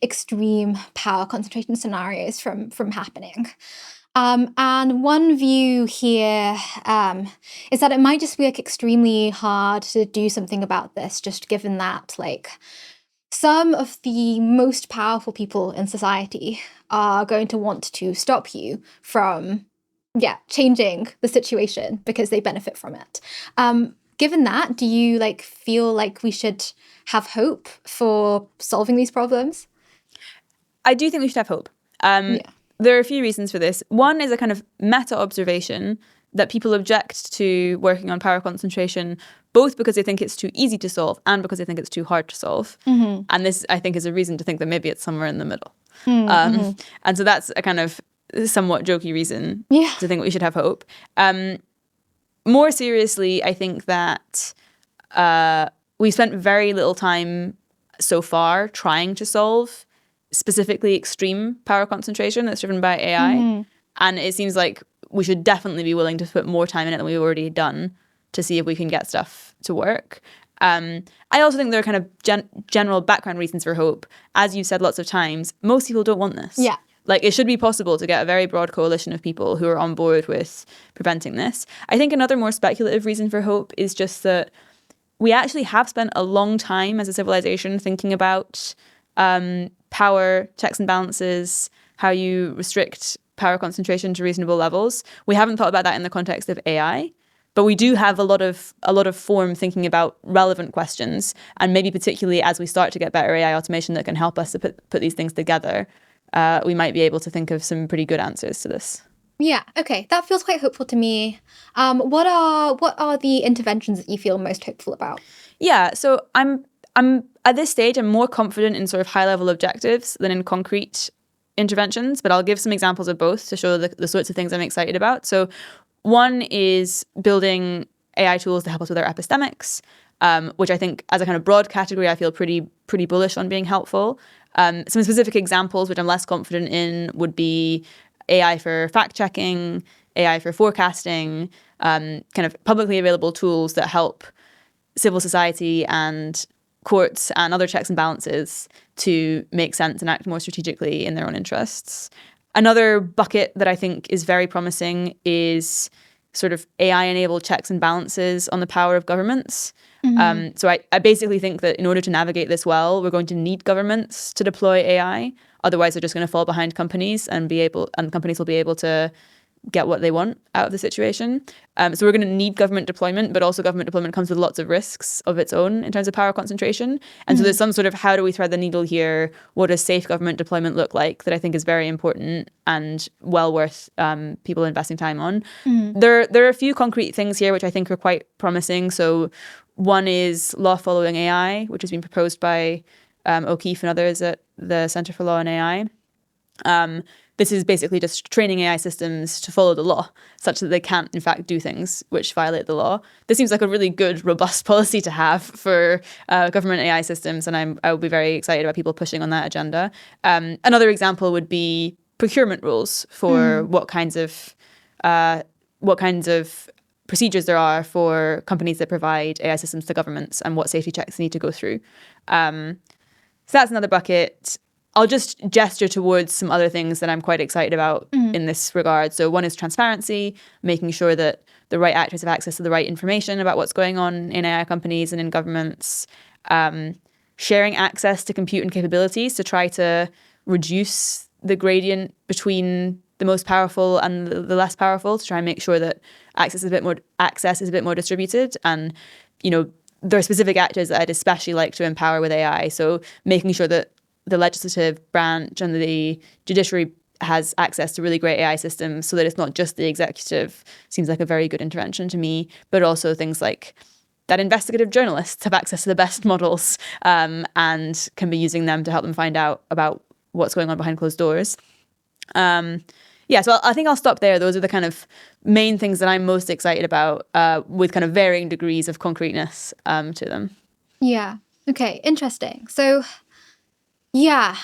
extreme power concentration scenarios from happening. And one view here is that it might just be extremely hard to do something about this, just given that some of the most powerful people in society are going to want to stop you from changing the situation because they benefit from it. Given that, do you feel we should have hope for solving these problems? I do think we should have hope. There are a few reasons for this. One is a kind of meta-observation that people object to working on power concentration, both because they think it's too easy to solve and because they think it's too hard to solve. Mm-hmm. And this, I think, is a reason to think that maybe it's somewhere in the middle. Mm-hmm. And so that's a kind of somewhat jokey reason to think we should have hope. More seriously, I think that we spent very little time so far trying to solve specifically extreme power concentration that's driven by AI. And it seems like we should definitely be willing to put more time in it than we've already done to see if we can get stuff to work. I also think there are kind of general background reasons for hope. As you've said lots of times, most people don't want this. Yeah. Like, it should be possible to get a very broad coalition of people who are on board with preventing this. I think another more speculative reason for hope is just that we actually have spent a long time as a civilization thinking about power, checks and balances, how you restrict power concentration to reasonable levels. We haven't thought about that in the context of AI, but we do have a lot of form thinking about relevant questions, and maybe particularly as we start to get better AI automation that can help us to put these things together, we might be able to think of some pretty good answers to this. Yeah, okay. That feels quite hopeful to me. What are the interventions that you feel most hopeful about? Yeah, so I'm at this stage, I'm more confident in sort of high-level objectives than in concrete interventions, but I'll give some examples of both to show the sorts of things I'm excited about. So one is building AI tools to help us with our epistemics, which I think as a kind of broad category, I feel pretty bullish on being helpful. Some specific examples, which I'm less confident in, would be AI for fact-checking, AI for forecasting, kind of publicly available tools that help civil society and courts and other checks and balances to make sense and act more strategically in their own interests. Another bucket that I think is very promising is sort of AI-enabled checks and balances on the power of governments. So I basically think that in order to navigate this well, we're going to need governments to deploy AI. Otherwise, they're just going to fall behind companies, and companies will be able to get what they want out of the situation. So we're going to need government deployment, but also government deployment comes with lots of risks of its own in terms of power concentration. And so there's some sort of how do we thread the needle here? What does safe government deployment look like? That I think is very important and well worth people investing time on. There are a few concrete things here which I think are quite promising. So one is law following AI, which has been proposed by O'Keefe and others at the Center for Law and AI. This is basically just training AI systems to follow the law such that they can't, in fact, do things which violate the law. This seems like a really good, robust policy to have for government AI systems, and I would be very excited about people pushing on that agenda. Another example would be procurement rules for what kinds of procedures there are for companies that provide AI systems to governments and what safety checks they need to go through. So that's another bucket. I'll just gesture towards some other things that I'm quite excited about in this regard. So one is transparency, making sure that the right actors have access to the right information about what's going on in AI companies and in governments. Sharing access to compute and capabilities to try to reduce the gradient between the most powerful and the less powerful, to try and make sure that access is a bit more distributed. And, there are specific actors that I'd especially like to empower with AI. So making sure that the legislative branch and the judiciary has access to really great AI systems so that it's not just the executive seems like a very good intervention to me, but also things like that investigative journalists have access to the best models and can be using them to help them find out about what's going on behind closed doors. So I think I'll stop there. Those are the kind of main things that I'm most excited about with kind of varying degrees of concreteness to them. Yeah. Okay. Interesting. So, yeah,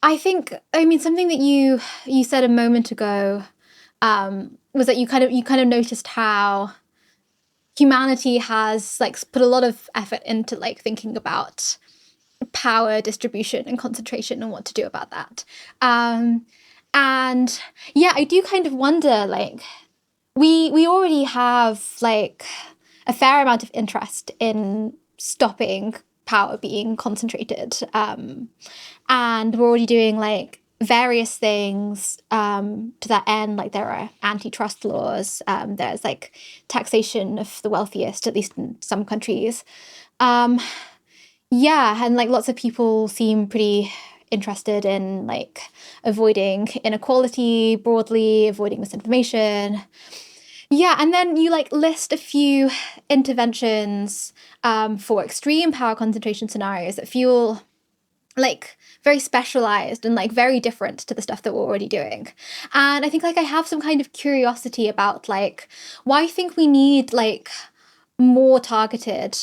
I think, something that you said a moment ago was that you kind of noticed how humanity has put a lot of effort into thinking about power distribution and concentration and what to do about that. And yeah, I do kind of wonder, we already have a fair amount of interest in stopping power being concentrated. And we're already doing various things to that end. There are antitrust laws. There's taxation of the wealthiest, at least in some countries. And lots of people seem pretty interested in avoiding inequality broadly, avoiding misinformation. Yeah, and then you list a few interventions for extreme power concentration scenarios that feel very specialized and very different to the stuff that we're already doing. And I think I have some kind of curiosity about why I think we need more targeted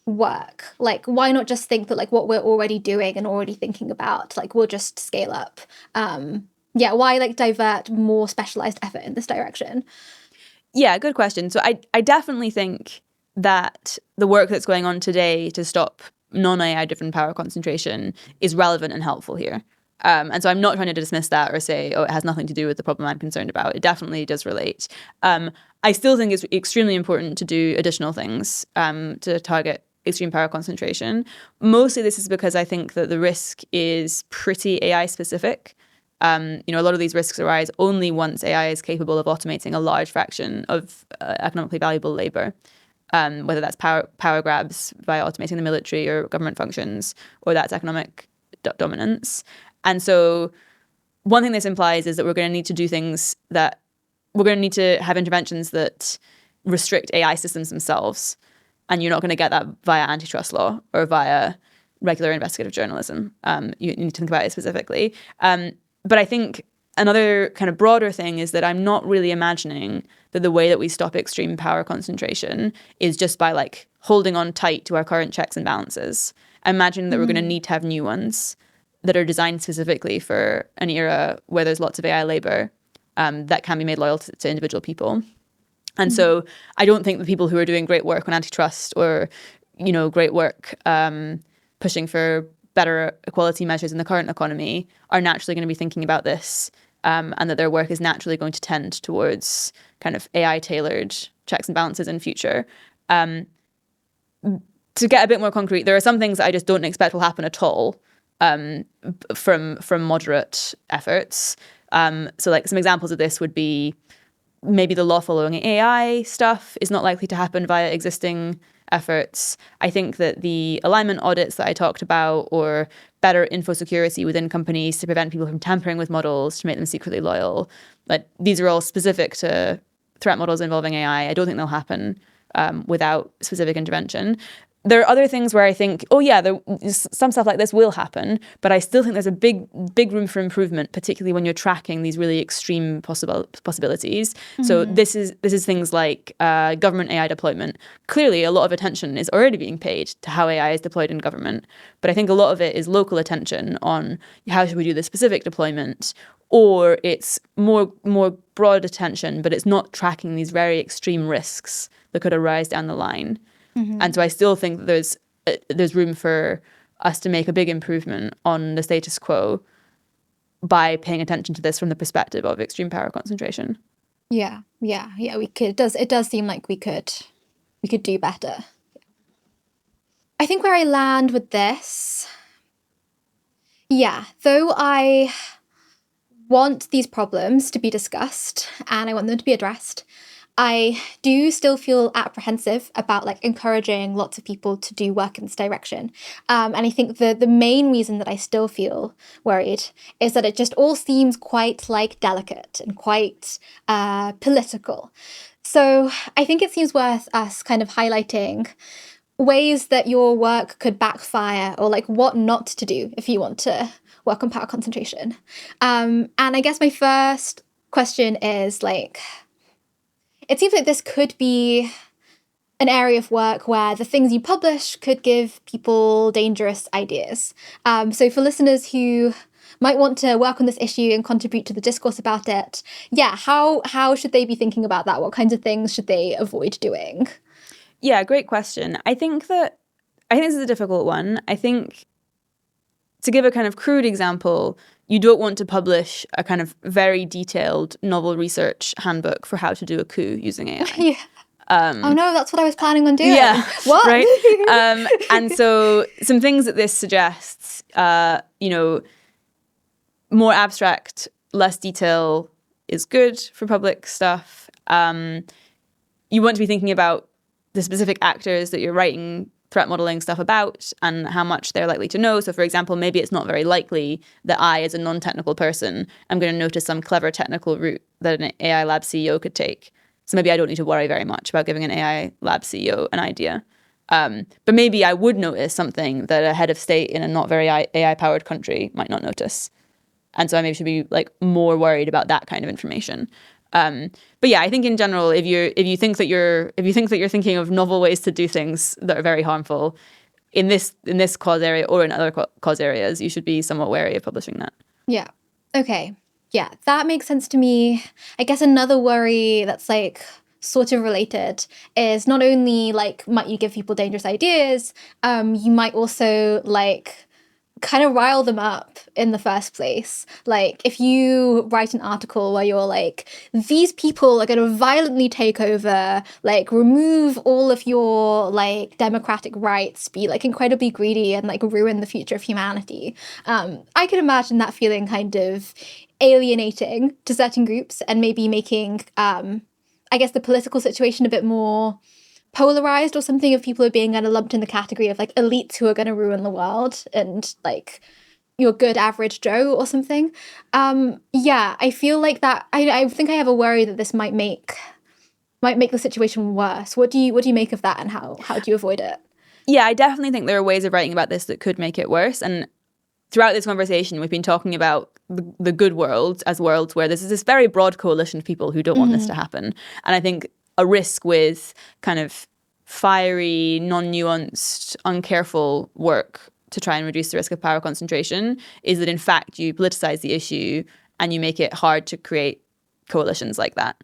work? Like, why not just think that like what we're already doing and already thinking about, like we'll just scale up? Why like divert more specialized effort in this direction? Yeah, good question. So I definitely think that the work that's going on today to stop non-AI driven power concentration is relevant and helpful here. And so I'm not trying to dismiss that or say, oh, it has nothing to do with the problem I'm concerned about. It definitely does relate. I still think it's extremely important to do additional things to target extreme power concentration. Mostly this is because I think that the risk is pretty AI specific. A lot of these risks arise only once AI is capable of automating a large fraction of economically valuable labor, whether that's power grabs via automating the military or government functions, or that's economic dominance. And so one thing this implies is that we're going to need to do things that we're going to need to have interventions that restrict AI systems themselves. And you're not going to get that via antitrust law or via regular investigative journalism. You need to think about it specifically. But I think another kind of broader thing is that I'm not really imagining that the way that we stop extreme power concentration is just by like holding on tight to our current checks and balances. I imagine that we're going to need to have new ones that are designed specifically for an era where there's lots of AI labor that can be made loyal to individual people. And so I don't think the people who are doing great work on antitrust or, great work pushing for better equality measures in the current economy are naturally going to be thinking about this and that their work is naturally going to tend towards kind of AI-tailored checks and balances in future. To get a bit more concrete, there are some things that I just don't expect will happen at all from moderate efforts. So like some examples of this would be maybe the law following AI stuff is not likely to happen via existing efforts. I think that the alignment audits that I talked about, or better info security within companies to prevent people from tampering with models to make them secretly loyal, like these are all specific to threat models involving AI. I don't think they'll happen without specific intervention. There are other things where I think, some stuff like this will happen, but I still think there's a big room for improvement, particularly when you're tracking these really extreme possibilities. Mm-hmm. So this is things like government AI deployment. Clearly, a lot of attention is already being paid to how AI is deployed in government, but I think a lot of it is local attention on how should we do this specific deployment, or it's more broad attention, but it's not tracking these very extreme risks that could arise down the line. Mm-hmm. And so I still think that there's room for us to make a big improvement on the status quo by paying attention to this from the perspective of extreme power concentration. Yeah, we could. It does seem like we could do better. I think where I land with this, though I want these problems to be discussed and I want them to be addressed, I do still feel apprehensive about like encouraging lots of people to do work in this direction. And I think the main reason that I still feel worried is that it just all seems quite like delicate and quite political. So I think it seems worth us kind of highlighting ways that your work could backfire, or like what not to do if you want to work on power concentration. And I guess my first question is like, it seems like this could be an area of work where the things you publish could give people dangerous ideas. So for listeners who might want to work on this issue and contribute to the discourse about it, how should they be thinking about that? What kinds of things should they avoid doing? Yeah, great question. I think this is a difficult one. I think to give a kind of crude example, you don't want to publish a kind of very detailed novel research handbook for how to do a coup using AI. Yeah. Oh no, that's what I was planning on doing. Yeah. What? Right. And so some things that this suggests, more abstract, less detail is good for public stuff. You want to be thinking about the specific actors that you're writing threat modeling stuff about and how much they're likely to know. So for example, maybe it's not very likely that I, as a non-technical person, am going to notice some clever technical route that an AI lab CEO could take. So maybe I don't need to worry very much about giving an AI lab CEO an idea. But maybe I would notice something that a head of state in a not very AI-powered country might not notice. And so I maybe should be like more worried about that kind of information. But yeah, I think in general, if you think that you're thinking of novel ways to do things that are very harmful in this cause area or in other cause areas, you should be somewhat wary of publishing that. Yeah. Okay. Yeah, that makes sense to me. I guess another worry that's like sort of related is not only like might you give people dangerous ideas, you might also like kind of rile them up in the first place. Like if you write an article where you're like, these people are going to violently take over, like remove all of your like democratic rights, be like incredibly greedy and like ruin the future of humanity. I can imagine that feeling kind of alienating to certain groups and maybe making, I guess, the political situation a bit more polarized or something, if people are being kind of lumped in the category of like elites who are going to ruin the world and like your good average Joe or something. Yeah, I feel like that. I think I have a worry that this might make the situation worse. What do you make of that, and how do you avoid it? Yeah, I definitely think there are ways of writing about this that could make it worse. And throughout this conversation, we've been talking about the good world as worlds where there's this very broad coalition of people who don't want this to happen. And I think a risk with kind of fiery, non-nuanced, uncareful work to try and reduce the risk of power concentration is that, in fact, you politicize the issue and you make it hard to create coalitions like that.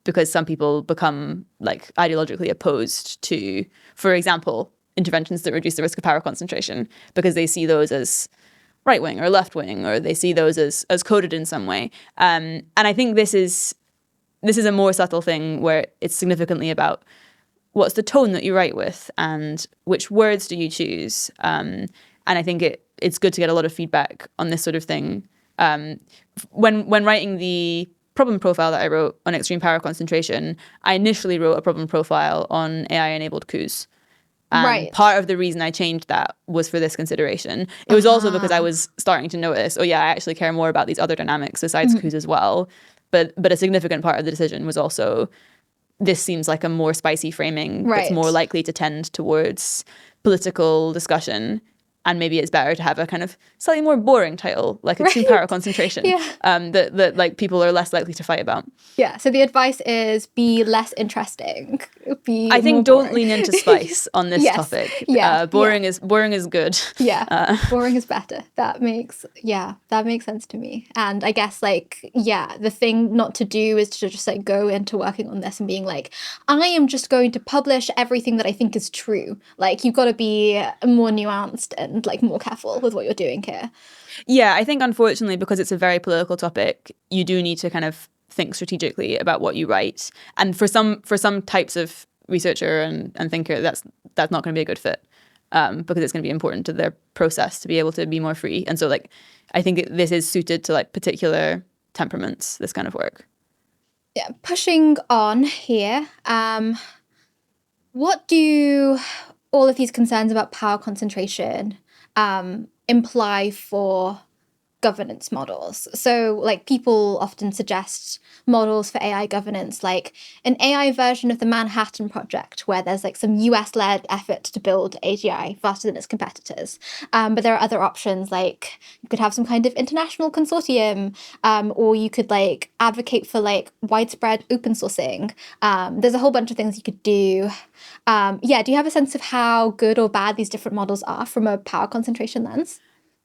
Because some people become like ideologically opposed to, for example, interventions that reduce the risk of power concentration because they see those as right-wing or left-wing, or they see those as coded in some way. And I think this is a more subtle thing where it's significantly about what's the tone that you write with and which words do you choose. And I think it's good to get a lot of feedback on this sort of thing. When writing the problem profile that I wrote on extreme power concentration, I initially wrote a problem profile on AI-enabled coups. And part of the reason I changed that was for this consideration. It was also because I was starting to notice, I actually care more about these other dynamics besides coups as well. But a significant part of the decision was also, this seems like a more spicy framing that's more likely to tend towards political discussion. And maybe it's better to have a kind of slightly more boring title, like extreme power concentration, that like people are less likely to fight about. Yeah. So the advice is be less interesting. I think don't lean into spice on this topic. Yeah. Boring is good. Yeah. Boring is better. That makes sense to me. And I guess the thing not to do is to just like go into working on this and being like, I am just going to publish everything that I think is true. Like you've got to be more nuanced and like more careful with what you're doing here. Yeah, I think unfortunately, because it's a very political topic, you do need to kind of think strategically about what you write. And for some types of researcher and thinker, that's not going to be a good fit, because it's going to be important to their process to be able to be more free. And so like, I think this is suited to like particular temperaments, this kind of work. Yeah, pushing on here. What do all of these concerns about power concentration imply for governance models? So like people often suggest models for AI governance, like an AI version of the Manhattan Project, where there's like some US-led effort to build AGI faster than its competitors. But there are other options, like you could have some kind of international consortium, or you could like advocate for like widespread open sourcing. There's a whole bunch of things you could do. Do you have a sense of how good or bad these different models are from a power concentration lens?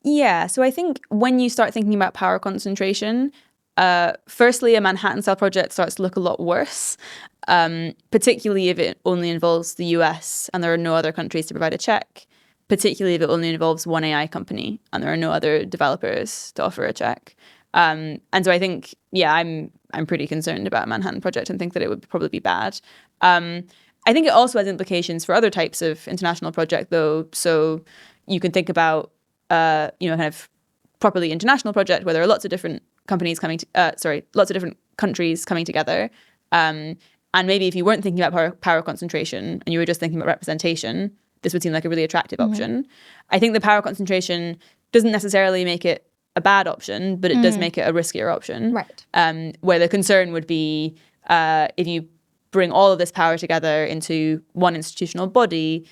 Yeah, so I think when you start thinking about power concentration, firstly, a Manhattan-style project starts to look a lot worse, particularly if it only involves the US and there are no other countries to provide a check, particularly if it only involves one AI company and there are no other developers to offer a check. And so I think, I'm pretty concerned about a Manhattan Project and think that it would probably be bad. I think it also has implications for other types of international project, though. So you can think about kind of properly international project where there are lots of different companies lots of different countries coming together. And maybe if you weren't thinking about power concentration and you were just thinking about representation, this would seem like a really attractive option. I think the power concentration doesn't necessarily make it a bad option, but it does make it a riskier option. Right. Where the concern would be if you bring all of this power together into one institutional body,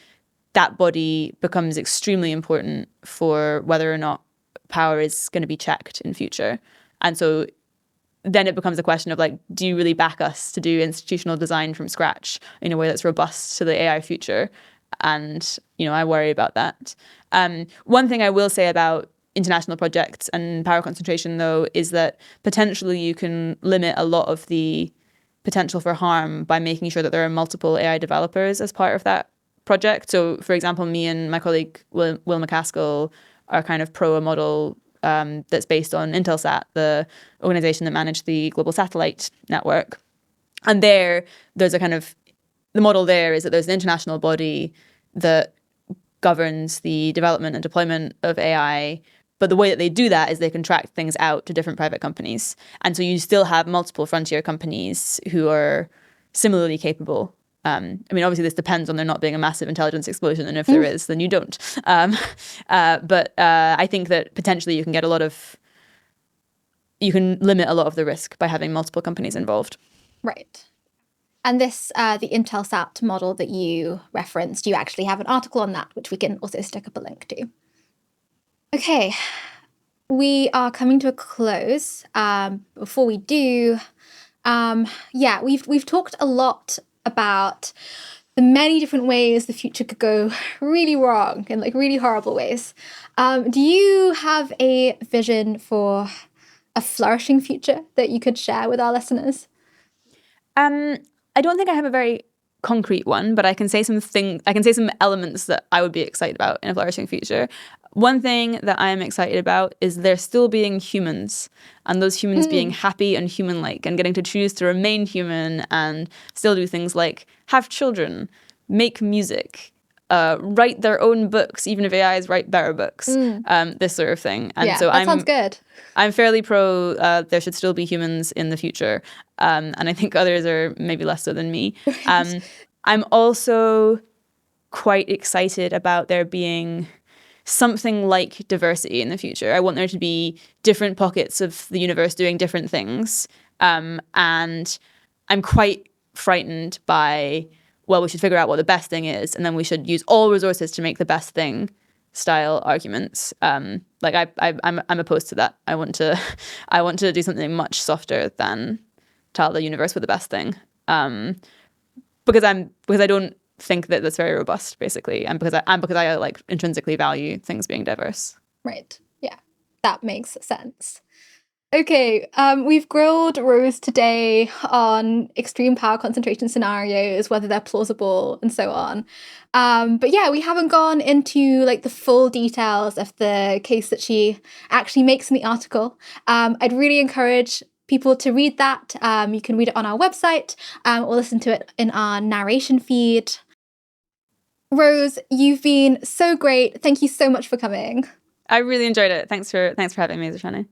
that body becomes extremely important for whether or not power is going to be checked in future. And so then it becomes a question of like, do you really back us to do institutional design from scratch in a way that's robust to the AI future? And, I worry about that. One thing I will say about international projects and power concentration, though, is that potentially you can limit a lot of the potential for harm by making sure that there are multiple AI developers as part of that project. So, for example, me and my colleague Will McCaskill are kind of pro a model that's based on Intelsat, the organization that managed the global satellite network. And there's a kind of, the model there is that there's an international body that governs the development and deployment of AI. But the way that they do that is they contract things out to different private companies. And so you still have multiple frontier companies who are similarly capable. Obviously, this depends on there not being a massive intelligence explosion. And if there is, then you don't. But I think that potentially you can limit a lot of the risk by having multiple companies involved. Right. And this, the Intelsat model that you referenced, you actually have an article on that, which we can also stick up a link to. Okay, we are coming to a close. Before we do, we've talked a lot about the many different ways the future could go really wrong in like really horrible ways. Do you have a vision for a flourishing future that you could share with our listeners? I don't think I have a very concrete one, but I can say some elements that I would be excited about in a flourishing future. One thing that I am excited about is there still being humans, and those humans being happy and human-like and getting to choose to remain human and still do things like have children, make music, write their own books, even if AIs write better books, this sort of thing. And so that sounds good. I'm fairly pro there should still be humans in the future. And I think others are maybe less so than me. I'm also quite excited about there being something like diversity in the future. I want there to be different pockets of the universe doing different things. And I'm quite frightened by, well, we should figure out what the best thing is, and then we should use all resources to make the best thing style arguments. I'm opposed to that. I want to do something much softer than tell the universe we're the best thing. Because I don't think that that's very robust, basically, and because I like intrinsically value things being diverse. Right. Yeah, that makes sense. Okay, we've grilled Rose today on extreme power concentration scenarios, whether they're plausible and so on. But yeah, we haven't gone into like the full details of the case that she actually makes in the article. I'd really encourage people to read that. You can read it on our website or listen to it in our narration feed. Rose, you've been so great. Thank you so much for coming. I really enjoyed it. Thanks for having me, Zashani.